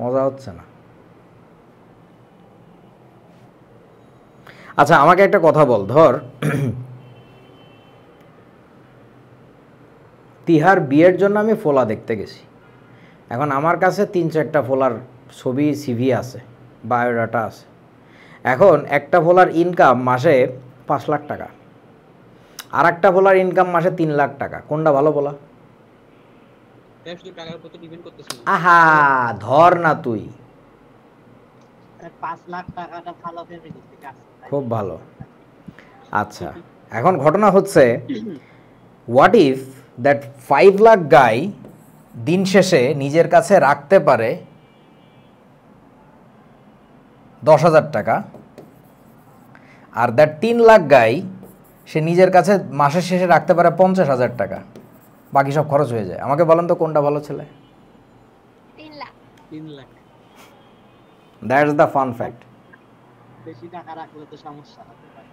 মজা হচ্ছে না। আচ্ছা আমাকে একটা কথা বল, ধর তিহার বিয়ের জন্য আমি ফোলা দেখতে গেছি। এখন আমার কাছে 3-4টা ফোলার ছবি সিভি আছে, বায়োডাটা আছে। এখন একটা ফোলার ইনকাম মাসে 5 লাখ টাকা, আর একটা ফোলার ইনকাম মাসে 3 লাখ টাকা, কোনটা ভালো বলা? এটা শুধু টাকার উপর তো ডিপেন্ড করতেছে না। আহা ধর না তুই, 5 লাখ টাকাটা ভালো ফ্যামিলি থেকে আসছে, খুব ভালো। আচ্ছা এখন ঘটনা হচ্ছে, হোয়াট ইফ দ্যাট 5 লাখ গাই দিন শেষে নিজের কাছে রাখতে পারে 10,000 টাকা, আর দ্যাট 3 লাখ গাই সে নিজের কাছে মাসের শেষে রাখতে পারে 50,000 টাকা, বাকি সব খরচ হয়ে যায়। আমাকে বলেন তো কোনটা ভালো ছেলে? 3 lakh. 3 lakh. That's the fun fact. বেশি টাকা রাখলে তো সমস্যা হতে পারে।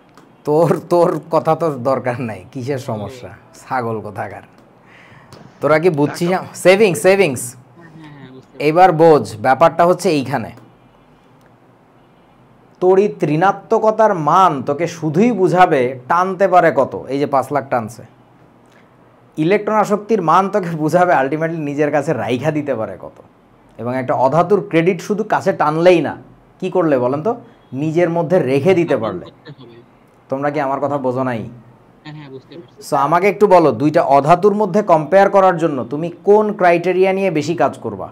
তোর কথা তো দরকার নাই, কিসের সমস্যা? ছাগল কোথাকার। তোরা কি বুঝছিস? সেভিংস হ্যাঁ বুঝতে এবার বোঝ, ব্যাপারটা হচ্ছে এইখানে তড়িৎ ঋণাত্মকতার মান তোকে শুধুই বুঝাবে টানতে পারে কত। এই যে 5 লাখ টানছে, ইলেকট্রন আসক্তির মান তোকে বুঝাবে আলটিমেটলি নিজের কাছে রাইখা দিতে পারে কত। এবং একটা অধাতুর ক্রেডিট শুধু কাছে টানলেই না, কি করলে বলেন তো? নিজের মধ্যে রেখে দিতে পারলে। হবে। তোমরা কি আমার কথা বোঝো নাই? হ্যাঁ বুঝতে পারছি। সো আমাকে একটু বলো, দুইটা অধাতুর মধ্যে কম্পেয়ার করার জন্য তুমি কোন ক্রাইটেরিয়া নিয়ে বেশি কাজ করবা?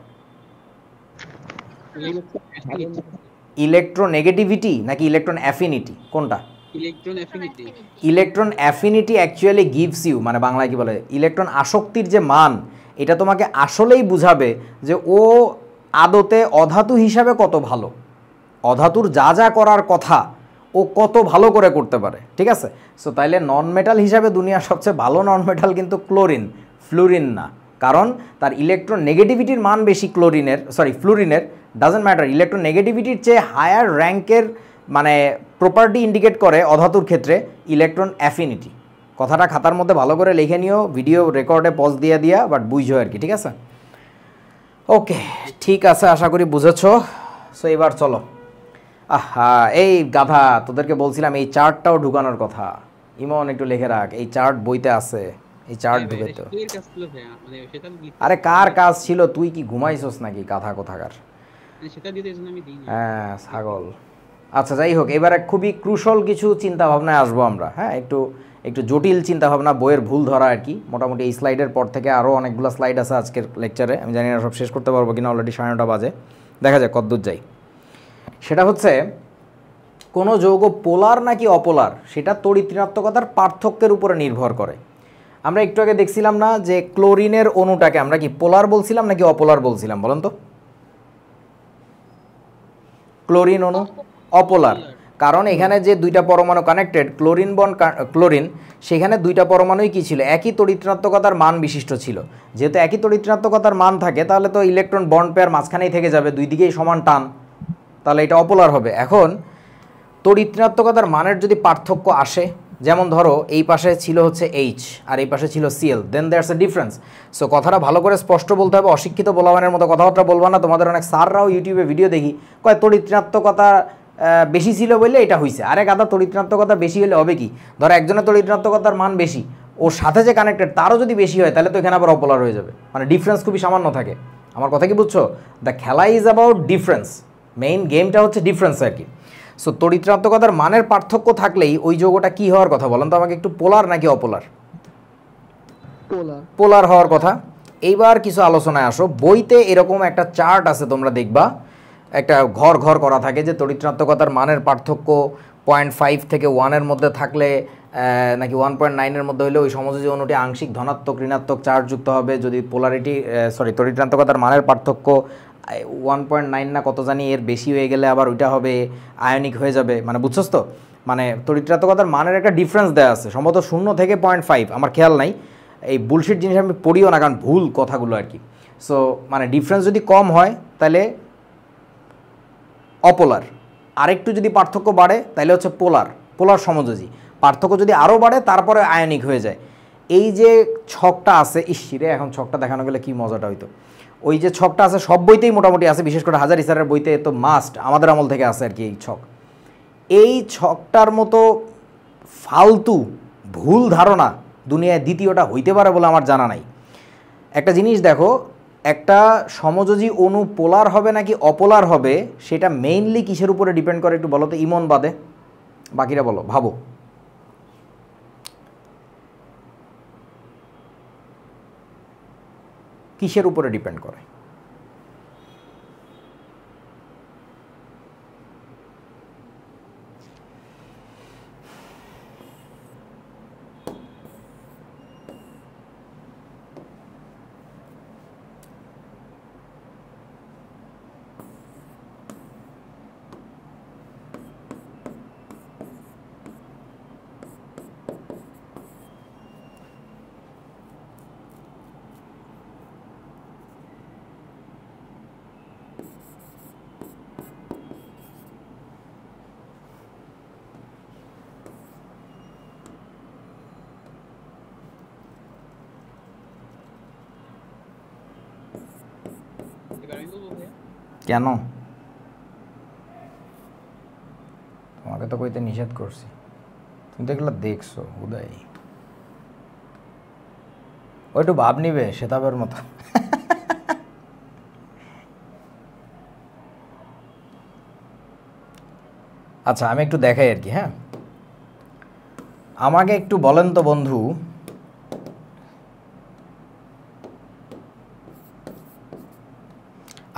ইলেকট্রোনেগেটিভিটি নাকি ইলেকট্রন অ্যাফিনিটি, কোনটা? Electron affinity. Electron affinity actually gives you, মানে বাংলায় কি বলে, ইলেকট্রন আসক্তির যে মান, এটা তোমাকে আসলেই বুঝাবে যে ও আদতে অধাতু হিসাবে কত ভালো, অধাতুর যা যা করার কথা ও কত ভালো করে করতে পারে। ঠিক আছে? সো তাইলে নন মেটাল হিসাবে দুনিয়ার সবচেয়ে ভালো নন মেটাল কিন্তু ক্লোরিন, ফ্লুরিন না। কারণ তার ইলেকট্রন নেগেটিভিটির মান বেশি ফ্লুরিনের। ডাজন্ট ম্যাটার, ইলেকট্রন নেগেটিভিটির চেয়ে হায়ার র্যাঙ্কের মানে প্রপার্টি ইন্ডিকেট করে অধাতুর ক্ষেত্রে ইলেকট্রন অ্যাফিনিটি। কথাটা খাতার মধ্যে ভালো করে লিখে নিও, ভিডিও রেকর্ডে পজ দিয়া বাট বুঝো আর কি। ঠিক আছে? ওকে ঠিক আছে, আশা করি বুঝেছো। সো এবার চলো, আহা এই গাধা, তোদেরকে বলছিলাম এই চার্টটাও ঢুকানোর কথা। ইমন একটু লিখে রাখ, এই চার্ট বইতে আছে, এই চার্ট ঢুকে তো। এর কাজ ছিল ভাই, মানে সেটা আরে কার কাজ ছিল? তুই কি ঘুমাইছস নাকি গাধা কোথাকার? সেটা দিতে এজন্য আমি দিই না। হ্যাঁ ছাগল। আচ্ছা যাই হোক, এবারে খুবই ক্রুশাল কিছু চিন্তা ভাবনায় আসবো আমরা। হ্যাঁ একটু জটিল চিন্তা ভাবনা, বইয়ের ভুল ধরা আর কি। মোটামুটি এই স্লাইডের পর থেকে আরও অনেকগুলো স্লাইড আছে আজকের লেকচারে, আমি জানি না সব শেষ করতে পারবো কিনা, অলরেডি 9:30 বাজে, দেখা যাক কতদূর যাই। সেটা হচ্ছে কোনো যৌগ পোলার নাকি অপোলার সেটা তড়িৎ ঋণাত্মকতার পার্থক্যের উপরে নির্ভর করে। আমরা একটু আগে দেখছিলাম না যে ক্লোরিনের অণুটাকে আমরা কি পোলার বলছিলাম নাকি অপোলার বলছিলাম বলেন তো? ক্লোরিন অণু অপোলার, কারণ এখানে যে দুইটা পরমাণু কানেক্টেড, ক্লোরিন বন্ড ক্লোরিন, সেখানে দুইটা পরমাণুই কি ছিল? একই তড়িৎ ঋণাত্মকতার মান বিশিষ্ট ছিল। যেহেতু একই তড়িৎ ঋণাত্মকতার মান থাকে তাহলে তো ইলেকট্রন বন্ড পেয়ার মাঝখানেই থেকে যাবে, দুই দিকেই সমান টান, তাহলে এটা অপোলার হবে। এখন তড়িৎ ঋণাত্মকতার মানের যদি পার্থক্য আসে, যেমন ধরো এই পাশে ছিল হচ্ছে এইচ আর এই পাশে ছিল CL, then there's a difference. So কথাটা ভালো করে স্পষ্ট বলতে হবে, অশিক্ষিত বলাবানের মতো কথাবার্তা বলবা না। তোমাদের অনেক স্যাররাও ইউটিউবে ভিডিও দেখি কয় তড়িৎ ঋণাত্মকতা বেশি ছিল বলে এটা হয়েছে, আরে গাদা তড়িৎ-ঋণাত্মকতা বেশি হলে হবে কি, ধরো একজনের তড়িৎ-ঋণাত্মকতার মান বেশি, ওর সাথে যে কানেক্টেড তারও যদি বেশি হয় তাহলে তো এখানে আবার অপোলার হয়ে যাবে, মানে ডিফারেন্স খুবই সামান্য থাকে। আমার কথা কি বুঝছো? দ্য খেলা ইজ অ্যাবাউট ডিফারেন্স, মেইন গেমটা হচ্ছে ডিফারেন্স আর কি। সো তড়িৎ-ঋণাত্মকতার মানের পার্থক্য থাকলেই ওই যৌগটা কি হওয়ার কথা বলেন তো আমাকে একটু, পোলার নাকি অপোলার? পোলার হওয়ার কথা। এইবার কিছু আলোচনায় আসো। বইতে এরকম একটা চার্ট আছে, তোমরা দেখবা একটা ঘর ঘর করা থাকে যে তড়িৎ-ঋণাত্মকতার মানের পার্থক্য 0.5 থেকে 1-এর মধ্যে থাকলে নাকি 1.9-এর মধ্যে হলে ওই সমযোজী অণুটি আংশিক ধনাত্মক ঋণাত্মক চার্জযুক্ত হবে, যদি পোলারিটি তড়িৎ-ঋণাত্মকতার মানের পার্থক্য 1.9 না কত জানি এর বেশি হয়ে গেলে আবার ওইটা হবে আয়নিক হয়ে যাবে, মানে বুঝছস তো, মানে তড়িৎ-ঋণাত্মকতার মানের একটা ডিফারেন্স দেওয়া আছে, সম্ভবত 0 থেকে 0.5, আমার খেয়াল নাই, এই বুলশিট জিনিস আমি পড়িও না কারণ ভুল কথাগুলো আর কি। সো মানে ডিফারেন্স যদি কম হয় তাহলে অপোলার, আরেকটু যদি পার্থক্য বাড়ে তাহলে হচ্ছে পোলার, পোলার সমযোজী, পার্থক্য যদি আরও বাড়ে তারপরে আয়নিক হয়ে যায়। এই যে ছকটা আছে, ইসিরে এখন ছকটা দেখানো গেলে কি মজাটা হইতো, ওই যে ছকটা আছে সব বইতেই মোটামুটি আছে, বিশেষ করে হাজার ইসারের বইতে তো মাস্ট, আমাদের আমল থেকে আছে আর কি এই ছক। এই ছকটার মতো ফালতু ভুল ধারণা দুনিয়ায় দ্বিতীয়টা হইতে পারে বলে আমার জানা নাই। একটা জিনিস দেখো, একটা সমযোজী অণু পোলার হবে নাকি অপোলার হবে সেটা মেইনলি কিসের উপরে ডিপেন্ড করে একটু বলো তো, ইমন বাদে বাকিরা বলো, ভাবো। কিসের উপরে ডিপেন্ড করে? কেন? তোমাকে তো কইতে নিষেধ করছি, তুমি তো এগুলো দেখছো উদয়, ও একটু ভাব নিবে সেতাবের মতো। আচ্ছা আমি একটু দেখাই আর কি। হ্যাঁ, আমাকে একটু বলেন তো বন্ধু,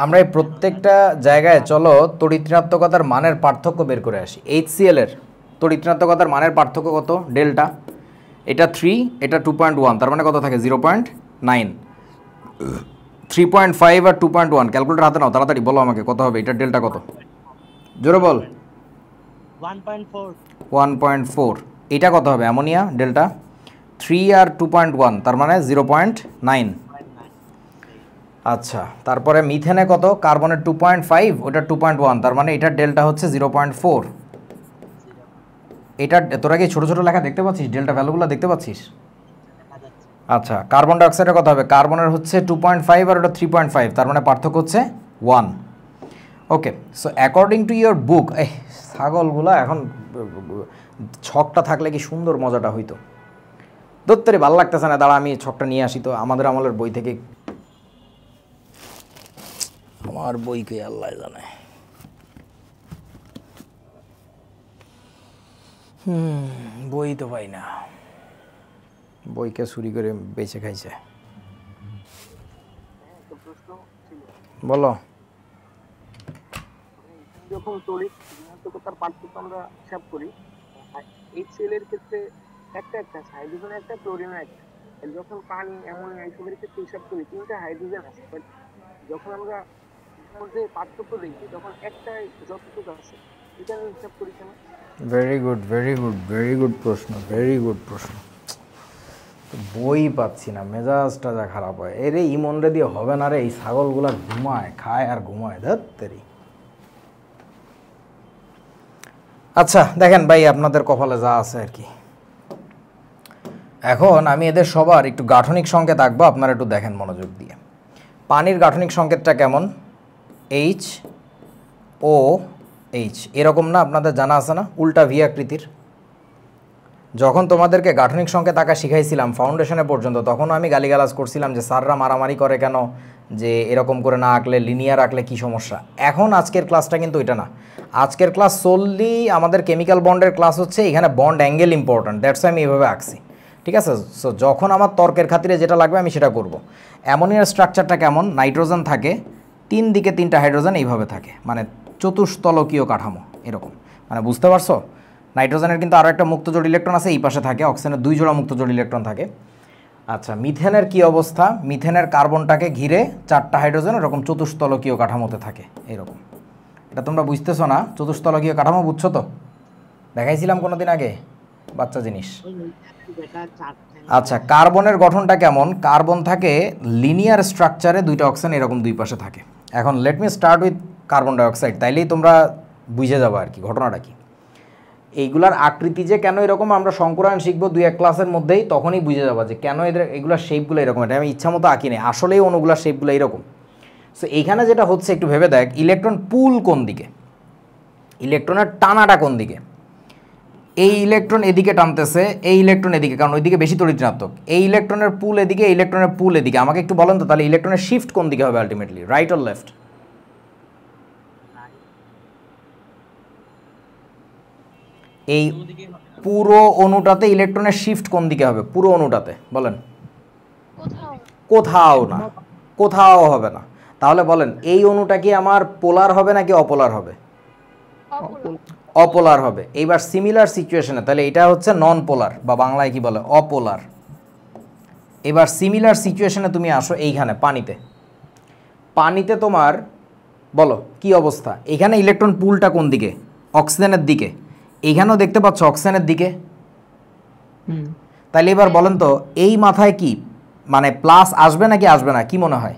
আমরা এই প্রত্যেকটা জায়গায় চলো তড়িৎ-ঋণাত্মকতার মানের পার্থক্য বের করে আসি। HCl এর তড়িৎ-ঋণাত্মকতার মানের পার্থক্য কত? ডেল্টা, এটা 3, এটা 2.1, তার মানে কত থাকে? 0.9। 3.5 আর 2.1 ক্যালকুলেটর হাতে নাও, তাড়াতাড়ি বলো আমাকে কত হবে, এটার ডেল্টা কত? জোরে বল। 1.4। এটা কত হবে অ্যামোনিয়া ডেল্টা? 3 আর 2.1 তার মানে 0.9। আচ্ছা, তারপরে মিথেনে কত? কার্বনের 2.5, ওটা 2.1, তার মানে এটার ডেল্টা হচ্ছে 0.4। এটা তোরা কি ছোট ছোট লেখা দেখতে পাচ্ছিস? ডেল্টা ভ্যালুগুলো দেখতে পাচ্ছিস? আচ্ছা, কার্বন ডাইঅক্সাইডের কত হবে? কার্বনের হচ্ছে 2.5 আর ওটা 3.5, তার মানে পার্থক্য হচ্ছে 1। Okay, so according to your book, এই ছাগলগুলা এখন ছকটা থাকলে কি সুন্দর মজাটা হইতো। দত্তরে ভালো লাগতেছে না, দাঁড়া আমি ছকটা নিয়ে আসি তো আমাদের আমলের বই থেকে। আমার বইকে আল্লাহ জানে। বই তো পাই না, বইকে চুরি করে বেঁচে খাইছে। বলো। যখন তড়িৎ-ঋণাত্মকতার পার্থক্য আমরা হিসাব করি, HCl এর ক্ষেত্রে একটা হাইড্রোজেন একটা, ক্লোরিন একটা। যখন পানি, অ্যামোনিয়া এইসবের ক্ষেত্রে হিসাব করি 3টা হাইড্রোজেন আছে, বাট যখন আমরা মধ্যে পার্থক্য দেখি তখন একটাই যতটুকু আছে, এটা আমি হিসাব করি কেন? Very good, very good, very good প্রশ্ন, ভেরি গুড প্রশ্ন। বই পাচ্ছি না, মেজাজটা যা খারাপ হয়। এরে ইমনরে দিয়ে হবে না রে, এই ছাগলগুলা ঘুমায়, খায় আর ঘুমায়, ধত্তেরি। আচ্ছা দেখেন ভাই, আপনাদের কপালে যা আছে আর কি। এখন আমি এদের সবার একটু গাঠনিক সংকেত আঁকবো, আপনারা একটু দেখেন মনোযোগ দিয়ে। পানির গাঠনিক সংকেতটা কেমন? H O এইচ, এরকম না? আপনাদের জানা আছে না, উল্টা ভি আকৃতির। যখন তোমাদেরকে গাঠনিক সংকেত আঁকা শিখাইছিলাম ফাউন্ডেশনে পর্যন্ত, তখনও আমি গালিগালাজ করছিলাম যে স্যাররা মারামারি করে কেন, যে এরকম করে না আঁকলে, লিনিয়ার আঁকলে কী সমস্যা। এখন আজকের ক্লাসটা কিন্তু এটা না, আজকের ক্লাস সোললি আমাদের কেমিক্যাল বন্ডের ক্লাস হচ্ছে, এখানে বন্ড অ্যাঙ্গেল ইম্পর্ট্যান্ট, দ্যাটস আমি এইভাবে আঁকছি, ঠিক আছে? সো যখন আমার তর্কের খাতিরে যেটা লাগবে আমি সেটা করব। অ্যামোনিয়ার স্ট্রাকচারটা কেমন? নাইট্রোজেন থাকে, 3 দিকে 3টা হাইড্রোজেন এইভাবে থাকে, মানে চতুস্তলকীয় কাঠামো এরকম, মানে বুঝতে পারছো? নাইট্রোজেনের কিন্তু আরও একটা মুক্তজোড় ইলেকট্রন আছে এই পাশে থাকে, অক্সিজেনের 2 জোড়া মুক্তজোড় ইলেকট্রন থাকে। আচ্ছা, মিথেনের কি অবস্থা? মিথেনের কার্বনটাকে ঘিরে 4টা হাইড্রোজেন এরকম চতুস্তলকীয় কাঠামোতে থাকে এরকম। এটা তোমরা বুঝতেছো না? চতুস্তলকীয় কাঠামো বুঝছো তো? দেখাইছিলাম কোনোদিন আগে, বাচ্চা জিনিস। আচ্ছা, কার্বনের গঠনটা কেমন? কার্বন থাকে লিনিয়ার স্ট্রাকচারে, 2টা অক্সিজেন এরকম 2 পাশে থাকে। এখন let me start with carbon dioxide, তাইলেই তোমরা বুঝে যাবো আর কি ঘটনাটা কি। এইগুলার আকৃতি যে কেন এরকম আমরা সংকুরায়ন শিখবো 2-1 ক্লাসের মধ্যেই, তখনই বুঝে যাবা যে কেন এদের এগুলার শেপগুলো এরকম। এটা আমি ইচ্ছা মতো আঁকি নেই, আসলেই অণুগুলার শেপগুলো এরকম। সো এইখানে যেটা হচ্ছে একটু ভেবে দেখ, ইলেকট্রন পুল কোন দিকে, ইলেকট্রনের টানাটা কোন দিকে। এই ইলেকট্রন এদিকে টানতেছে, এই ইলেকট্রন এদিকে, কারণ ওইদিকে বেশি তড়িৎ-ঋণাত্মক। এই ইলেকট্রনের পুল এদিকে, এই ইলেকট্রনের পুল এদিকে। আমাকে একটু বলেন তো তাহলে ইলেকট্রনের শিফট কোন দিকে হবে আলটিমেটলি, রাইট অর লেফট? এই পুরো অণুটাতে ইলেকট্রনের শিফট কোন দিকে হবে? পুরো অণুটাতে বলেন। কোথাও না, কোথাও হবে না। তাহলে বলেন এই অণুটা কি আমার পোলার হবে নাকি অপোলার হবে? অপোলার হবে। এইবার সিমিলার সিচুয়েশনে তাহলে এটা হচ্ছে নন পোলার, বা বাংলায় কি বলে, অপোলার। এবার সিমিলার সিচুয়েশনে তুমি আসো এইখানে পানিতে। পানিতে তোমার বলো কি অবস্থা? এখানে ইলেকট্রন পুলটা কোন দিকে? অক্সিজেনের দিকে। এইখানেও দেখতে পাচ্ছ অক্সিজেনের দিকে। তাহলে এবার বলেন তো এই মাথায় কি মানে প্লাস আসবে নাকি আসবে না, কি মনে হয়?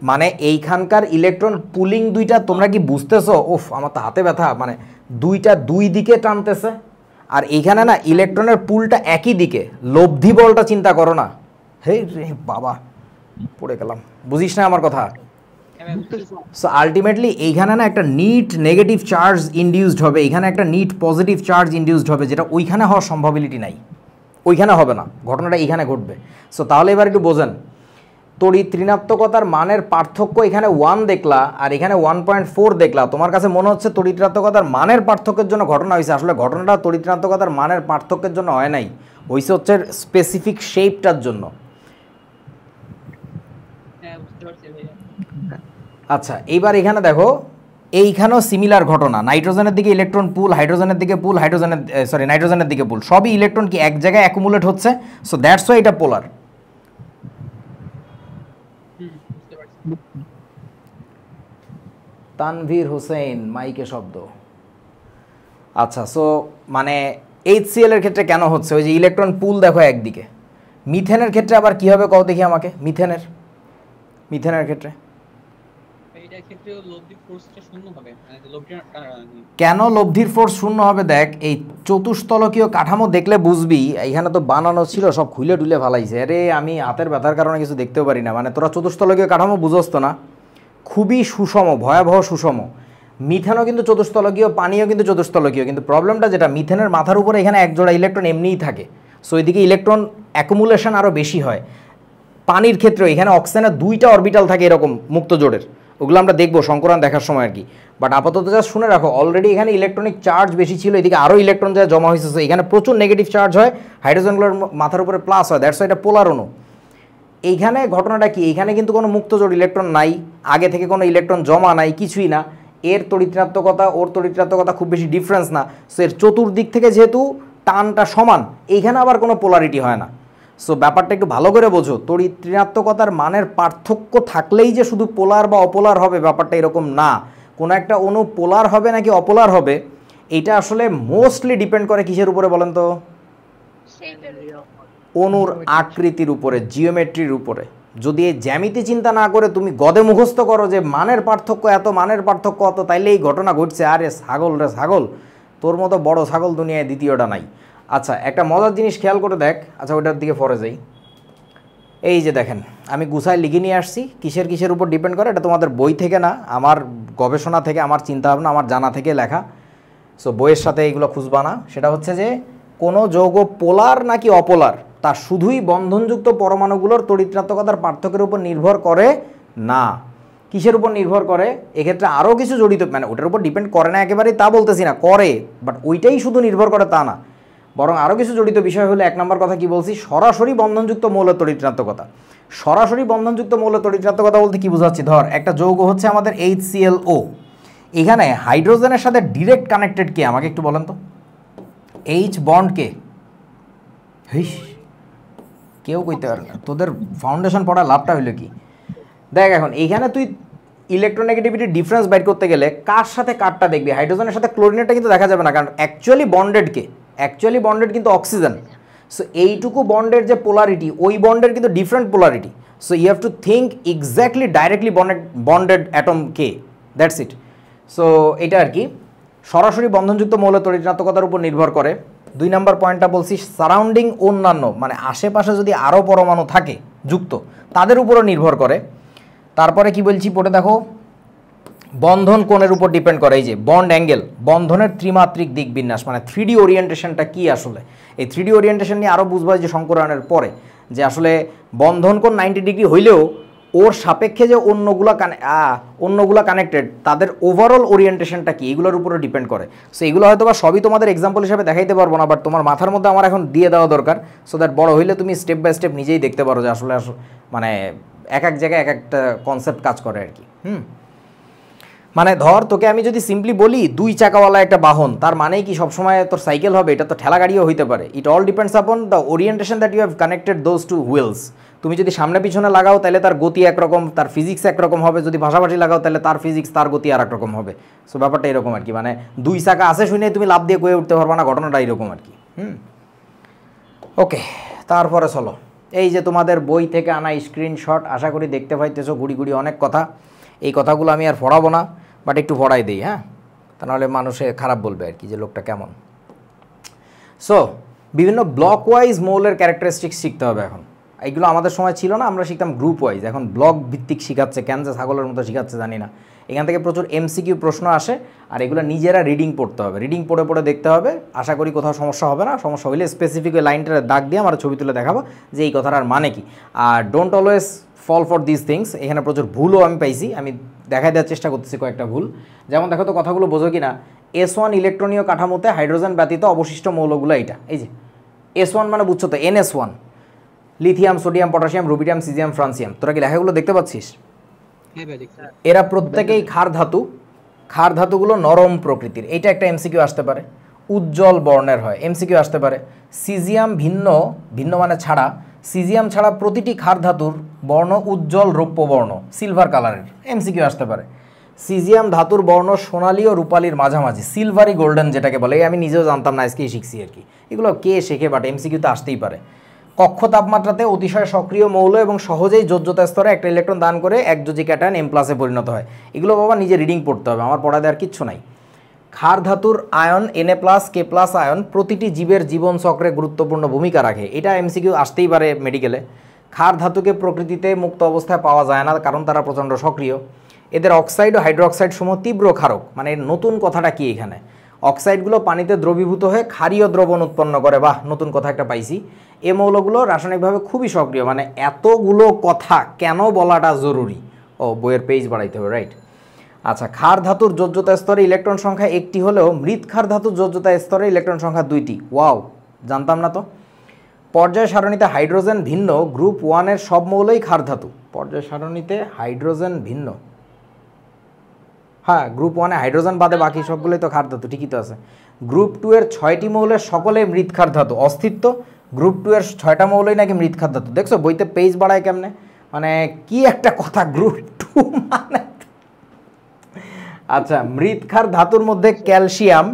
মানে এইখানকার ইলেকট্রন পুলিং 2টা তোমরা কি বুঝতেছো? ওফ, আমার তো হাতে ব্যথা, মানে 2টা 2 দিকে টানতেছে, আর এইখানে না ইলেকট্রনের পুলটা একই দিকে। লব্ধি বলটা চিন্তা করো না। হে রে বাবা, পড়ে গেলাম, বুঝিস না আমার কথা? সো আলটিমেটলি এইখানে না একটা নিট নেগেটিভ চার্জ ইনডিউসড হবে, এখানে একটা নিট পজিটিভ চার্জ ইনডিউসড হবে, যেটা ওইখানে হওয়ার সম্ভাবিলিটি নাই, ওইখানে হবে না, ঘটনাটা এইখানে ঘটবে। সো তাহলে এবার একটু বোঝেন, তড়িৎ ঋণাত্মকতার মানের পার্থক্য এখানে 1 দেখলা আর এখানে 1.4 দেখলা, তোমার কাছে মনে হচ্ছে তড়িৎ ঋণাত্মকতার মানের পার্থক্যের জন্য ঘটনা হয়েছে। আসলে ঘটনাটা তড়িৎ ঋণাত্মকতার মানের পার্থক্যের জন্য হয় নাই, হয়েছে হচ্ছে স্পেসিফিক শেপটার জন্য। আচ্ছা, এইবার এখানে দেখো, এইখানেও সিমিলার ঘটনা। নাইট্রোজেনের দিকে ইলেকট্রন পুল, হাইড্রোজেনের দিকে পুল, নাইট্রোজেনের দিকে পুল, সবই ইলেকট্রন কি এক জায়গায় অ্যাকুমুলেট হচ্ছে। সো দ্যাটস ওয়াই এটা পোলার। তানভীর হোসেন মাইকে শব্দ। আচ্ছা, সো মানে HCl এর ক্ষেত্রে কেন হচ্ছে? ওই যে ইলেকট্রন পুল দেখো একদিকে। মিথেনের ক্ষেত্রে আবার কি হবে কও দেখি আমাকে। মিথেনের ক্ষেত্রে কেন লব্ধির ফোর্স শূন্য হবে? দেখ, এই চতুস্তলকীয় কাঠামো দেখলে বুঝবি, এইখানে তো বানানো ছিল সব খুলে ডুলে ফালাইছে। আরে আমি হাতের ব্যথার কারণে কিছু দেখতেও পারি না। মানে তোরা চতুস্তলকীয় কাঠামো বুঝোস তো না? খুবই সুষম, ভয়াবহ সুষম। মিথেনও কিন্তু চতুস্তলকীয়, পানিও কিন্তু চতুস্তলকীয়, কিন্তু প্রবলেমটা যেটা, মিথেনের মাথার উপরে এখানে এক জোড়া ইলেকট্রন এমনিই থাকে, সো এদিকে ইলেকট্রন অ্যাকুমুলেশন আরও বেশি হয়। পানির ক্ষেত্রে এখানে অক্সিজেনের 2টা অরবিটাল থাকে এরকম মুক্ত জোড়ের, ওগুলো আমরা দেখবো সংকরণ দেখার সময় আর কি। বাট আপাতত যা শুনে রাখো, অলরেডি এখানে ইলেকট্রনিক চার্জ বেশি ছিল, এদিকে আরও ইলেকট্রন যা জমা হয়েছে, এখানে প্রচুর নেগেটিভ চার্জ হয়, হাইড্রোজেনগুলোর মাথার উপরে প্লাস হয়, দ্যাটস এটা পোলার অণু। এইখানে ঘটনাটা কি, এইখানে কিন্তু কোনো মুক্তজোড় ইলেকট্রন নাই, আগে থেকে কোনো ইলেকট্রন জমা নাই, কিছুই না। এর তড়িৎ-ঋণাত্মকতা ওর তড়িৎ-ঋণাত্মকতা খুব বেশি ডিফারেন্স না। সো এর চতুর্দিক থেকে যেহেতু টানটা সমান, এইখানে আবার কোনো পোলারিটি হয় না। সো ব্যাপারটা একটু ভালো করে বোঝো, তড়িৎ-ঋণাত্মকতার মানের পার্থক্য থাকলেই যে শুধু পোলার বা অপোলার হবে, ব্যাপারটা এরকম না। কোনো একটা অণু পোলার হবে নাকি অপোলার হবে, এটা আসলে মোস্টলি ডিপেন্ড করে কিসের উপরে বলেন তো? অণুর আকৃতির উপরে, জিওমেট্রির উপরে। যদি এই জ্যামিতি চিন্তা না করে তুমি গদে মুখস্থ করো যে মানের পার্থক্য এত, মানের পার্থক্য অত, তাইলে এই ঘটনা ঘটছে। আরে ছাগল রে ছাগল, তোর মতো বড় ছাগল দুনিয়ায় দ্বিতীয়টা নাই। আচ্ছা, একটা মজার জিনিস খেয়াল করে দেখ। আচ্ছা, ওইটার দিকে পরে যাই। এই যে দেখেন আমি গুছায় লিখে নিয়ে আসছি, কিসের কিসের উপর ডিপেন্ড করে এটা তোমাদের বই থেকে না, আমার গবেষণা থেকে, আমার চিন্তাভাবনা, আমার জানা থেকে লেখা। সো বইয়ের সাথে এগুলো খুঁজবা না। সেটা হচ্ছে যে কোনো যৌগ পোলার নাকি অপোলার তা শুধুই বন্ধনযুক্ত পরমাণুগুলোর তড়িৎঋণাত্মকতার পার্থক্যের উপর নির্ভর করে না। কিসের উপর নির্ভর করে? এক্ষেত্রে আরও কিছু জড়িত, মানে ওটার উপর ডিপেন্ড করে না একেবারেই তা বলতেছি না, করে, বাট ওইটাই শুধু নির্ভর করে তা না, বরং আরও কিছু জড়িত বিষয় হলো, 1 নম্বর কথা কি বলছি, সরাসরি বন্ধনযুক্ত মৌলের তড়িৎঋণাত্মকতা। সরাসরি বন্ধনযুক্ত মৌলের তড়িৎঋণাত্মকতা বলতে কি বোঝাচ্ছি? ধর একটা যৌগ হচ্ছে আমাদের HClO, এখানে হাইড্রোজেনের সাথে ডিরেক্ট কানেক্টেড কে? আমাকে একটু বলেন তো, H বন্ড কে? হিস, কেউ কইতে পারে না। তোদের ফাউন্ডেশন পড়া লাভটা হইলো কি? দেখ এখন এইখানে তুই ইলেকট্রোনেগেটিভিটি ডিফারেন্স বাইর করতে গেলে কার সাথে কারটা দেখবি? হাইড্রোজেনের সাথে ক্লোরিনেটটা কিন্তু দেখা যাবে না, কারণ অ্যাকচুয়ালি বন্ডেড কে? অ্যাকচুয়ালি বন্ডেড কিন্তু অক্সিজেন। সো এইটুকু বন্ডের যে পোলারিটি, ওই বন্ডের কিন্তু different polarity. So you have to think exactly directly bonded atom কে, দ্যাটস ইট। সো এটা আর কি সরাসরি বন্ধনযুক্ত মৌলের তড়িৎঋণাত্মকতার উপর নির্ভর করে। 2 নম্বর পয়েন্টটা বলছি, সারাউন্ডিং অন্যান্য, মানে আশেপাশে যদি আরও পরমাণু থাকে যুক্ত, তাদের উপরও নির্ভর করে। তারপরে কি বলছি পড়ে দেখো, বন্ধন কোণের উপর ডিপেন্ড করে। এই যে বন্ড অ্যাঙ্গেল, বন্ধনের ত্রিমাত্রিক দিক বিন্যাস, মানে 3D ওরিয়েন্টেশনটা কি আসলে, এই 3D ওরিয়েন্টেশন নিয়ে আরও বুঝবো যে শঙ্করায়নের পরে, যে আসলে বন্ধন কোণ 90 ডিগ্রি হইলেও ওর সাপেক্ষে যে অন্যগুলা কানেক্টেড, তাদের ওভারঅল ওরিয়েন্টেশনটা কি, এগুলোর উপরে ডিপেন্ড করে। সো এগুলো হয়তো বা সবই তোমাদের এক্সাম্পল হিসাবে দেখাইতে পারবো না, বাট তোমার মাথার মধ্যে আমার এখন দিয়ে দেওয়া দরকার, সো দ্যাট বড় হইলে তুমি স্টেপ বাই স্টেপ নিজেই দেখতে পারো যে আসলে মানে এক এক জায়গায় এক একটা কনসেপ্ট কাজ করে আর কি। মানে ধর তোকে আমি যদি সিম্পলি বলি 2 চাকাওয়ালা একটা বাহন, তার মানেই কি সবসময় তোর সাইকেল হবে? এটা তো ঠেলা গাড়িও হইতে পারে। It all depends upon the orientation that you have connected those two wheels. তুমি যদি সামনে পিছনে লাগাও তাহলে তার গতি একরকম, তার ফিজিক্স একরকম হবে, যদি ভাষাভাষি লাগাও তাহলে তার ফিজিক্স, তার গতি আর একরকম হবে। সো ব্যাপারটা এরকম আর কি, মানে 2 চাকা আছে শুনে তুমি লাভ দিয়ে কয়ে উঠতে পারবা না, ঘটনাটা এরকম আর কি। ওকে, তারপরে চলো, এই যে তোমাদের বই থেকে আনা স্ক্রিনশট, আশা করি দেখতে পাইতেছো গুড়ি গুড়ি অনেক কথা। এই কথাগুলো আমি আর পড়াবো না, বাট একটু পড়াই দিই, হ্যাঁ, তা নাহলে মানুষে খারাপ বলবে আর কি যে লোকটা কেমন। সো বিভিন্ন ব্লক ওয়াইজ মৌলের ক্যারেক্টারিস্টিক্স শিখতে হবে এখন। এইগুলো আমাদের সময় ছিল না, আমরা শিখতাম গ্রুপ ওয়াইজ, এখন ব্লক ভিত্তিক শিখাচ্ছে, কেন যে ছাগলের মতো শিখাচ্ছে জানি না। এখান থেকে প্রচুর MCQ প্রশ্ন আসে, আর এগুলো নিজেরা রিডিং পড়তে হবে, রিডিং পড়ে পড়ে দেখতে হবে। আশা করি কোথাও সমস্যা হবে না, সমস্যা হলে স্পেসিফিক ওই লাইনটার দাগ দিয়ে আমার ছবি তুলে দেখাবো যে এই কথাটার মানে কি। আর don't always fall for this things, এখানে প্রচুর ভুলও আমি পাইছি, আমি দেখাই দেওয়ার চেষ্টা করতেছি কয়েকটা ভুল। যেমন দেখো তো কথাগুলো বোঝো কি না, S1 ইলেকট্রনীয় কাঠামোতে হাইড্রোজেন ব্যতীত অবশিষ্ট মৌলগুলো এইটা, এই যে S1 মানে বুঝছো তো, NS1, lithium, sodium, potassium, rubidium, caesium, francium. তোরা কি লেখাগুলো দেখতে পাচ্ছিস? এরা প্রত্যেকেই ক্ষার ধাতু। ক্ষার ধাতুগুলো নরম প্রকৃতির, এইটা একটা MCQ আসতে পারে। উজ্জ্বল বর্ণের হয়, MCQ আসতে পারে। সিজিয়াম ভিন্ন, ভিন্ন মানে ছাড়া, সিজিয়াম ছাড়া প্রতিটি ক্ষার ধাতুর বর্ণ উজ্জ্বল রৌপ্য বর্ণ, সিলভার কালারের, MCQ আসতে পারে। সিজিয়াম ধাতুর বর্ণ সোনালী ও রূপালীর মাঝামাঝি, সিলভারি গোল্ডেন যেটাকে বলে, আমি নিজেও জানতাম না, আজকেই শিখছি আর কি। এগুলো কে শেখে, বাট MCQ তো আসতেই পারে। কক্ষ তাপমাত্রাতে অতিশয় সক্রিয় মৌল এবং সহজেই যোজ্যতা স্তরে একটা ইলেকট্রন দান করে একযোজী ক্যাটায়ন M+ পরিণত হয়। এগুলো বাবা নিজে রিডিং পড়তে হবে, আমার পড়া দেওয়ার কিচ্ছু নাই। ক্ষার ধাতুর আয়ন Na+, K+ আয়ন প্রতিটি জীবের জীবন চক্রে গুরুত্বপূর্ণ ভূমিকা রাখে, এটা MCQ আসতেই পারে মেডিকেলে। ক্ষার ধাতুকে প্রকৃতিতে মুক্ত অবস্থায় পাওয়া যায় না, কারণ তারা প্রচণ্ড সক্রিয়। এদের অক্সাইড ও হাইড্রোক্সাইড সমূহ তীব্র ক্ষারক, মানে নতুন কথাটা কি এখানে, অক্সাইডগুলো পানিতে দ্রবীভূত হয়ে ক্ষারীয় দ্রবণ উৎপন্ন করে। বাহ, নতুন কথা একটা পাইছি। এ মৌলগুলো রাসায়নিকভাবে খুবই সক্রিয়, মানে এতগুলো কথা কেন বলাটা জরুরি, ও বইয়ের পেজ বাড়াইতে হবে, রাইট। আচ্ছা, ক্ষার ধাতুর যোজ্যতা স্তরে ইলেকট্রন সংখ্যা 1টি হলেও মৃৎ ক্ষার ধাতুর যোজ্যতা স্তরে ইলেকট্রন সংখ্যা 2টি। ওয়াও, জানতাম না তো। পর্যায় সারণীতে হাইড্রোজেন ভিন্ন, গ্রুপ 1-এর সব মৌলই ক্ষার ধাতু। পর্যায় সারণীতে হাইড্রোজেন ভিন্ন, হ্যাঁ, গ্রুপ 1-এ হাইড্রোজেন বাদে বাকি সবগুলোই তো ক্ষার ধাতু, ঠিকই তো আছে। গ্রুপ 2-এর 6টি মৌলের সকলেই মৃৎ ক্ষার ধাতু। অস্তিত্ব, গ্রুপ 2-এর 6টা মৌলই নাকি মৃৎ ক্ষার ধাতু। দেখছো বইতে পেজ বাড়ায় কেমনে, মানে কি একটা কথা, গ্রুপ 2 মানে। আচ্ছা, মৃৎ ক্ষার ধাতুর মধ্যে ক্যালসিয়াম,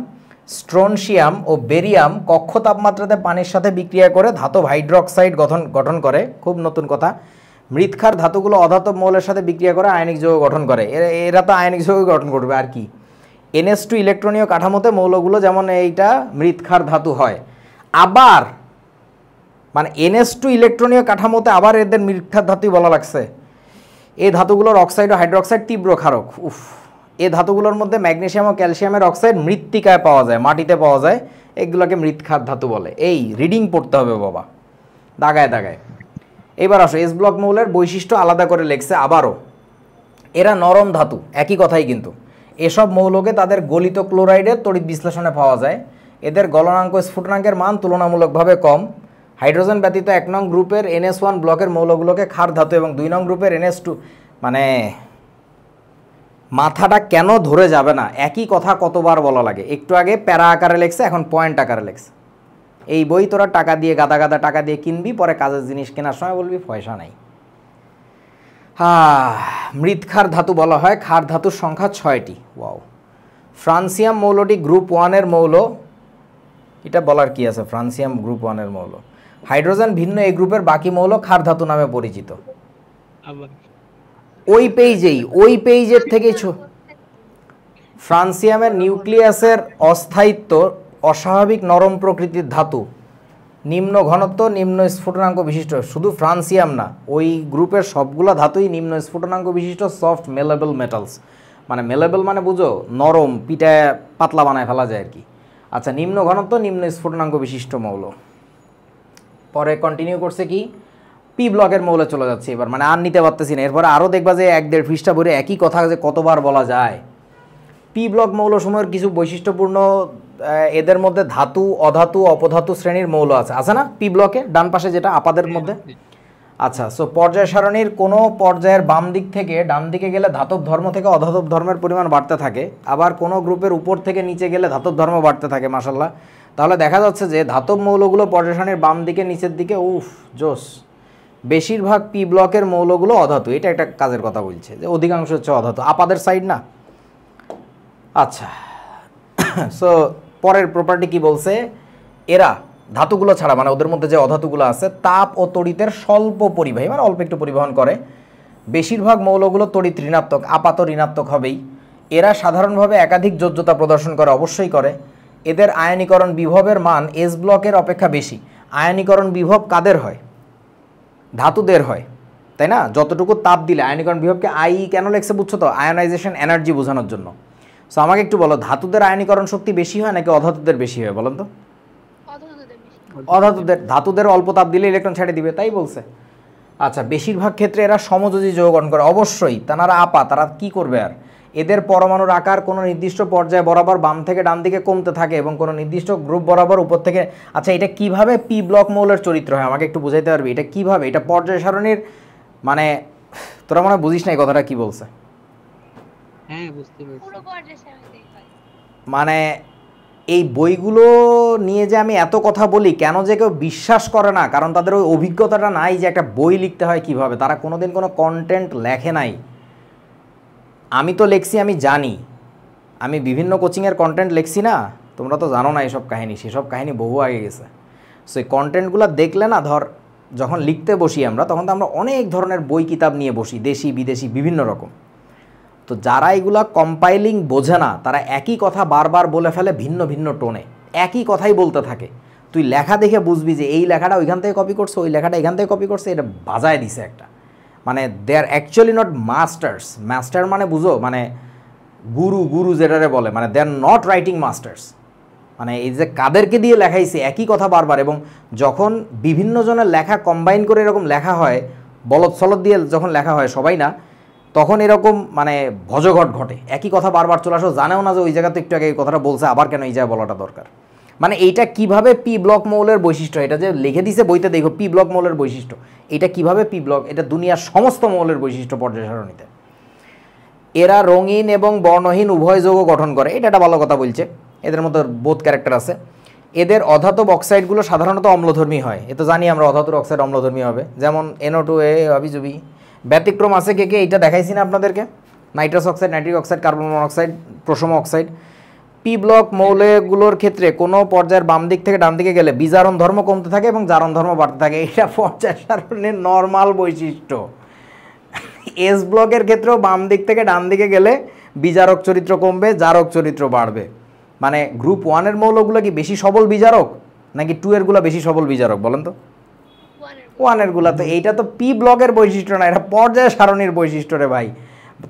স্ট্রনশিয়াম ও বেরিয়াম কক্ষ তাপমাত্রাতে পানির সাথে বিক্রিয়া করে ধাতব হাইড্রোক্সাইড গঠন করে। খুব নতুন কথা। মৃৎ ক্ষার ধাতুগুলো অধাতব মৌলের সাথে বিক্রিয়া করে আয়নিক যৌগ গঠন করে। এরা তো আয়নিক যৌগ গঠন করবে আর কি। NH2 ইলেকট্রনীয় কাঠামোতে মৌলগুলো যেমন এইটা মৃৎ ক্ষার ধাতু হয়। আবার মানে NH2 ইলেকট্রনীয় কাঠামোতে আবার এদের মৃৎক্ষার ধাতুই বলা লাগছে। এই ধাতুগুলোর অক্সাইড ও হাইড্রোক্সাইড তীব্র ক্ষারক। উফ, এই ধাতুগুলোর মধ্যে ম্যাগনেসিয়াম ও ক্যালসিয়ামের অক্সাইড মৃত্তিকায় পাওয়া যায়, মাটিতে পাওয়া যায়, এগুলোকে মৃৎক্ষার ধাতু বলে। এই রিডিং পড়তে হবে বাবা, দাগায় দাগায়। এবার আসো, এস ব্লক মৌলের বৈশিষ্ট্য আলাদা করে লেখছে আবারও। এরা নরম ধাতু, একই কথাই কিন্তু। এসব মৌলকে তাদের গলিত ক্লোরাইডের তড়িৎ বিশ্লেষণে পাওয়া যায়। এদের গলনাঙ্ক স্ফুটনাঙ্কের মান তুলনামূলকভাবে কম। হাইড্রোজেন ব্যতীত 1 নং গ্রুপের NH1 ব্লকের মৌলগুলোকে ক্ষার ধাতু এবং 2 নং গ্রুপের NH2, মানে মাথাটা কেন ধরে যাবে না, একই কথা কতবার বলা লাগে। একটু আগে প্যারা আকারে লেখছে, এখন পয়েন্ট আকারে লেখছে। এই বই তোরা টাকা দিয়ে গাদা গাদা টাকা দিয়ে কিনবি, পরে কাজের জিনিস কেনার সময় বলবি পয়সা নাই। মৃৎক্ষার ধাতু বলা হয়। ক্ষার ধাতুর সংখ্যা 6টি। ওয়াও। ফ্রান্সিয়াম মৌলটি গ্রুপ 1-এর মৌল। এটা বলার কি আছে, ফ্রান্সিয়াম গ্রুপ 1-এর মৌল। হাইড্রোজেন ভিন্ন এই গ্রুপের বাকি মৌল ক্ষার ধাতু নামে পরিচিত। ওই পেজের থেকে ফ্রান্সিয়ামের নিউক্লিয়াসের অস্থায়িত্ব অস্বাভাবিক নরম প্রকৃতির ধাতু, নিম্ন ঘনত্ব, নিম্ন স্ফুটনাঙ্ক বিশিষ্ট। শুধু ফ্রান্সিয়াম না, ওই গ্রুপের সবগুলো ধাতুই নিম্ন স্ফুটনাঙ্ক বিশিষ্ট সফট মেলেবল মেটালস। মানে মেলেবল মানে বুঝো, নরম, পিটায় পাতলা বানায় ফেলা যায় আর কি। আচ্ছা, নিম্ন ঘনত্ব, নিম্ন স্ফুটনাঙ্ক বিশিষ্ট মৌল। পরে কন্টিনিউ করছে কি, পি ব্লকের মৌলে চলে যাচ্ছে এবার, মানে আর নিতে পারতেছি না। এরপরে আরও দেখবা যে 1-1.5 পৃষ্ঠা ভরে একই কথা যে কতবার বলা যায়। পি ব্লক মৌলসমূহের কিছু বৈশিষ্ট্যপূর্ণ, এদের মধ্যে ধাতু, অধাতু, অপধাতু শ্রেণীর মৌল আছে, আছে না পি ব্লকে ডান পাশে যেটা আপাদের মধ্যে। আচ্ছা, সো পর্যায় সারণীর কোনো পর্যায়ের বাম দিক থেকে ডান দিকে গেলে ধাতব ধর্ম থেকে অধাতব ধর্মের পরিমাণ বাড়তে থাকে, আবার কোনো গ্রুপের উপর থেকে নিচে গেলে ধাতব ধর্ম বাড়তে থাকে। মাশাল্লাহ, তাহলে দেখা যাচ্ছে যে ধাতব মৌলগুলো পর্যায় সারণীর বাম দিকে নিচের দিকে, উফ জোস। বেশিরভাগ পি ব্লকের মৌলগুলো অধাতু, এটা একটা কাজের কথা বলছে যে অধিকাংশ হচ্ছে অধাতু, আপাদের সাইড না। আচ্ছা, সো পরের প্রপার্টি কি বলছে, এরা ধাতুগুলো ছাড়া, মানে ওদের মধ্যে যে অধাতুগুলো আছে, তাপ ও তড়িতের স্বল্প পরিবাহী, মানে অল্প একটু পরিবহন করে। বেশিরভাগ মৌলগুলো তড়িৎ ঋণাত্মক, আপাত ঋণাত্মক হবেই। এরা সাধারণভাবে একাধিক যোজ্যতা প্রদর্শন করে, অবশ্যই করে। এদের আয়নীকরণ বিভবের মান এস ব্লকের অপেক্ষা বেশি। আয়নীকরণ বিভব কাদের হয়? ধাতুদের হয়, তাই না? যতটুকু তাপ দিলে আয়নীকরণ বিভবকে আই কেন লেখছে বুঝছো তো, আয়নাইজেশন এনার্জি বোঝানোর জন্য। সো আমাকে একটু বলো, ধাতুদের আয়নীকরণ শক্তি বেশি হয় নাকি অধাতুদের বেশি হয়, বলেন তো? অধাতুদের। ধাতুদের অল্প তাপ দিলে ইলেকট্রন ছেড়ে দিবে, তাই বলছে। আচ্ছা, বেশিরভাগ ক্ষেত্রে এরা সমযোজী যৌগ গঠন করে, অবশ্যই। তারা আপা, তারা কি করবে আর? এদের পরমাণুর আকার কোনো নির্দিষ্ট পর্যায়ে বরাবর বাম থেকে ডান দিকে কমতে থাকে এবং কোনো নির্দিষ্ট গ্রুপ বরাবর উপর থেকে। আচ্ছা, এটা কিভাবে পি ব্লক মৌলের চরিত্র হয় আমাকে একটু বুঝাইতে পারবি? এটা কিভাবে, এটা পর্যায় সারণীর, মানে তোরা মনে বুঝিস না এই কথাটা কি বলছে? হ্যাঁ, বুঝতে পারছি। মানে এই বইগুলো নিয়ে যে আমি এত কথা বলি, কেন যে কেউ বিশ্বাস করে না, কারণ তাদের ওই অভিজ্ঞতাটা নাই যে একটা বই লিখতে হয় কিভাবে। তারা কোনোদিন কোনো কন্টেন্ট লেখে নাই। আমি তো লেখছি, আমি জানি, আমি বিভিন্ন কোচিংয়ের কন্টেন্ট লিখছি না, তোমরা তো জানো না এসব কাহিনী, সেসব কাহিনী বহু আগে গেছে। সো এই কন্টেন্টগুলো দেখলে না, ধর যখন লিখতে বসি আমরা, তখন তো আমরা অনেক ধরনের বই কিতাব নিয়ে বসি, দেশি বিদেশি বিভিন্ন রকম। তো যারা এগুলা কম্পাইলিং বোঝে না, তারা একই কথা বারবার বলে ফেলে ভিন্ন ভিন্ন টোনে, একই কথাই বলতে থাকে। তুই লেখা দেখে বুঝবি যে এই লেখাটা ওইখান থেকে কপি করছে, ওই লেখাটা এখান থেকে কপি করছে, এটা বাজায় দিছে একটা। মানে দে আর অ্যাকচুয়ালি নট মাস্টার্স। মাস্টার মানে বুঝো, মানে গুরু যেটারে বলে, মানে দে আর নট রাইটিং মাস্টার্স। মানে এই যে কাদেরকে দিয়ে লেখাইছে একই কথা বারবার, এবং যখন বিভিন্ন জনের লেখা কম্বাইন করে এরকম লেখা হয়, বলদ সলদ দিয়ে যখন লেখা হয়, সবাই না, তখন এরকম মানে ভজঘট ঘটে। একই কথা বারবার চলে আসো, জানেও না যে ওই জায়গাতে একটু আগে এই কথাটা বলছে, আবার কেন এই জায়গায় বলাটা দরকার। মানে এইটা কিভাবে পি ব্লক মৌলের বৈশিষ্ট্য, এটা যে লিখে দিছে বইতে, দেখো পি ব্লক মৌলের বৈশিষ্ট্য, এটা কিভাবে পি ব্লক, এটা দুনিয়ার সমস্ত মৌলের বৈশিষ্ট্য পর্যায় সারণীতে। এরা রঙিন এবং বর্ণহীন উভয় যৌগ গঠন করে, এটা একটা ভালো কথা বলছে। এদের মধ্যে বোধ ক্যারেক্টার আছে। এদের অধাতব অক্সাইডগুলো সাধারণত অম্লধর্মী হয়, এ তো জানি আমরা, অধাতুর অক্সাইড অম্লধর্মী হবে, যেমন NO2 হাবিজুবি। ব্যতিক্রম আছে কে কে, এইটা দেখাইছি না আপনাদেরকে, nitrous oxide, nitric oxide, carbon monoxide, প্রশম অক্সাইড। পি ব্লক মৌলগুলোর ক্ষেত্রে কোনো পর্যায়ের বাম দিক থেকে ডান দিকে গেলে বিজারণ ধর্ম কমতে থাকে এবং জারণ ধর্ম বাড়তে থাকে, এটা পর্যায় সারণীর নর্মাল বৈশিষ্ট্য। এস ব্লকের ক্ষেত্রেও বাম দিক থেকে ডান দিকে গেলে বিজারক চরিত্র কমবে, জারক চরিত্র বাড়বে। মানে গ্রুপ 1-এর মৌলগুলো কি বেশি সবল বিজারক নাকি 2-এরগুলো বেশি সবল বিজারক, বলেন তো? ওয়ানের গুলা তো, এইটা তো পি ব্লকের বৈশিষ্ট্য না, এটা পর্যায় সারণীর বৈশিষ্ট্য রে ভাই।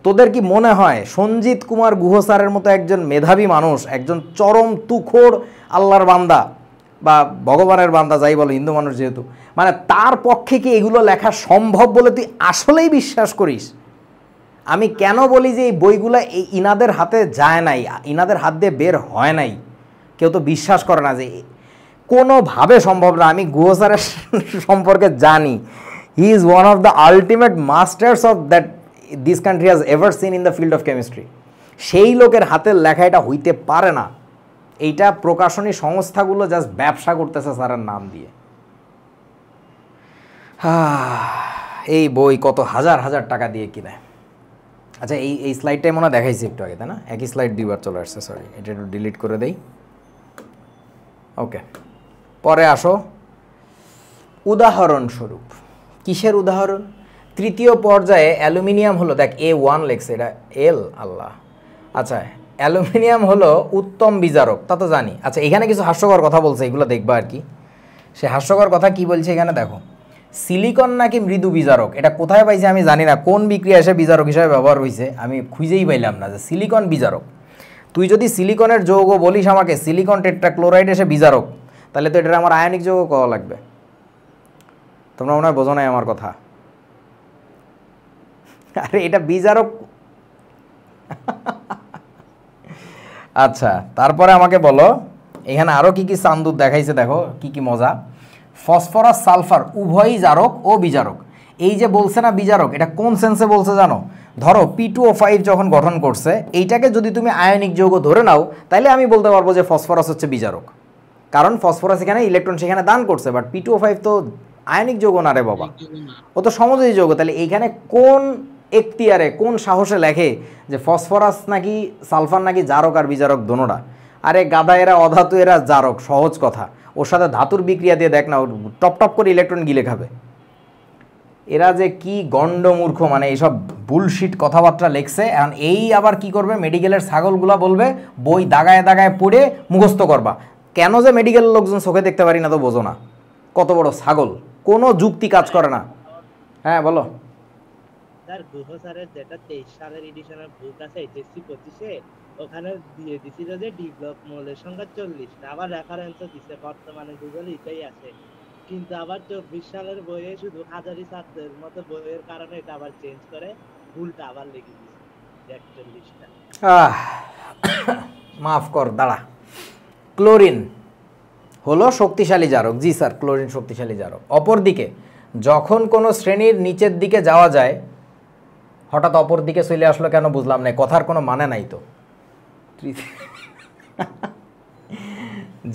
তোদের কি মনে হয় সঞ্জিত কুমার গুহ স্যারের মতো একজন মেধাবী মানুষ, একজন চরম তুখোড় আল্লাহর বান্দা বা ভগবানের বান্দা যাই বলো, হিন্দু মানুষ যেহেতু, মানে তার পক্ষে কি এগুলো লেখা সম্ভব বলে তুই আসলেই বিশ্বাস করিস? আমি কেন বলি যে এই বইগুলো এই ইনাদের হাতে যায় নাই, ইনাদের হাত দিয়ে বের হয় নাই, কেউ তো বিশ্বাস করে না যে কোনোভাবে সম্ভব না। আমি গুহ স্যারের সম্পর্কে জানি, he is one of the ultimate masters of that this country has ever seen in the field of chemistry. সেই লোকের হাতের লেখা এটা হইতে পারে না। এইটা প্রকাশনী সংস্থাগুলো জাস্ট ব্যবসা করতেছে স্যারের নাম দিয়ে। এই বই কত হাজার হাজার টাকা দিয়ে কিনে। আচ্ছা, এই স্লাইডটাই মনে দেখাইছি একটু আগে, তাই না? একই স্লাইড দুইবার চলে আসছে, সরি, এটা একটু ডিলিট করে দেই। ওকে, পরে আসো। উদাহরণস্বরূপ, কিসের উদাহরণ? তৃতীয় পর্যায়ে অ্যালুমিনিয়াম হলো, দেখ A1 লেখছে, এটা এল, আল্লাহ। আচ্ছা, অ্যালুমিনিয়াম হলো উত্তম বিজারক, তা তো জানি। আচ্ছা, এখানে কিছু হাস্যকর কথা বলছে, এগুলো দেখবা আর কি। সে হাস্যকর কথা কি বলছে এখানে দেখো। সিলিকন নাকি মৃদু বিজারক, এটা কোথায় পাইছে আমি জানি না, কোন বিক্রিয়া এসে বিজারক হিসাবে ব্যবহার হয়েছে আমি খুঁজেই পাইলাম না যে সিলিকন বিজারক। তুই যদি সিলিকনের যৌগ বলিস আমাকে সিলিকন টেট্রাক্লোরাইড এসে বিজারক, তাহলে তো এটা আমার আয়নিক যৌগ কওয়া লাগবে। তোমরা মনে হয় বোঝো নাই আমার কথা। আরে এটা বিজারক। আচ্ছা, তারপরে আমাকে বলো এখানে আরও কি কি চান্দুর দেখাইছে, দেখো কি কি মজা। ফসফরাস সালফার উভয়ই জারক ও বিজারক। এই যে বলছে না বিজারক, এটা কোন সেন্সে বলছে জানো? ধরো P2O5 যখন গঠন করছে, এইটাকে যদি তুমি আয়নিক যৌগ ধরে নাও, তাহলে আমি বলতে পারবো যে ফসফরাস হচ্ছে বিজারক, কারণ ফসফরাস এখানে ইলেকট্রন সেখানে দান করছে। বাট P2O5 তো আয়নিক যৌগ না রে বাবা, ও তো সমযোজী যৌগ। তাহলে এইখানে কোন এখতিয়ারে, কোন সাহসে লেখে যে ফসফরাস নাকি সালফার নাকি জারক আর বিজারক দোনোটা? আরে গাদা, এরা অধাতু, এরা জারক, সহজ কথা। ওর সাথে ধাতুর বিক্রিয়া দিয়ে দেখ না, টপ টপ করে ইলেকট্রন গিলে খাবে। এরা যে কি গণ্ডমূর্খ, মানে এইসব বুলশিট কথাবার্তা লেখছে। এখন এই আবার কি করবে, মেডিকেলের ছাগলগুলা বলবে বই দাগায় দাগায় পড়ে মুখস্থ করবা। কেন যে মেডিকেলের লোকজন চোখে দেখতে পারি না তো বোঝো না, কত বড় ছাগল, কোনো যুক্তি কাজ করে না। হ্যাঁ বলো। স্যার গুহ স্যারের যেটা 23 সালের এডিশনের বুক আছে HSC 25-এ, ওখানে দিয়ে দিছিল যে ডি ব্লক মৌলের সংখ্যা 40টা, আবার রেফারেন্সও দিছে, বর্তমানে গুগল এটাই আছে। কিন্তু আবার 24 সালের বইয়ে শুধু হাজারি ছাত্রের মতো বইয়ের কারণে এটা আবার চেঞ্জ করে ভুলটা আবার লিখে দিছে 41টা। মাফ কর, দাঁড়া। ক্লোরিন হলো শক্তিশালী জারক। জি স্যার, ক্লোরিন শক্তিশালী জারক। অপরদিকে যখন কোনো শ্রেণীর নিচের দিকে যাওয়া যায়, হঠাৎ অপর দিকে চলে আসলো কেন বুঝলাম না, কথার কোনো মানে নাই তো।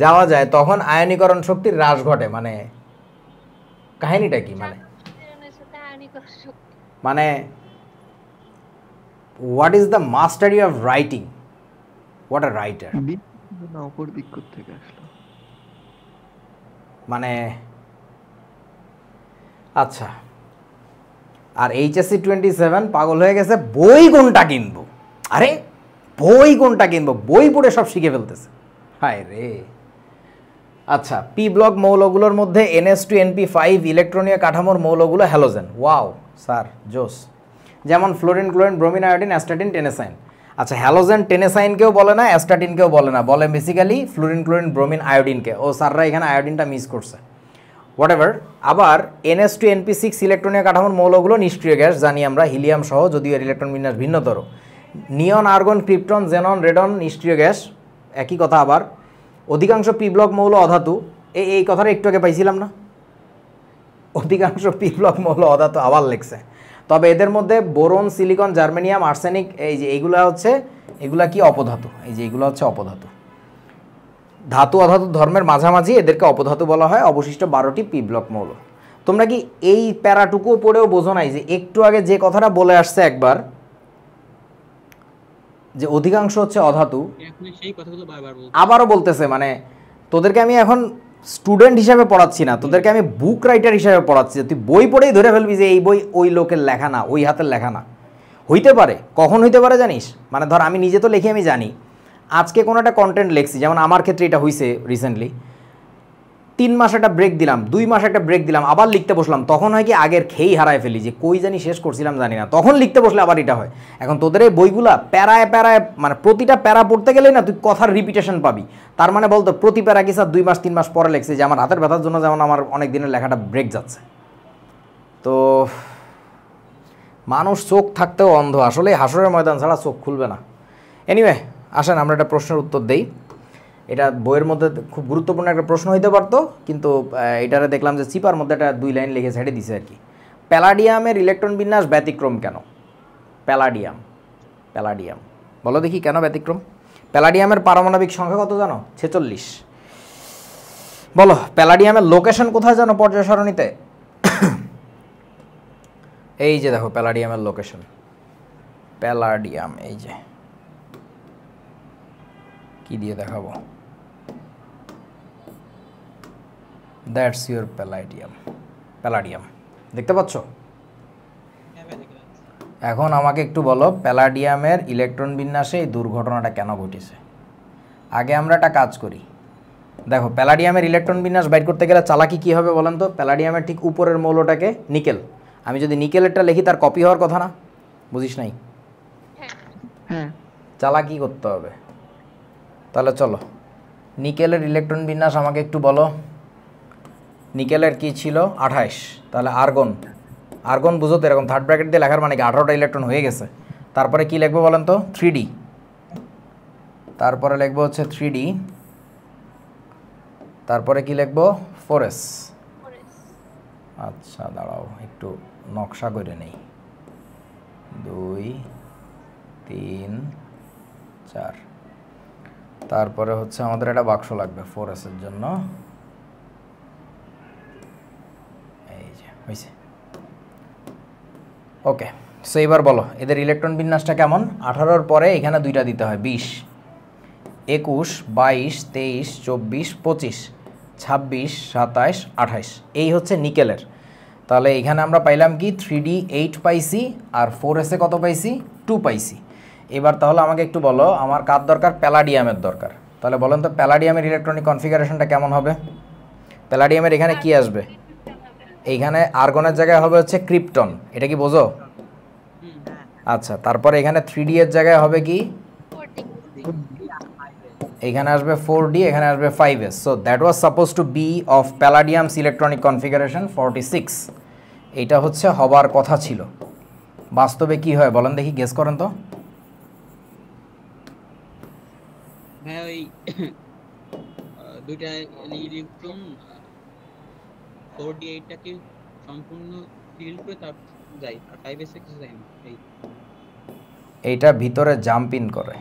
যাওয়া যায় তখন আয়নীকরণ শক্তির হ্রাস ঘটে, মানে কাহিনীটা কি? মানে what is the mastery of writing, what a writer. অপর দিক থেকে আসলো মানে আচ্ছা। আর HSC 27 পাগল হয়ে গেছে, বই কোনটা কিনবো। আরে বই কোনটা কিনবো, বই পড়ে সব শিখে ফেলতেছে। হায় রে। আচ্ছা, পি ব্লক মৌলগুলোর মধ্যে NH2NP5 ইলেকট্রনীয় কাঠামোর মৌলগুলো হ্যালোজেন। ওয়াও স্যার, জোস। যেমন fluorine, chlorine, bromine, iodine, astatine, টেনেসাইন। আচ্ছা, হ্যালোজেন টেনেসাইনকেও বলে না, অ্যাস্টাটিনকেও বলে না, বলে বেসিক্যালি ফ্লোরিন, ক্লোরিন, ব্রোমিন, আয়োডিনকে। ও স্যাররা এখানে আয়োডিনটা মিস করছে, হোয়াটএভার। আবার NH2NP6 ইলেকট্রনীয় কাঠামোর মৌলগুলো নিষ্ক্রিয় গ্যাস, জানি আমরা, হিলিয়াম সহ, যদিও এর ইলেকট্রন বিন্যাস ভিন্নতর। নিয়ন, আর্গন, ক্রিপ্টন, জেনন, রেডন নিষ্ক্রিয় গ্যাস, একই কথা। আবার অধিকাংশ পি ব্লক মৌল অধাতু, এই কথাটা একটু আগে পাইছিলাম না, অধিকাংশ পি ব্লক মৌল অধাতু, আবার লেখছে। তবে এদের মধ্যে বোরন, সিলিকন, জার্মেনিয়াম, আর্সেনিক, এই যে এইগুলো হচ্ছে, এগুলা কি অপধাতু, এই যে এইগুলো হচ্ছে অপধাতু। ধাতু অধাতু ধর্মের মাঝামাঝি, এদেরকে অপধাতু বলা হয়। অবশিষ্ট 12টি পি ব্লক মৌল। তোমরা কি এই প্যারাটুকুও পড়েও বোঝো নাই যে একটু আগে যে কথাটা বলে আসছে একবার, যে অধিকাংশ হচ্ছে অধাতু, আবারও বলতেছে। মানে তোদেরকে আমি এখন স্টুডেন্ট হিসাবে পড়াচ্ছি না, তোদেরকে আমি বুক রাইটার হিসাবে পড়াচ্ছি। তুই বই পড়েই ধরে ফেলবি যে এই বই ওই লোকের লেখা না, ওই হাতের লেখা না। হইতে পারে, কখন হইতে পারে জানিস? মানে ধর আমি নিজে তো লিখি, আমি জানি আজকে কোনো একটা কন্টেন্ট লিখছি, যেমন আমার ক্ষেত্রে এটা হয়েছে রিসেন্টলি। 3 মাস একটা ব্রেক দিলাম, 2 মাস একটা ব্রেক দিলাম, আবার লিখতে বসলাম, তখন হয় কি আগের খেই হারায় ফেলি, যে কই জানি শেষ করছিলাম জানি না, তখন লিখতে বসলে আবার এটা হয়। এখন তোদের এই বইগুলা প্যারায় প্যারায়, মানে প্রতিটা প্যারা পড়তে গেলেই না তুই কথার রিপিটেশন পাবি। তার মানে বলতো প্রতি প্যারা কি স্যার 2 মাস 3 মাস পরে লেখছে, যে আমার হাতের ব্যথার জন্য যেমন আমার অনেক দিনের লেখাটা ব্রেক যাচ্ছে। তো মানুষ চোখ থাকতেও অন্ধ, আসলে হাসরের ময়দান ছাড়া চোখ খুলবে না। এনিওয়ে, আসেন আমরা একটা প্রশ্নের উত্তর দেই। এটা বইয়ের মধ্যে খুব গুরুত্বপূর্ণ একটা প্রশ্ন হইতে পারতো, কিন্তু এটারে দেখলাম যে চিপার মধ্যে একটা 2 লাইন লিখে ছেড়ে দিছে আর কি। প্যালাডিয়ামের ইলেকট্রন বিন্যাস ব্যতিক্রম কেন? প্যালাডিয়াম, প্যালাডিয়াম বলো দেখি কেন ব্যতিক্রম? প্যালাডিয়ামের পারমাণবিক সংখ্যা কত জানো? 46। বলো প্যালাডিয়ামের লোকেশন কোথায় জানো পর্যায় সারণীতে? এই যে দেখো প্যালাডিয়ামের লোকেশন, প্যালাডিয়াম এই যে কি দিয়ে দেখাবো, দ্যাটস ইউর প্যালাডিয়াম, প্যালাডিয়াম দেখতে পাচ্ছ? এখন আমাকে একটু বলো প্যালাডিয়ামের ইলেকট্রন বিন্যাসে এই দুর্ঘটনাটা কেন ঘটেছে। আগে আমরা একটা কাজ করি, দেখো প্যালাডিয়ামের ইলেকট্রন বিন্যাস বাইর করতে গেলে চালাকি কী হবে বলেন তো? প্যালাডিয়ামের ঠিক উপরের মৌলটাকে নিকেল, আমি যদি নিকেলেরটা লিখি তার কপি হওয়ার কথা না, বুঝিস নাই? হ্যাঁ, চালাকি করতে হবে। তাহলে চলো নিকেলের ইলেকট্রন বিন্যাস আমাকে একটু বলো। নিকেলের কি ছিল? 28। তাহলে আর্গন, আর্গন বুঝো তো এরকম থার্ড ব্র্যাকেট দিয়ে লেখার মানে কি 18টা ইলেকট্রন হয়ে গেছে। তারপরে কি লিখবো বলেন তো? 3D, তারপরে লিখবো হচ্ছে 3D, তারপরে কি লিখবো? 4s। আচ্ছা দাঁড়াও একটু নকশা করে নেই, 2 3 4, তারপরে হচ্ছে আমাদের একটা বাক্স লাগবে 4s এর জন্য, এই যে হয়েছে। ওকে, সো এবার বলো এদের ইলেকট্রন বিন্যাসটা কেমন? 18-র পরে এখানে 2টা দিতে হয়, 20, 21, 22, 23, 24, 25, 26, 27, 28, এই হচ্ছে নিকেলের। তাহলে এখানে আমরা পাইলাম কি 3D 8 পাইছি, আর 4s-এ কত পাইছি? 2 পাইছি। এবার তাহলে আমাকে একটু বলো আমার কার দরকার? প্যালাডিয়ামের দরকার। তাহলে বলেন তো প্যালাডিয়ামের ইলেকট্রনিক কনফিগারেশনটা কেমন হবে? প্যালাডিয়ামের এখানে কি আসবে? এইখানে আর্গনের জায়গায় হবে হচ্ছে ক্রিপ্টন, এটা কি বোঝো? আচ্ছা, তারপরে এখানে 3D এর জায়গায় হবে কি? এখানে আসবে 4D, এখানে আসবে 5s। So that was suppose to be of palladium's electronic configuration 46। এইটা হচ্ছে হবার কথা ছিল, বাস্তবে কি হয় বলেন দেখি, গেস করেন তো। হ্যাঁ ওই দুইটা ইলেকট্রন 4d8টাকে সম্পূর্ণ ফিল করে তার যায়, আর 5s-এ কিছু যায় না। এইটা ভিতরে জাম্প ইন করে,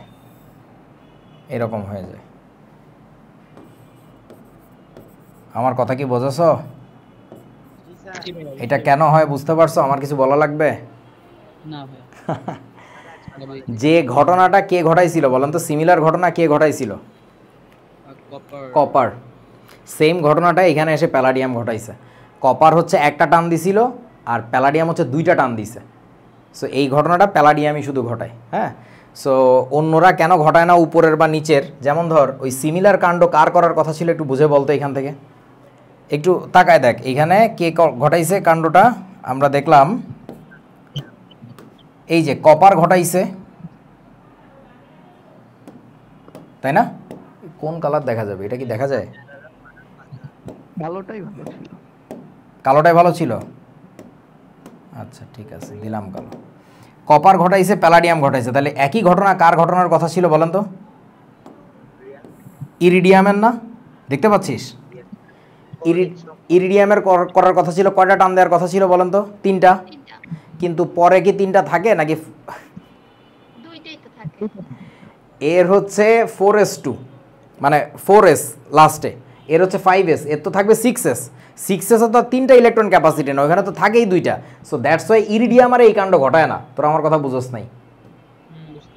এরকম হয়ে যায়। আমার কথা কি বোঝাছো? এটা কেন হয় বুঝতে পারছো? আমার কিছু বলা লাগবে? না ভাই। যে ঘটনাটা কে ঘটাইছিল বলেন তো? সিমিলার ঘটনা কে ঘটাইছিল? কপার। সেম ঘটনাটা এখানে এসে প্যালাডিয়াম ঘটাইছে। কপার হচ্ছে একটা টান দিছিল, আর প্যালাডিয়াম হচ্ছে 2টা টান দিছে। সো এই ঘটনাটা প্যালাডিয়ামই শুধু ঘটায়। হ্যাঁ, সো অন্যরা কেন ঘটায় না উপরের বা নিচের? যেমন ধর ওই সিমিলার কাণ্ড কার করার কথা ছিল একটু বুঝে বলতো এখান থেকে, একটু তাকায় দেখ এখানে কে ঘটাইছে কাণ্ডটা। আমরা দেখলাম এই যে কপার ঘটাইছে, তাই না? কোন কালার দেখা যাবে? এটা কি দেখা যায়? কালোটাই ভালো ছিল। কালোটাই ভালো ছিল? আচ্ছা ঠিক আছে, দিলাম কালো। কপার ঘটাইছে, প্যালাডিয়াম ঘটাইছে, তাহলে একই ঘটনা কার ঘটনার কথা ছিল বলেন তো? ইরিডিয়ামের না? দেখতে পাচ্ছিস ইরিডিয়ামের করার কথা ছিল। কয়টা টান দেওয়ার কথা ছিল বলেন তো? 3টা। কিন্তু পরে কি 3টা থাকে নাকি? 2টাই তো থাকে। এর হচ্ছে 4s2, মানে 4s লাস্টে, এর হচ্ছে 5s, এর তো থাকবে 6s। 6s তো 3টা ইলেকট্রন ক্যাপাসিটি না, ওখানে তো থাকেই 2টা। সো দ্যাটস ওয়াই ইরিডিয়াম আর এই কাণ্ড ঘটায় না। তোরা আমার কথা বুঝোস নাই?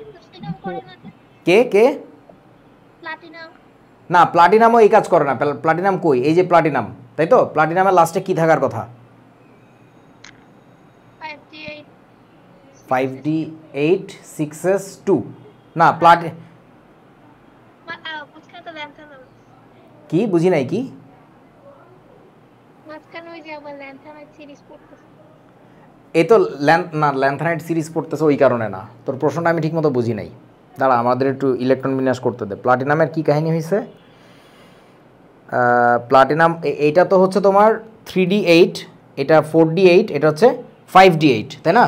প্লাটিনাম করে না যে? কে কে? প্লাটিনাম। না, প্লাটিনামও এই কাজ করে না। প্লাটিনাম কই? এই যে প্লাটিনাম, তাই তো? প্লাটিনামের লাস্টে কি থাকার কথা? 5d8 5d8 6s2 না, বুঝতে তো জানতাম না। কি বুঝি নাই কি? আবার ল্যান্থানাইট সিরিজ পড়তেছে। এই তো ল্যান্থানাইট সিরিজ পড়তেছে ওই কারণে না, তোর প্রশ্নটা আমি ঠিকমতো বুঝি নাই। দাঁড়া আমাদের একটু ইলেকট্রন বিন্যাস করতে দে। প্লাটিনামের কি কাহিনী হয়েছে? প্লাটিনাম এইটা তো হচ্ছে তোমার 3d8, এটা 4d8, এটা হচ্ছে 5d8, তাই না?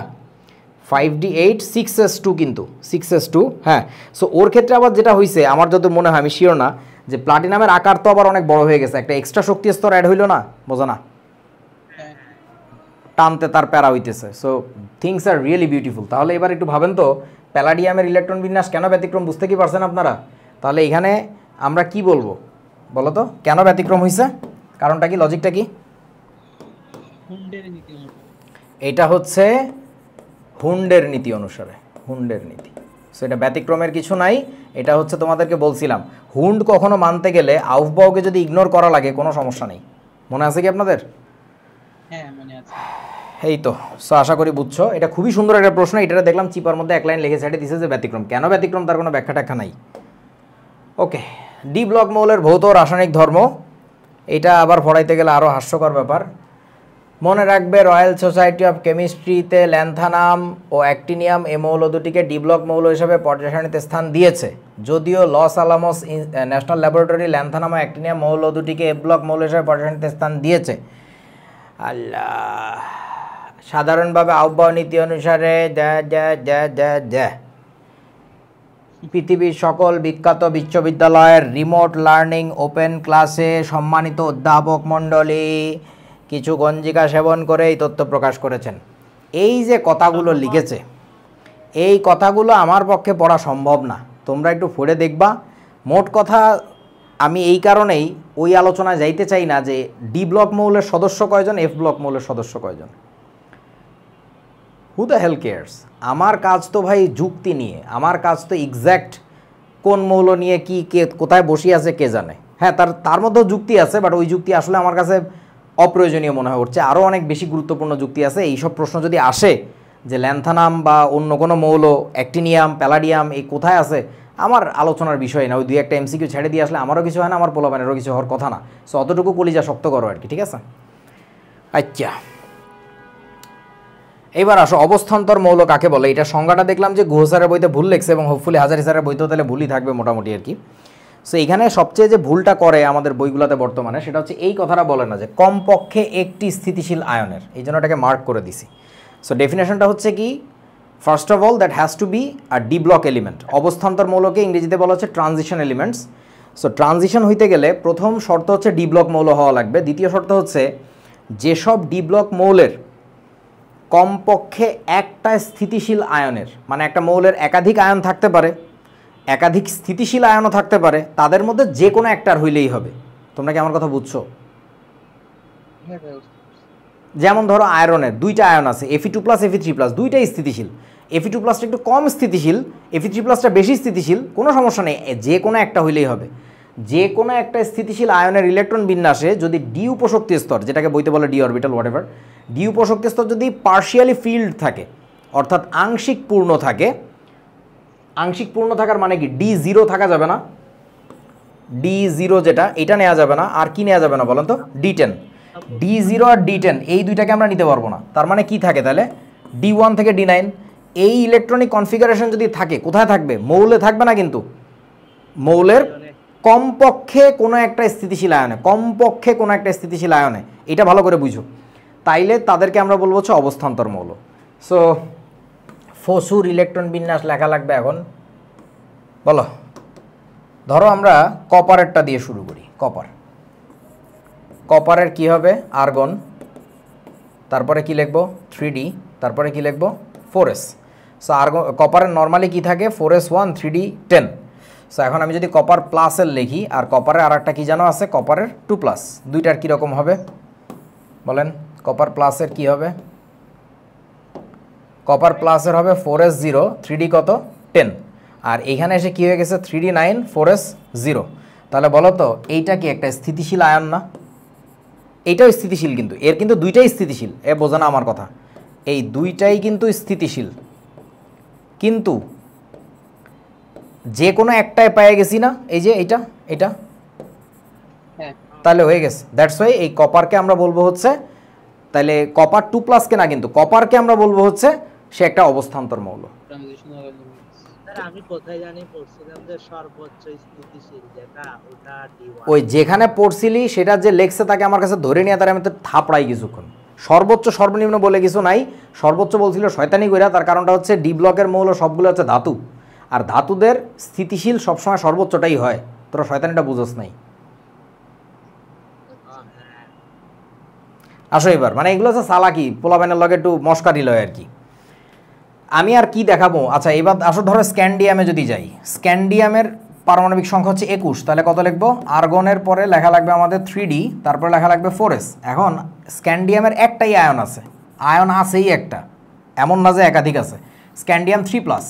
5d8 6s2 কিন্তু 6s2, হ্যাঁ। সো ওর ক্ষেত্রে আবার যেটা হয়েছে আমার যত মনে হয়, আমি শিওর না, যে প্লাটিনামের আকার তো আবার অনেক বড় হয়ে গেছে, একটা এক্সট্রা শক্তি স্তর অ্যাড হইলো না, বোঝা না, টানতে তার প্যারা হইতেছে। So things are really beautiful. তাহলে এবার একটু ভাবেন তো প্যালাডিয়ামের ইলেকট্রন বিন্যাস কেন ব্যতিক্রম, বুঝতে কি পারছেন আপনারা? তাহলে এখানে আমরা কি বলবো বলো তো, কেন ব্যতিক্রম হয়েছে, কারণটা কি, লজিকটা কি? এটা হচ্ছে হুন্ডের নীতি অনুসারে, হুন্ডের নীতি। সো এটা ব্যতিক্রমের কিছু নাই, এটা হচ্ছে তোমাদেরকে বলছিলাম হুন্ড কখনো মানতে গেলে আউফবাউকে যদি ইগনোর করা লাগে কোনো সমস্যা নেই। মনে আছে কি আপনাদের? হ্যাঁ মনে আছে। এই তো। সো আশা করি বুঝছো, এটা খুবই সুন্দর একটা প্রশ্ন। এটা দেখলাম চিপার মধ্যে এক লাইন লিখে সাইডে দিছে যে ব্যতিক্রম। কেন ব্যতিক্রম তার কোনো ব্যাখ্যা ট্যাখ্যা নাই। ওকে, ডি ব্লক মৌলের ভৌত রাসায়নিক ধর্ম, এটা আবার পড়াইতে গেলে আরও হাস্যকর ব্যাপার। মনে রাখবে রয়্যাল সোসাইটি অফ কেমিস্ট্রিতে ল্যান্থানাম ও অ্যাক্টিনিয়াম এ মৌল দুটিকে ডি ব্লক মৌল হিসেবে পর্যায় সারণীতে স্থান দিয়েছে, যদিও লস আলামোস ন্যাশনাল ল্যাবরেটরি ল্যান্থানাম ও অ্যাক্টিনিয়াম মৌল দুটিকে এ ব্লক মৌল হিসেবে পর্যায় সারণীতে স্থান দিয়েছে। আল্লাহ, সাধারণভাবে আহ্বান নীতি অনুসারে পৃথিবীর সকল বিখ্যাত বিশ্ববিদ্যালয়ের রিমোট লার্নিং ওপেন ক্লাসে সম্মানিত অধ্যাপক মণ্ডলী কিছু গঞ্জিকা সেবন করে এই তথ্য প্রকাশ করেছেন। এই যে কথাগুলো লিখেছে, এই কথাগুলো আমার পক্ষে পড়া সম্ভব না, তোমরা একটু পড়ে দেখবা। মোট কথা আমি এই কারণেই ওই আলোচনায় যাইতে চাই না যে ডি ব্লক মৌলের সদস্য কয়জন, এফ ব্লক মৌলের সদস্য কয়জন, হু দ্য হেল কেয়ার্স। আমার কাজ তো ভাই যুক্তি নিয়ে, আমার কাজ তো এক্স্যাক্ট কোন মৌল নিয়ে কি কে কোথায় বসিয়ে আছে কে জানে। হ্যাঁ, তার মধ্যেও যুক্তি আছে, বাট ওই যুক্তি আসলে আমার কাছে অপ্রয়োজনীয় মনে হয় উঠছে। আরও অনেক বেশি গুরুত্বপূর্ণ যুক্তি আছে। এইসব প্রশ্ন যদি আসে যে ল্যান্থানাম বা অন্য কোনো মৌল, অ্যাক্টিনিয়াম, প্যালাডিয়াম এই কোথায় আছে, আমার আলোচনার বিষয় না। ওই দুই একটা এমসিকিউ ছেড়ে দিয়ে আসলে আমারও কিছু হয় না, আমার পোলাপানেরও কিছু হওয়ার কথা না। সো অতটুকু কলিজা শক্ত করো আর কি, ঠিক আছে? আচ্ছা, এবার আসো অবস্থান্তর মৌল কাকে বলে। এটা সংজ্ঞাটা দেখলাম যে গুহ স্যারের বইতে ভুল লেখছে, এবং হোপফুলি হাজারি স্যারের বইতেও তাহলে ভুলই থাকবে মোটামুটি আর কি। সো এখানে সবচেয়ে যে ভুলটা করে আমাদের বইগুলোতে বর্তমানে, সেটা হচ্ছে এই কথাটা বলে না যে কমপক্ষে একটি স্থিতিশীল আয়নের, এই জন্য এটাকে মার্ক করে দিছি। সো ডেফিনেশনটা হচ্ছে কি, first of all that has to be a D block element. অবস্থান্তর মৌলকে ইংরেজিতে বলা হচ্ছে ট্রানজিশন এলিমেন্টস। সো ট্রানজিশন হইতে গেলে প্রথম শর্ত হচ্ছে ডি ব্লক মৌল হওয়া লাগবে। দ্বিতীয় শর্ত হচ্ছে যেসব ডি ব্লক মৌলের কমপক্ষে একটা স্থিতিশীল আয়নের, মানে একটা মৌলের একাধিক আয়ন থাকতে পারে, একাধিক স্থিতিশীল আয়নও থাকতে পারে, তাদের মধ্যে যে কোনো একটার হইলেই হবে। তোমরা কি আমার কথা বুঝছো? যেমন ধরো আয়রনের দুইটা আয়ন আছে, Fe2 প্লাস Fe3 প্লাস, দুইটাই স্থিতিশীল। Fe2 প্লাসটা একটু কম স্থিতিশীল, Fe3 প্লাসটা বেশি স্থিতিশীল, কোনো সমস্যা নেই, যে কোনো একটা হইলেই হবে। যে কোনো একটা স্থিতিশীল আয়নের ইলেকট্রন বিন্যাসে যদি ডি উপশক্তি স্তর, যেটাকে বইতে বলে ডি অরবিটাল হোয়াটএভার, ডি উপশক্তি স্তর যদি পার্শিয়ালি ফিল্ড থাকে, অর্থাৎ আংশিক পূর্ণ থাকে, আংশিক পূর্ণ থাকার মানে কি, D0 থাকা যাবে না, D0 যেটা এটা নেওয়া যাবে না। আর কি নেওয়া যাবে না বলেন তো? D10। D0 আর D10 এই দুইটাকে আমরা নিতে পারবো না। তার মানে কি থাকে তাহলে, D1 থেকে D9। এই ইলেকট্রনিক কনফিগারেশন যদি থাকে, কোথায় থাকবে? মৌলে থাকবে না, কিন্তু মৌলের কমপক্ষে কোনো একটা স্থিতিশীল আয়নে, কমপক্ষে কোনো একটা স্থিতিশীল আয়নে, এটা ভালো করে বুঝো। তাইলে তাদেরকে আমরা বলবো হচ্ছে অবস্থান্তর মৌল। সো ফসুর ইলেকট্রন বিন্যাস লেখা লাগবে এখন। বলো, ধরো আমরা কপারেরটা দিয়ে শুরু করি। কপারের কি হবে? আর্গন, তারপরে কি লিখবো? 3D, তারপরে কি লিখবো? 4s। সো কপারের নর্মালি কি থাকে? 4s1 3D 10। সো এখন আমি যদি কপার প্লাসের লিখি, আর কপারের আর একটা কী যেন আছে, কপারের 2+, দুইটার কীরকম হবে বলেন? কপার প্লাসের কি হবে? কপার প্লাসের হবে 4s0, 3D কত? 10। আর এইখানে এসে কী হয়ে গেছে? 3D 9, 4s0। তাহলে বলো তো এইটা কি একটা স্থিতিশীল আয়ন না? এইটাও স্থিতিশীল, কিন্তু এর কিন্তু দুইটাই স্থিতিশীল, এ বোঝা না আমার কথা। এই দুইটাই কিন্তু স্থিতিশীল, কিন্তু যে কোনো একটাই পেয়ে গেছি না, এই যে এটা, তাহলে হয়ে গেছে। দ্যাটস ওয়াই এই কপারকে আমরা বলবো হচ্ছে তাহলে কপার 2+ কে না, কিন্তু কপারকে আমরা বলবো হচ্ছে সে একটা অবস্থান্তর মৌল। ট্রানজিশনাল স্যার আমি কোথায় জানি পড়ছিলাম যে সর্বোচ্চ স্থিতিশীল যেটা ওটা D1। ওই যেখানে পড়ছিলি সেটা যে লেখছে তাকে আমার কাছে ধরে নিয়ে তার আমি তো থাপড়াই কিছুক্ষণ। সর্বোচ্চ সর্বনিম্ন বলে কিছু নাই, সর্বোচ্চ বলছিল শয়তানি কইরা। তার কারণটা হচ্ছে ডি ব্লকের মৌল সবগুলো হচ্ছে ধাতু, আর ধাতুদের স্থিতিশীল সবসময় সর্বোচ্চটাই হয়। তোরা শয়তানিটা বুঝোস নাই। আসো এবার, মানে এগুলো হচ্ছে চালাকি, পোলাপাইনের লগে একটু মস্কারি লয় আর কি। আমি আর কি দেখাবো? আচ্ছা এবার আসো ধরো স্ক্যান্ডিয়ামে যদি যাই, স্ক্যান্ডিয়ামের পারমাণবিক সংখ্যা হচ্ছে 21, তাহলে কত লিখবো? আর্গনের পরে লেখা লাগবে আমাদের 3D, তারপরে লেখা লাগবে 4s। এখন স্ক্যান্ডিয়ামের একটাই আয়ন আছে, আয়ন আছেই একটা, এমন না যে একাধিক আছে। স্ক্যান্ডিয়াম 3+।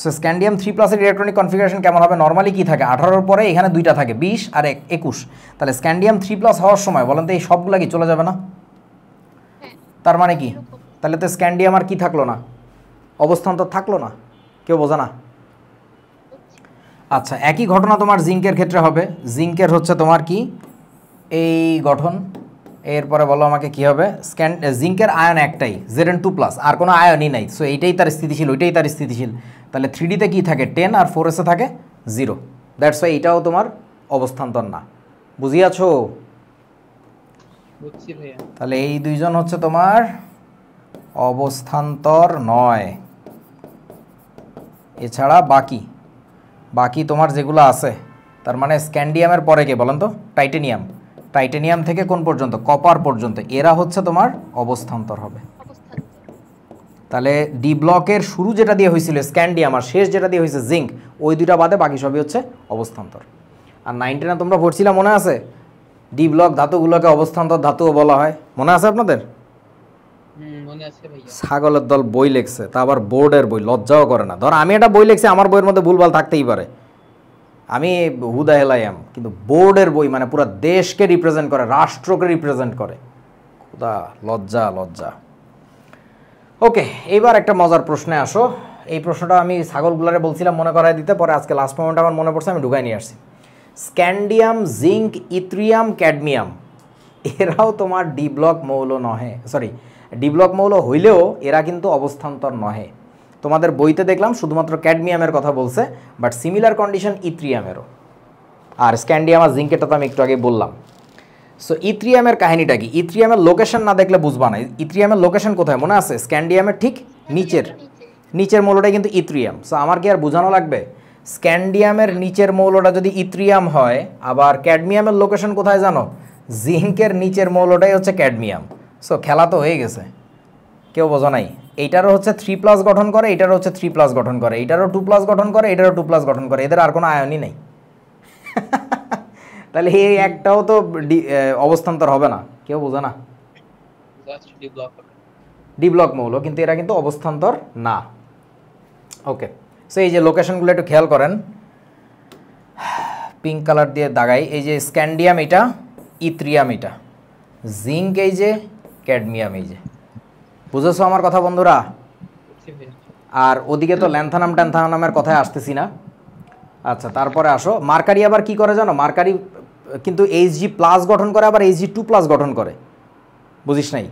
সো স্ক্যান্ডিয়াম 3+-এর ইলেকট্রনিক কনফিগারেশন কেমন হবে? নর্মালি কি থাকে? 18-র পরে এখানে দুইটা থাকে, 20 আর 21। তাহলে স্ক্যান্ডিয়াম 3+ হওয়ার সময় বলেন তো এই সবগুলা কি চলে যাবে না? তার মানে কি? তাহলে তো স্ক্যান্ডিয়াম আর কি থাকলো না, অবস্থান্তর থাকলো না। কেউ বোঝে না? আচ্ছা একই ঘটনা তোমার জিঙ্কের ক্ষেত্রে হবে। জিঙ্কের হচ্ছে তোমার কি এই গঠন, এরপরে বলো আমাকে কি হবে? জিঙ্কের আয়ন একটাই, Zn2+, আর কোনো আয়নই নাই। সো এইটাই তার স্থিতিশীল, ওইটাই তার স্থিতিশীল। তাহলে 3D-তে কি থাকে? 10, আর 4s-এ থাকে 0। দ্যাটস ওয়াই এটাও তোমার অবস্থান্তর না। বুঝিয়াছো? বুঝছি ভাইয়া। তাহলে এই দুইজন হচ্ছে তোমার অবস্থান্তর নয়। এছাড়া বাকি তোমার যেগুলো আছে, তার মানে স্ক্যান্ডিয়ামের পরে কে বলেন তো? টাইটেনিয়াম। টাইটেনিয়াম থেকে কোন পর্যন্ত? কপার পর্যন্ত। এরা হচ্ছে তোমার অবস্থান্তর হবে। তাহলে ডি ব্লকের শুরু যেটা দিয়ে হয়েছিল স্ক্যান্ডিয়াম, আর শেষ যেটা দিয়ে হয়েছে জিঙ্ক, ওই দুইটা বাদে বাকি সবই হচ্ছে অবস্থান্তর। আর 9-10 তোমরা পড়ছিলা মনে আছে? ডি ব্লক ধাতুগুলোকে অবস্থান্তর ধাতুও বলা হয়, মনে আছে আপনাদের? মনে আছে ভাইয়া। ছাগলের দল বই লেখছে, তা আবার বোর্ডের বই, লজ্জাও করে না। ধর আমি একটা বই লিখছি, আমার বইয়ের মধ্যে ভুলভাল থাকতেই পারে, আমি হুদা হেলাইয়াম, কিন্তু বোর্ডের বই মানে পুরো দেশকে রিপ্রেজেন্ট করে, রাষ্ট্রকে রিপ্রেজেন্ট করে। খুদা লজ্জা লজ্জা। ওকে, এইবার একটা মজার প্রশ্নে আসো। এই প্রশ্নটা আমি ছাগলগুলারে বলছিলাম মনে করাই দিতে, পরে আজকে লাস্ট মোমেন্ট আমার মনে পড়ছে, আমি ঢুকাই নিয়ে আসছি। স্ক্যান্ডিয়াম, জিঙ্ক, ইথ্রিয়াম, ক্যাডমিয়াম, এরাও তোমার ডি ব্লক মৌল নহে, সরি ডি ব্লক মৌল হইলেও এরা কিন্তু অবস্থান্তর নহে। তোমাদের বইতে দেখলাম শুধুমাত্র ক্যাডমিয়ামের কথা বলছে, বাট সিমিলার কন্ডিশন ইথ্রিয়ামেরও। আর স্ক্যান্ডিয়াম আর জিঙ্কেরটা তো আমি একটু আগে বললাম। সো ইথ্রিয়ামের কাহিনীটা কি? ইথ্রিয়ামের লোকেশন না দেখলে বুঝবা না। ইথ্রিয়ামের লোকেশন কোথায় মনে আছে? স্ক্যান্ডিয়ামের ঠিক নিচের মৌলটাই কিন্তু ইথ্রিয়াম। সো আমার কি আর বোঝানো লাগবে? স্ক্যান্ডিয়ামের নিচের মৌলটা যদি ইথ্রিয়াম হয়, আবার ক্যাডমিয়ামের লোকেশন কোথায় জানো? জিঙ্কের নিচের মৌলটাই হচ্ছে ক্যাডমিয়াম। সো খেলা তো হয়ে গেছে, কেউ বোঝা নাই। এইটারও হচ্ছে 3+ গঠন করে, এইটারও হচ্ছে 3+ গঠন করে, এইটারও 2+ গঠন করে, এটারও 2+ গঠন করে, এদের আর কোনো আয়নই নেই। তাহলে এই একটাও তো অবস্থান্তর হবে না, কেউ বোঝে না। ডি ব্লক মৌল, কিন্তু এরা কিন্তু অবস্থান্তর না। ওকে, সো এই যে লোকেশনগুলো একটু খেয়াল করেন, পিঙ্ক কালার দিয়ে দাগাই। এই যে স্ক্যান্ডিয়াম এটা, ইথ্রিয়াম এটা, জিঙ্ক এই যে, ক্যাডমিয়াম এই যে। বুঝেছো আমার কথা বন্ধুরা? আর ওদিকে তো ল্যান্থানাম ট্যান্থানামের কথায় আসতেছি না। আচ্ছা তারপরে আসো, মার্কারি আবার কি করে জানো? মার্কারি কিন্তু Hg+ গঠন করে, আবার Hg2+ গঠন করে, বুঝিস নাই?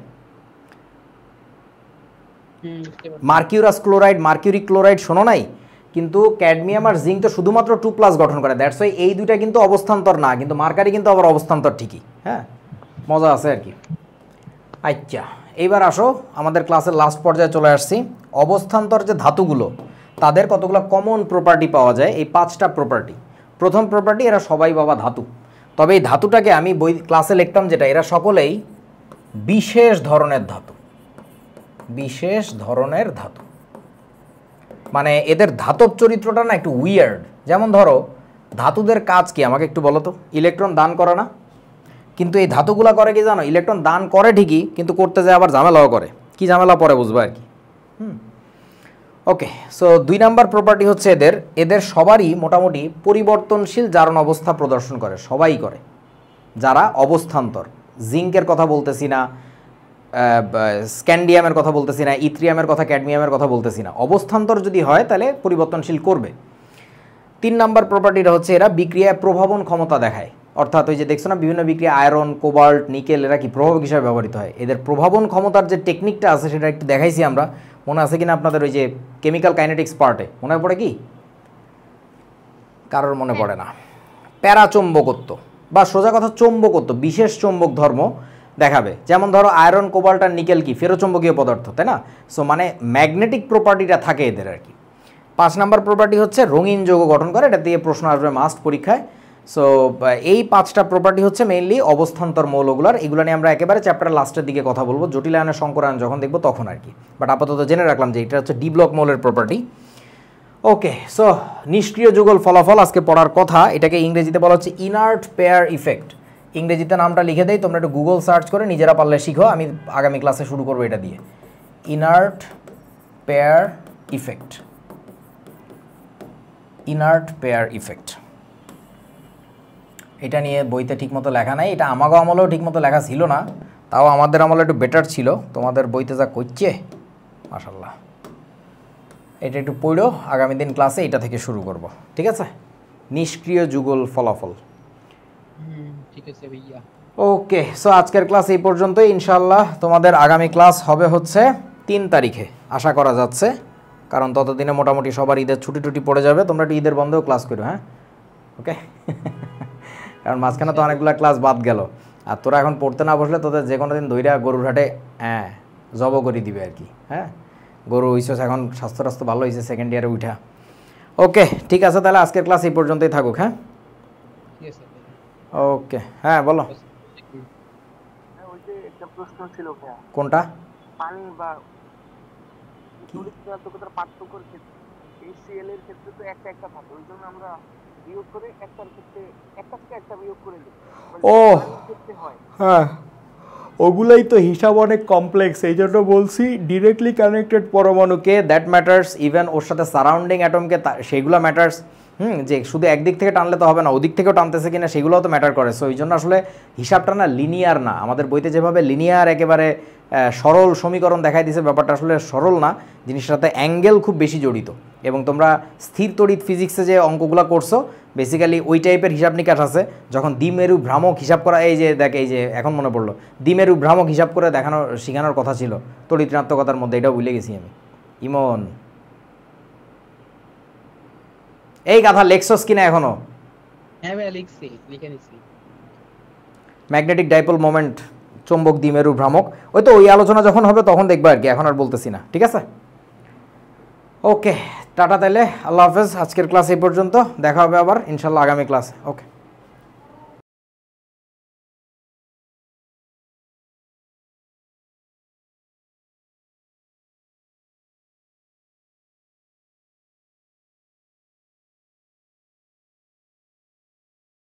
মার্কিউরাস ক্লোরাইড, মার্কিউরিক ক্লোরাইড শোনো নাই? কিন্তু ক্যাডমিয়াম আর জিঙ্ক তো শুধুমাত্র 2+ গঠন করে। দ্যাটস ওয়াই এই দুইটা কিন্তু অবস্থান্তর না, কিন্তু মার্কারি কিন্তু আবার অবস্থান্তর ঠিকই। হ্যাঁ, মজা আছে আর কি। আচ্ছা এইবার আসো, আমাদের ক্লাসের লাস্ট পর্যায়ে চলে আসছি। অবস্থান্তর যে ধাতুগুলো, তাদের কতগুলো কমন প্রপার্টি পাওয়া যায়, এই 5টা প্রপার্টি। প্রথম প্রপার্টি, এরা সবাই বাবা ধাতু। তবে এই ধাতুটাকে আমি বই ক্লাসে লিখতাম যেটা, এরা সকলেই বিশেষ ধরনের ধাতু। বিশেষ ধরনের ধাতু মানে এদের ধাতব চরিত্রটা না একটু উইয়ার্ড। যেমন ধরো ধাতুদের কাজ কি আমাকে একটু বলো তো? ইলেকট্রন দান করে না? কিন্তু এই ধাতুগুলা করে কি জানো? ইলেকট্রন দান করে ঠিকই, কিন্তু করতে যায় আবার ঝামেলাও করে। কি ঝামেলা পরে বুঝবো আর কি। ওকে, সো 2 নাম্বার প্রপার্টি হচ্ছে এদের সবারই মোটামুটি পরিবর্তনশীল জারণ অবস্থা প্রদর্শন করে, সবাই করে যারা অবস্থান্তর। জিঙ্কের কথা বলতেছি না, স্ক্যান্ডিয়ামের কথা বলতেছি না, ইথ্রিয়ামের কথা, ক্যাডমিয়ামের কথা বলতেছি না। অবস্থান্তর যদি হয় তাহলে পরিবর্তনশীল করবে। 3 নাম্বার প্রপার্টিটা হচ্ছে এরা বিক্রিয়ায় প্রভাবন ক্ষমতা দেখায়। অর্থাৎ ওই যে দেখছো না বিভিন্ন বিক্রিয়া আয়রন, কোবাল্ট, নিকেল এরা কি প্রভাবক হিসাবে ব্যবহৃত হয়। এদের প্রভাবন ক্ষমতার যে টেকনিকটা আছে সেটা একটু দেখাইছি আমরা, মনে আছে কিনা আপনাদের ওই যে কেমিক্যাল কাইনেটিক্স পার্টে, মনে পড়ে কি? কারোর মনে পড়ে না। প্যারাচৌম্বকত্ব বা সোজা কথা চৌম্বকত্ব, বিশেষ চৌম্বক ধর্ম দেখাবে। যেমন ধরো আয়রন, কোবাল্ট আর নিকেল কি ফেরোচৌম্বকীয় পদার্থ, তাই না? সো মানে ম্যাগনেটিক প্রপার্টিটা থাকে এদের আর কি। 5 নাম্বার প্রপার্টি হচ্ছে রঙিন যৌগ গঠন করে, এটা দিয়ে প্রশ্ন আসবে মাস্ট পরীক্ষায়। সো এই 5টা প্রপার্টি হচ্ছে মেইনলি অবস্থান্তর মৌলগুলার, এগুলো নিয়ে আমরা একেবারে চ্যাপ্টার লাস্টের দিকে কথা বলবো, জটিলায়নের সংকরায়ন যখন দেখবো তখন আর কি। বাট আপাতত জেনে রাখলাম যে এটা হচ্ছে ডি ব্লক মৌলের প্রপার্টি। ওকে, সো নিষ্ক্রিয় যুগল ফলাফল আজকে পড়ার কথা, এটাকে ইংরেজিতে বলা হচ্ছে ইনার্ট পেয়ার ইফেক্ট। ইংরেজিতে নামটা লিখে দেই, তোমরা একটু গুগল সার্চ করে নিজেরা পারলে শিখো, আমি আগামী ক্লাসে শুরু করবো এটা দিয়ে। Inert pair effect, inert pair effect. এটা নিয়ে বইতে ঠিকমতো লেখা নাই, এটা আমাগো আমলেও ঠিকমতো লেখা ছিল না, তাও আমাদের আমলে একটু বেটার ছিল, তোমাদের বইতে যা করছে মাশাআল্লাহ। এটা একটু পড়ো, আগামী দিন ক্লাসে এটা থেকে শুরু করব, ঠিক আছে? নিষ্ক্রিয় যুগল ফলাফল। ঠিক আছে ভাইয়া। ওকে, সো আজকের ক্লাস এই পর্যন্তই। ইনশাআল্লাহ তোমাদের আগামী ক্লাস হবে হচ্ছে 3 তারিখে আশা করা যাচ্ছে, কারণ ততদিনে মোটামুটি সবার ঈদের ছুটি টুটি পড়ে যাবে। তোমরা একটু ঈদের বন্ধেও ক্লাস করো, হ্যাঁ? ওকে, কারণ মাঝখানে তো অনেকগুলো ক্লাস বাদ গেল, আর তোরা এখন পড়তে না বসলে তোদের যে কোনো দিন ধইরা গরুর হাটে জব করে দিবে আর কি। হ্যাঁ, গরু হইছে এখন, স্বাস্থ্য টাস্থ্য ভালো হয়েছে, সেকেন্ড ইয়ারে উঠা। ওকে, ঠিক আছে, তাহলে আজকের ক্লাস এই পর্যন্তই থাকুক। হ্যাঁ, ওকে, হ্যাঁ বলো। ওই যে একটা প্রশ্ন ছিল ভাইয়া, কোনটা? পানি বা তড়িৎ ঋণাত্মকতার পার্থক্যের ক্ষেত্রে HCl এর ক্ষেত্রে তো একটা একটা থাকে, ওই জন্য আমরা বিয়োগ করে একটার ক্ষেত্রে একটা থেকে একটা বিয়োগ করে দিই। ও ক্ষেত্রে হয়, হ্যাঁ, ওগুলাই তো হিসাব অনেক কমপ্লেক্স, এই জন্য বলছি ডিরেক্টলি কানেক্টেড পরমাণুকে দ্যাট ম্যাটার্স, ইভেন ওর সাথে সারাউন্ডিং অ্যাটমকে সেইগুলো ম্যাটার্স। যে শুধু একদিক থেকে টানলে তো হবে না, ওদিক থেকেও টানতেছে কিনা সেগুলোও তো ম্যাটার করে। সো এই জন্য আসলে হিসাবটা না লিনিয়ার না, আমাদের বইতে যেভাবে লিনিয়ার একেবারে সরল সমীকরণ দেখাই দিয়েছে, ব্যাপারটা আসলে সরল না, জিনিসটার সাথে অ্যাঙ্গেল খুব বেশি জড়িত। এবং তোমরা স্থির তড়িৎ ফিজিক্সে যে অঙ্কগুলো করছো বেসিক্যালি ওই টাইপের হিসাব নিকাশ আছে। যখন দ্বিমেরু ভ্রামক হিসাব করা, এই যে দেখ, এই যে এখন মনে পড়লো, দ্বিমেরু ভ্রামক হিসাব করে দেখানোর শেখানোর কথা ছিল তড়িৎ ঋণাত্মকতার মধ্যে, এটাও ভুলে গেছি আমি। ইমন, এই কথা লেখছস কিনা এখনো? হ্যাঁ ভাই লিখছি, লিখে নিছি। ম্যাগনেটিক ডাইপোল মোমেন্ট, চৌম্বক দ্বিমেরু ভ্রামক, ওই তো ওই আলোচনা যখন হবে তখন দেখবা আর কি, এখন আর বলতেছি না, ঠিক আছে? ওকে, টাটা তাইলে, আল্লাহ হাফেজ। আজকের ক্লাস এই পর্যন্ত, দেখা হবে আবার ইনশাল্লাহ আগামী ক্লাসে। ওকে।